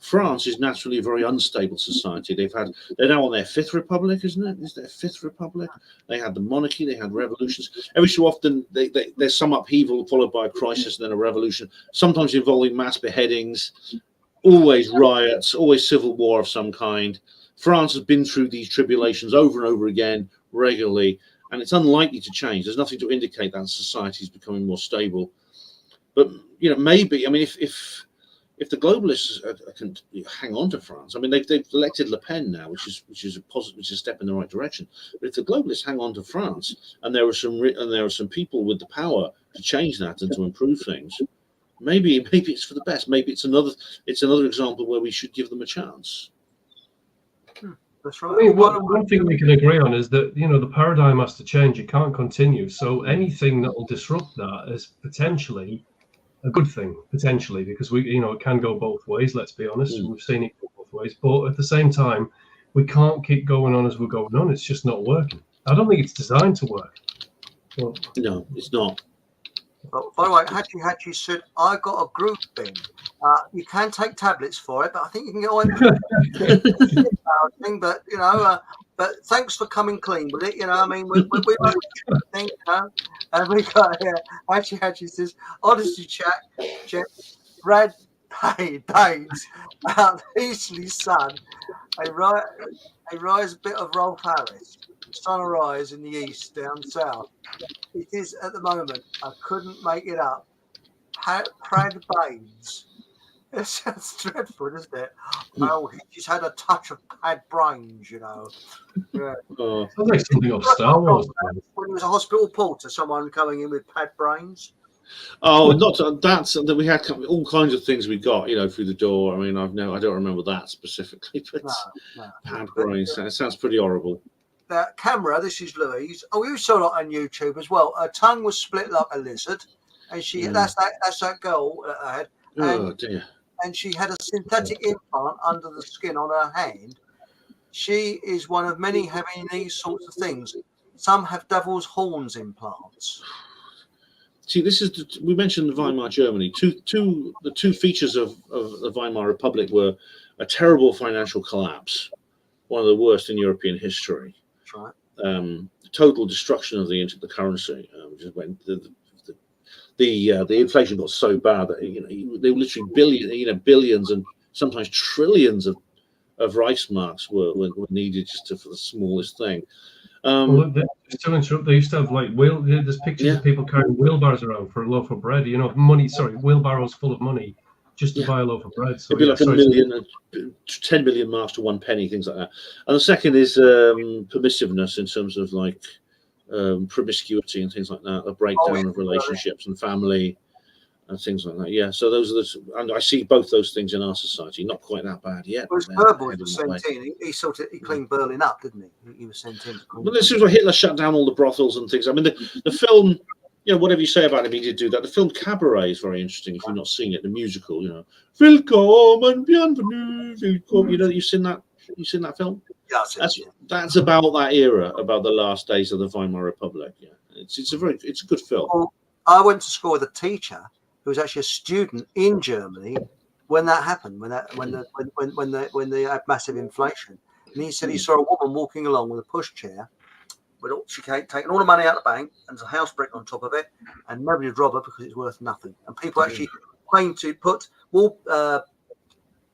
Speaker 3: France is naturally a very unstable society. They're now on their fifth republic, isn't it? Is their fifth republic? They had the monarchy, they had revolutions. Every so often, there's some upheaval followed by a crisis and then a revolution, sometimes involving mass beheadings, always riots, always civil war of some kind. France has been through these tribulations over and over again, regularly, and it's unlikely to change. There's nothing to indicate that society is becoming more stable. But, maybe, I mean, if the globalists can hang on to France, I mean, they've elected Le Pen now, which is a positive, which is a step in the right direction. But if the globalists hang on to France, and there are some people with the power to change that and to improve things, maybe it's for the best. Maybe it's another example where we should give them a chance.
Speaker 1: That's right.
Speaker 2: I mean, one thing we can agree on is that the paradigm has to change. It can't continue. So anything that will disrupt that is potentially a good thing, potentially, because it can go both ways. Let's be honest, we've seen it go both ways. But at the same time, we can't keep going on as we're going on. It's just not working. I don't think it's designed to work. Well,
Speaker 3: no, it's not.
Speaker 1: Oh, by the way, Hachi said, I got a group bin. You can take tablets for it, but I think you can get on. But thanks for coming clean with it. I mean, we think, and we got here. Hachi says, honestly, chat, Brad Baines, out Eastleigh Sun, a rise bit of Rolf Harris, sunrise in the east, down south. It is at the moment. I couldn't make it up. Brad Baines. It sounds dreadful, doesn't it? Oh, he's had a touch of Pad Brains, Yeah.
Speaker 2: Sounds like something off Star Wars.
Speaker 1: When he was a hospital porter, someone coming in with Pad Brains.
Speaker 3: Oh, that we had all kinds of things we got, through the door. I mean, I don't remember that specifically, but
Speaker 1: no.
Speaker 3: Pad Brains. It sounds pretty horrible.
Speaker 1: That camera, this is Louise. Oh, you saw it on YouTube as well. Her tongue was split like a lizard, and that's that girl that I had.
Speaker 3: Oh dear.
Speaker 1: And she had a synthetic implant under the skin on her hand. She is one of many having these sorts of things. Some have devil's horns implants.
Speaker 3: See, we mentioned Weimar Germany. The two features of the Weimar Republic were a terrible financial collapse, one of the worst in European history.
Speaker 1: That's right.
Speaker 3: Total destruction of the currency. Just when the inflation got so bad that they were literally billions and sometimes trillions of Reichsmarks were needed just for the smallest thing.
Speaker 2: Just to interrupt, they used to have there's pictures of people carrying wheelbarrows around for a loaf of bread. Wheelbarrows full of money just to buy a loaf of bread. So
Speaker 3: it'd be like 10 million marks to 1 penny, things like that. And the second is permissiveness in terms of promiscuity and things like that, a breakdown of relationships and family and things like that. Yeah, so those are and I see both those things in our society. Not quite that bad yet.
Speaker 1: Well, Goebbels was sent in. He cleaned Berlin up, didn't he? He was sent in.
Speaker 3: Well, as soon as Hitler shut down all the brothels and things. I mean, the film, whatever you say about him, he did do that. The film Cabaret is very interesting. If you've not seen it, the musical, Willkommen, bienvenue, willkommen. You've seen that? You've seen that film?
Speaker 1: Yes,
Speaker 3: that's about that era, about the last days of the Weimar Republic. Yeah, it's a good film.
Speaker 1: Well, I went to school with a teacher who was actually a student in Germany when that happened, when they had massive inflation, and he said he saw a woman walking along with a pushchair, she taking all the money out of the bank and there's a house brick on top of it, and nobody would rob her because it's worth nothing. And people actually claim to put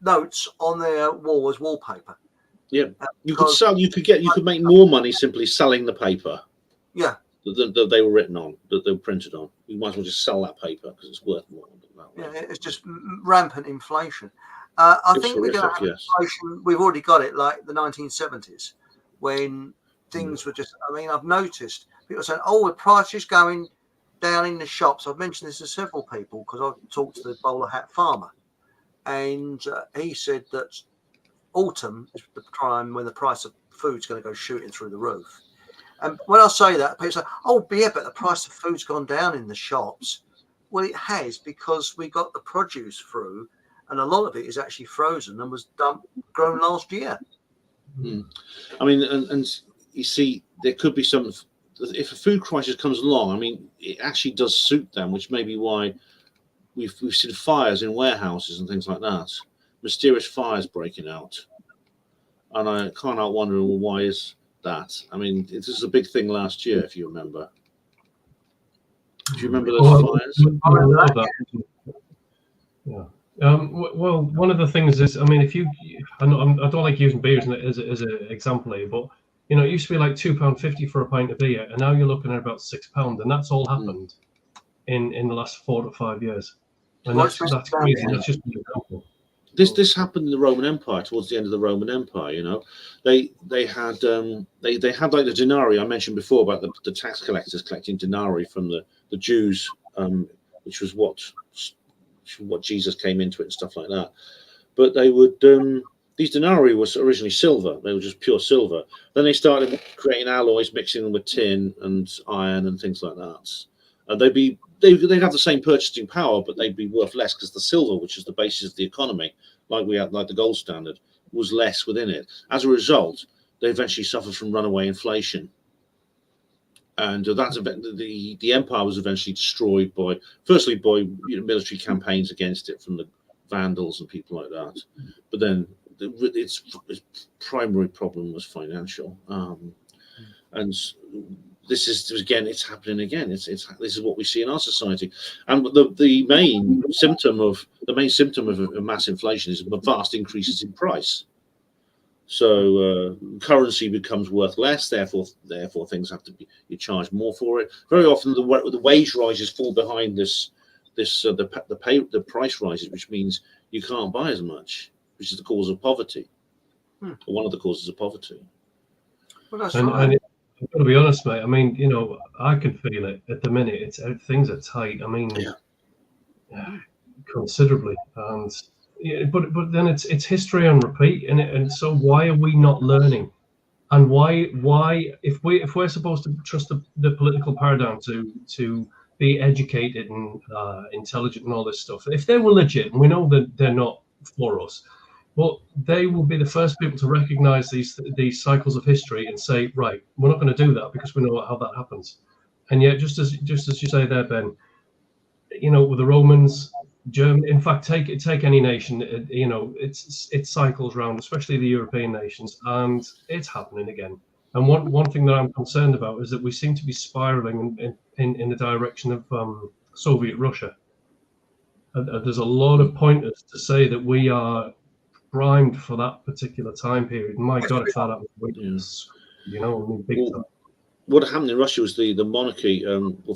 Speaker 1: notes on their wall as wallpaper.
Speaker 3: Yeah, you could make more money simply selling the paper.
Speaker 1: Yeah,
Speaker 3: that they were written on, that they were printed on. You might as well just sell that paper because it's worth more.
Speaker 1: Yeah, it's just rampant inflation. I think we're going to have inflation. We've already got it, like the 1970s, when things were just. I mean, I've noticed people saying, "Oh, the price is going down in the shops." I've mentioned this to several people because I've talked to the bowler hat farmer, and he said that autumn is the time when the price of food's going to go shooting through the roof. And when I say that, people say, "Oh, yeah, but the price of food's gone down in the shops." Well, it has, because we got the produce through, and a lot of it is actually frozen and was grown last year.
Speaker 3: I mean, and you see, there could be some. If a food crisis comes along, I mean, it actually does suit them, which may be why we've seen fires in warehouses and things like that. Mysterious fires breaking out, and I can't help wondering, well, why is that? I mean, this is a big thing last year, if you remember. Do you remember those fires?
Speaker 2: I love that. Yeah. Well, one of the things is, I mean, if you, I don't like using beers as an example here, but you know, it used to be like £2.50 for a pint of beer, and now you're looking at about £6, and that's all happened in the last 4 to 5 years, and that's crazy. That's just an example.
Speaker 3: This happened in the Roman Empire towards the end of the Roman Empire. You know, they had like the denarii I mentioned before about the tax collectors collecting denarii from the Jews, which was what Jesus came into it and stuff like that. But they would these denarii was originally silver; they were just pure silver. Then they started creating alloys, mixing them with tin and iron and things like that. And they'd have the same purchasing power, but they'd be worth less because the silver, which is the basis of the economy, like the gold standard, was less within it. As a result, they eventually suffered from runaway inflation, and the empire was eventually destroyed by military campaigns against it from the Vandals and people like that. But then its primary problem was financial, and this is again, it's happening again. This is what we see in our society, and the main symptom of mass inflation is vast increases in price. So currency becomes worth less, therefore things have to be, you charge more for it. Very often the wage rises fall behind the price rises, which means you can't buy as much, which is the cause of poverty, or one of the causes of poverty.
Speaker 1: Well, that's right.
Speaker 2: I've got to be honest, mate. I mean, you know, I can feel it at the minute. Things are tight. I mean, considerably, and but then it's history on repeat, and so why are we not learning? And why if we're supposed to trust the political paradigm to be educated and intelligent and all this stuff, if they were legit, and we know that they're not for us, well, they will be the first people to recognize these cycles of history and say, right, we're not going to do that because we know how that happens. And yet, just as you say there, Ben, you know, with the Romans, Germany, in fact, take any nation, you know, it cycles around, especially the European nations, and it's happening again. And one thing that I'm concerned about is that we seem to be spiraling in the direction of Soviet Russia. There's a lot of pointers to say that we are primed for that particular time period. My God, if that happens, you know, I mean, big time.
Speaker 3: What happened in Russia was the monarchy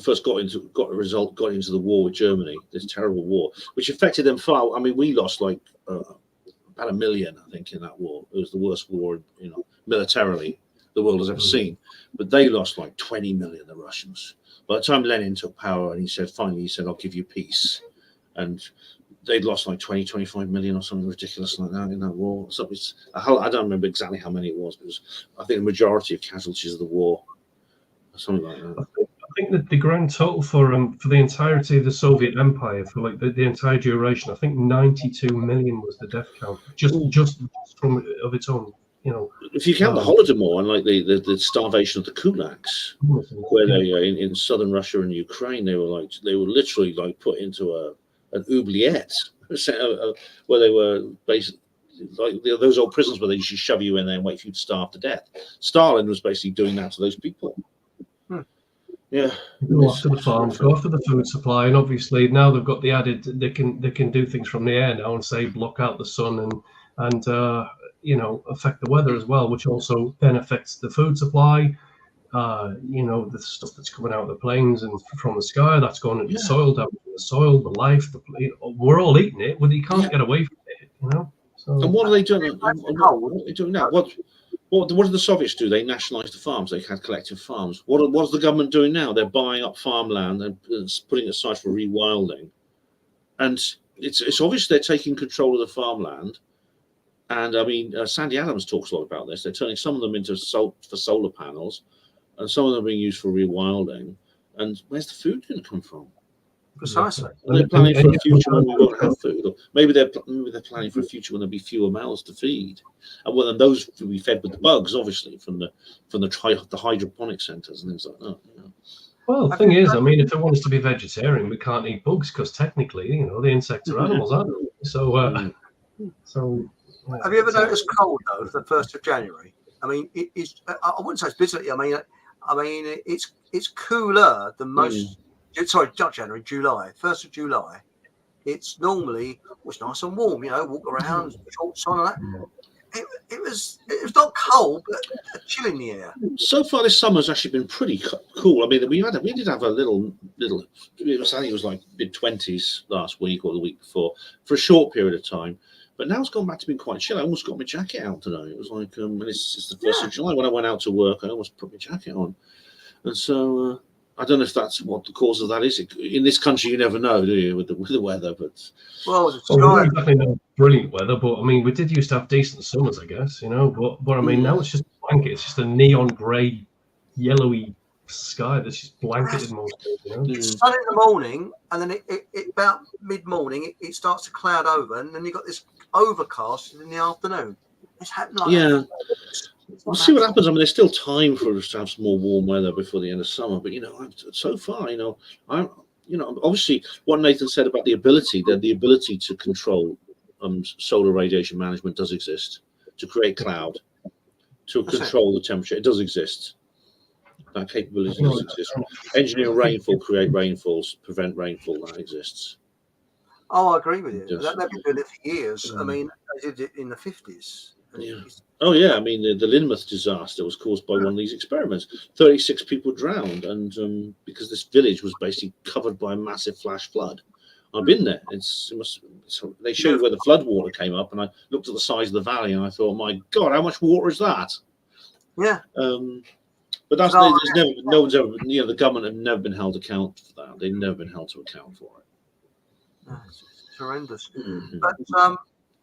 Speaker 3: first got into the war with Germany, this terrible war, which affected them far. I mean, we lost like about 1 million, I think, in that war. It was the worst war, you know, militarily the world has ever seen. But they lost like 20 million, the Russians. By the time Lenin took power and he said, I'll give you peace. And they'd lost like 25 million or something ridiculous like that in that war. So I don't remember exactly how many it was, but I think the majority of casualties of the war, something like that.
Speaker 2: I think that the grand total for the entirety of the Soviet Empire, for like the entire duration, I think 92 million was the death count, just from of its own. You know,
Speaker 3: if you count the Holodomor and like the starvation of the kulaks, where they in southern Russia and Ukraine, they were literally like put into an oubliette, where they were basically like those old prisons where they usually shove you in there and wait for you to starve to death. Stalin was basically doing that to those people. Yeah,
Speaker 2: go after the farms, go after the food supply, and obviously now they've got the added they can do things from the air now and say block out the sun and you know, affect the weather as well, which also then affects the food supply. You know, the stuff that's coming out of the planes and from the sky, that's going into the soil, down to the soil, the life. We're all eating it, but you can't get away from it. You know. So,
Speaker 3: and what are they doing? What are they doing now? What did the Soviets do? They nationalized the farms. They had collective farms. What's the government doing now? They're buying up farmland and putting it aside for rewilding. And it's obvious they're taking control of the farmland. And I mean, Sandy Adams talks a lot about this. They're turning some of them into for solar panels, and some of them are being used for rewilding. And where's the food going to come from?
Speaker 1: Precisely.
Speaker 3: They're planning for a future when we won't have food, or maybe they're planning for a future when there'll be fewer mouths to feed, and well, then those will be fed with the bugs, obviously, from the hydroponic centres and things like that. Yeah.
Speaker 2: Well, the thing is, I mean, if it wants to be vegetarian, we can't eat bugs because technically, you know, the insects are animals, aren't they? So, yeah,
Speaker 1: have you ever noticed cold though? The 1st of January. I mean, it is. I wouldn't say it's bitterly. I mean, it's cooler than most. Sorry, not January, July. 1st of July. It's normally it's nice and warm. You know, walk around, shorts on, and that. It was not cold, but a chill in the air.
Speaker 3: So far, this summer's actually been pretty cool. I mean, we did have a little. I think it was like mid-20s last week or the week before for a short period of time. But now it's gone back to being quite chill. I almost got my jacket out today. It was like it's the 1st of July. When I went out to work, I almost put my jacket on, and so. I don't know if that's what the cause of that is. In this country, you never know, do you, with the weather? But
Speaker 1: well,
Speaker 2: definitely not brilliant weather. But I mean, we did used to have decent summers, I guess, you know. But I mean, now it's just a blanket. It's just a neon grey, yellowy sky that's just blanketed most days. You know,
Speaker 1: it's sun in the morning, and then it about mid-morning it starts to cloud over, and then you got this overcast in the afternoon. It's happened like that.
Speaker 3: We'll see what happens. I mean, there's still time for us to have some more warm weather before the end of summer. But so far, obviously, what Nathan said about the ability to control solar radiation management does exist. To create cloud, to control the temperature, it does exist. That capability does exist. Engineer rainfall, create rainfalls, prevent rainfall. That exists.
Speaker 1: Oh, I agree with you. They've been doing it for years. I mean, they did it in the 50s.
Speaker 3: Yeah. Oh, yeah. I mean, the Lynmouth disaster was caused by one of these experiments. 36 people drowned, and because this village was basically covered by a massive flash flood. I've been there. They showed where the flood water came up, and I looked at the size of the valley, and I thought, my God, how much water is that?
Speaker 1: Yeah.
Speaker 3: But there's never, no one's ever, the government have never been held account for that. They've never been held to account for it.
Speaker 1: No, it's horrendous. Mm-hmm. But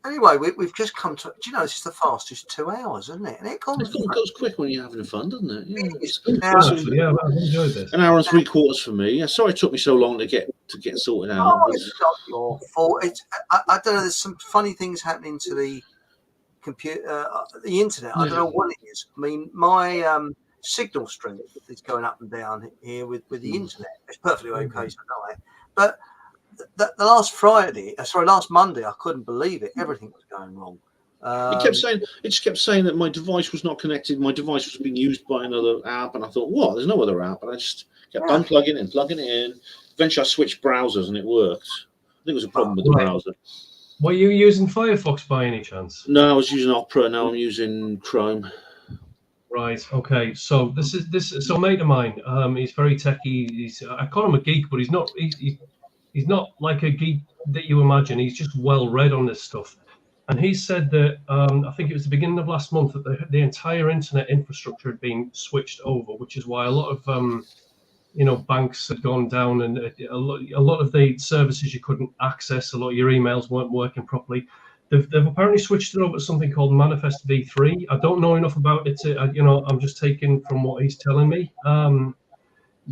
Speaker 1: anyway, we've just come to. Do you know this is the fastest 2 hours, isn't it? And it
Speaker 3: goes quick when you're having fun, doesn't it?
Speaker 2: Yeah, I've enjoyed this.
Speaker 3: An hour and 3/4 for me. Yeah, sorry it took me so long to get sorted out.
Speaker 1: Oh, it's not your fault. I don't know. There's some funny things happening to the computer, the internet. I don't know what it is. I mean, my signal strength is going up and down here with the internet. It's perfectly okay, so no, but. The last Monday, I couldn't believe it. Everything was going wrong.
Speaker 3: It just kept saying that my device was not connected. My device was being used by another app, and I thought, what? There's no other app. And I just kept unplugging and plugging it in. Eventually, I switched browsers, and it worked. I think it was a problem with the browser.
Speaker 2: Were you using Firefox by any chance?
Speaker 3: No, I was using Opera. Now I'm using Chrome.
Speaker 2: Right. Okay. So this is a mate of mine. He's very techy. I call him a geek, but he's not. He's not like a geek that you imagine. He's just well read on this stuff. And he said that I think it was the beginning of last month that the entire internet infrastructure had been switched over, which is why a lot of banks had gone down, and a lot of the services you couldn't access, a lot of your emails weren't working properly. They've apparently switched it over to something called Manifest v3. I don't know enough about it. I'm just taking from what he's telling me.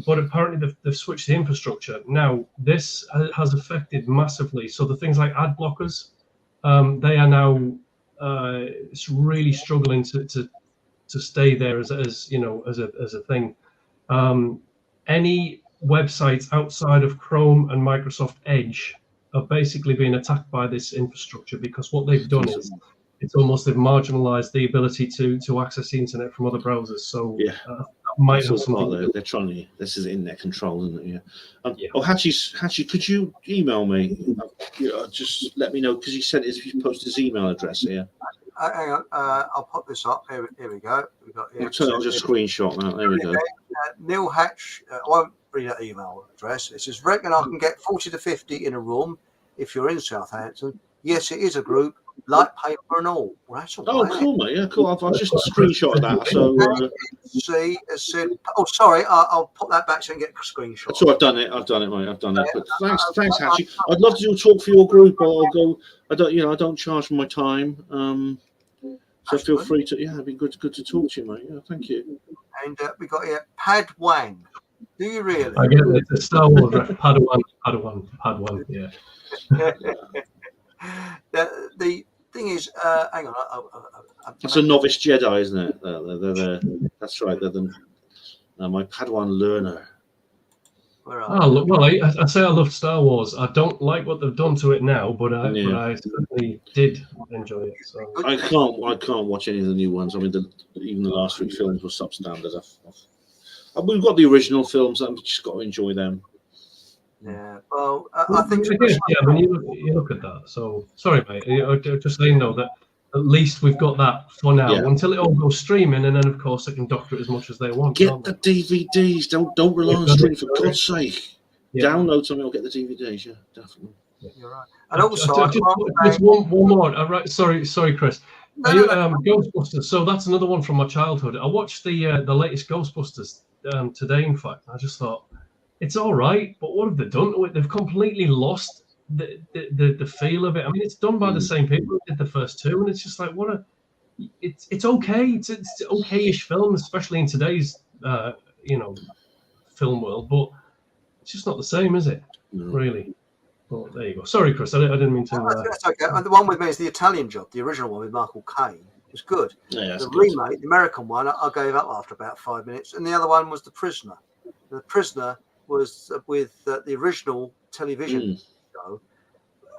Speaker 2: But apparently they've switched the infrastructure. Now, this has affected massively. So the things like ad blockers, they are now really struggling to stay there as a thing. Any websites outside of Chrome and Microsoft Edge are basically being attacked by this infrastructure, because what they've done is they've marginalized the ability to access the internet from other browsers. So might have something.
Speaker 3: They're trying to. This is internet control, isn't it? Yeah. Oh, Hatchie, could you email me? Just let me know, because he said he posted his email address here.
Speaker 1: Hang on, I'll pop this up. Here we go.
Speaker 3: I'll just screenshot that. There we go.
Speaker 1: Neil Hatch. I won't read that email address. It says, reckon I can get 40 to 50 in a room if you're in Southampton. Yes, it is a group. Light paper and all. Well, that's all
Speaker 3: right. Cool, mate. Yeah, cool. I've just screenshot that. So
Speaker 1: see, it said. Oh, sorry. I'll put that back so I can get a screenshot.
Speaker 3: So I've done it, mate. I've done it. But thanks, Hatchie. I'd love to do a talk for your group, or I'll go. I don't charge for my time. So feel free to. Yeah, it'd be good to talk to you, mate. Yeah, thank you.
Speaker 1: And we got here Pad Wang. Do you really?
Speaker 2: I get it. It's a Star Wars Padawan. Yeah.
Speaker 1: The thing is, hang on.
Speaker 3: It's a novice Jedi, isn't it? That's right. They're my Padawan learner.
Speaker 2: Well, I say I love Star Wars. I don't like what they've done to it now, but I certainly did enjoy it. So
Speaker 3: I can't watch any of the new ones. I mean, even the last 3 films were substandard. We've got the original films. I've just got to enjoy them.
Speaker 1: Yeah. Well, I think.
Speaker 2: When you look at that. So sorry, mate. Just so you know that at least we've got that for now until it all goes streaming, and then of course they can doctor it as much as they want.
Speaker 3: Get the DVDs. Don't rely on streaming for God's sake. Yeah. Download something or get the DVDs. Yeah, definitely.
Speaker 1: You're right. And also,
Speaker 2: just one more. Right, sorry, Chris. Ghostbusters. So that's another one from my childhood. I watched the latest Ghostbusters today. In fact, I just thought it's all right, but what have they done to it? They've completely lost the feel of it. I mean, it's done by the same people who did the first 2, and it's just like it's okay. It's okay-ish film, especially in today's film world, but it's just not the same, is it? No. Really. Well, there you go. Sorry, Chris. I didn't mean to.
Speaker 1: That's okay. And the one with me is the Italian Job, the original one with Michael Caine. It was good.
Speaker 3: Yeah,
Speaker 1: the remake, the American one, I gave up after about 5 minutes, and the other one was The Prisoner. The Prisoner was with the original television show.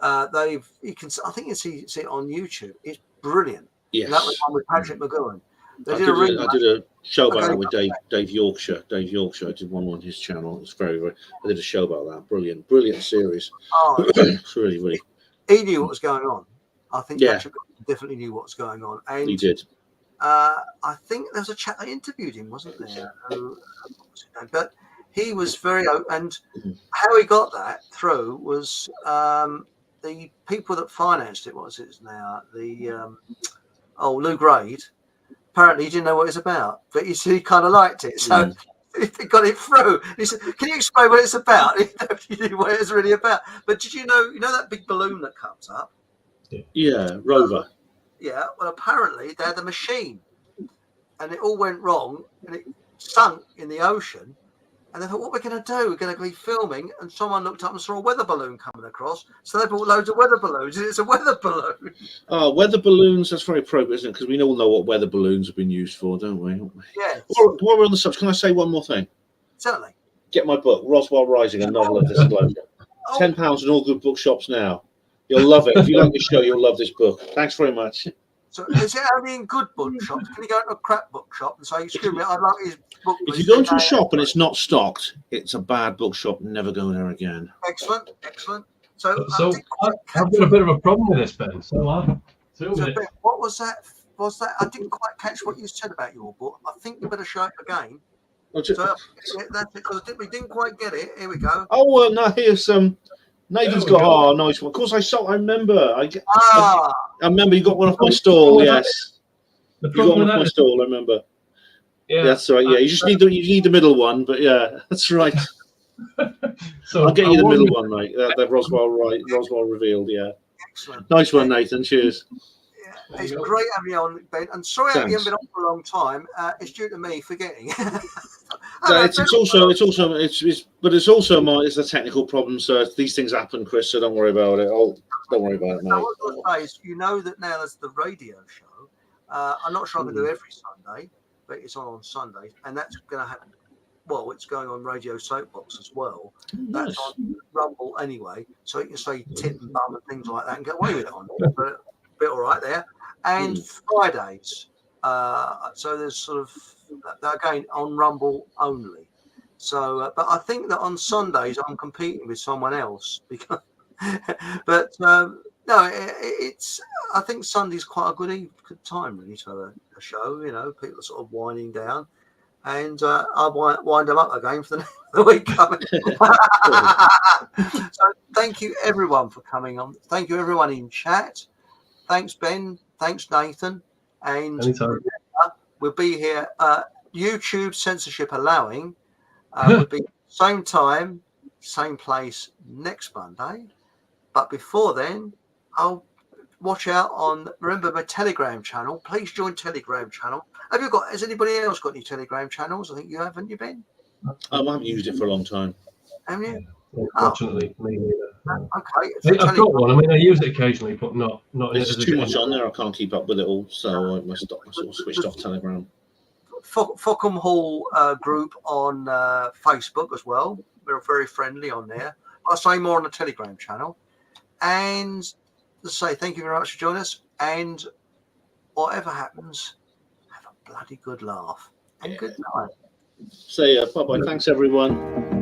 Speaker 1: I think you can see it on YouTube. It's brilliant.
Speaker 3: Yes.
Speaker 1: And that was one with Patrick McGowan.
Speaker 3: I did a show about that with Dave Yorkshire. Dave Yorkshire. I did one on his channel. It's very, very. I did a show about that. Brilliant series.
Speaker 1: Oh,
Speaker 3: it's really.
Speaker 1: He knew what was going on. I think Patrick definitely knew what was going on. And
Speaker 3: he did.
Speaker 1: I think there was a chap that interviewed him, wasn't there? But he was very open, and how he got that through was the people that financed it. What was it now? Lou Grade. Apparently, he didn't know what it was about, but he kind of liked it, so he got it through. He said, "Can you explain what it's about?" He knew what it was really about. But did you know that big balloon that comes up?
Speaker 3: Yeah, Rover.
Speaker 1: Yeah. Well, apparently they had a machine, and it all went wrong, and it sunk in the ocean. And they thought, what we're going to do? We're going to be filming, and someone looked up and saw a weather balloon coming across. So they bought loads of weather balloons, and it's a weather balloon.
Speaker 3: Oh, weather balloons, that's very appropriate, isn't it? Because we all know what weather balloons have been used for, don't we?
Speaker 1: Yeah.
Speaker 3: While we're on the subject, can I say one more thing?
Speaker 1: Certainly.
Speaker 3: Get my book, Roswell Rising, a novel of disclosure. £10 in all good bookshops now. You'll love it. If you like the show, you'll love this book. Thanks very much.
Speaker 1: So is it only in good bookshops? Can you go to a crap bookshop and say, excuse me, I'd like his book?
Speaker 3: If you go into a shop and it's not stocked, it's a bad bookshop. Never go there again.
Speaker 1: Excellent. So
Speaker 2: I've got a bit of a problem with this, Ben. Ben,
Speaker 1: what was that? I didn't quite catch what you said about your book. I think you better show it again. That's because we didn't quite get it. Here we go.
Speaker 3: Oh, well, no, here's some. Nathan's got nice one. Of course, I remember. I remember you got one off my stall. Yes, you got one off my stall. I remember. Yeah, that's right. Yeah, you just need the middle one, but yeah, that's right. So I'll get you the middle one, mate. The Roswell revealed. Yeah, excellent. Nice one, Nathan. Cheers.
Speaker 1: Yeah, it's great having you on, Ben. And sorry I haven't been on for a long time. It's due to me forgetting.
Speaker 3: It's a technical problem, so these things happen, Chris. So don't worry about it. Don't worry about it, mate.
Speaker 1: What I was going to say is, that now there's the radio show. I'm not sure I can do every Sunday, but it's on Sundays, and that's going to happen. Well, it's going on Radio Soapbox as well.
Speaker 3: Nice.
Speaker 1: That's on Rumble anyway, so you can say tit and bum and things like that and get away with it on it. But a bit all right there. And Fridays, so there's sort of again on Rumble only. So, but I think that on Sundays I'm competing with someone else because, but no, it's. I think Sunday's quite a good time really to have a show. People are sort of winding down, and I'll wind them up again for the week coming. So, thank you everyone for coming on. Thank you everyone in chat. Thanks Ben. Thanks Nathan. And we'll be here. YouTube censorship allowing. We'll be same time, same place next Monday. But before then, I'll watch out on. Remember my Telegram channel. Please join Telegram channel. Has anybody else got any Telegram channels? I think you have, haven't you, Ben?
Speaker 3: I haven't used it for a long time.
Speaker 1: Haven't you?
Speaker 2: Unfortunately, me neither. No.
Speaker 1: Okay.
Speaker 2: I've got one. I mean, I use it occasionally, but not
Speaker 3: There's too much on there. I can't keep up with it all, so I sort of switched off Telegram.
Speaker 1: Fockham Hall group on Facebook as well. We're very friendly on there. I'll say more on the Telegram channel. And to say thank you very much for joining us. And whatever happens, have a bloody good laugh. And good night.
Speaker 3: Say bye-bye. Thanks, everyone.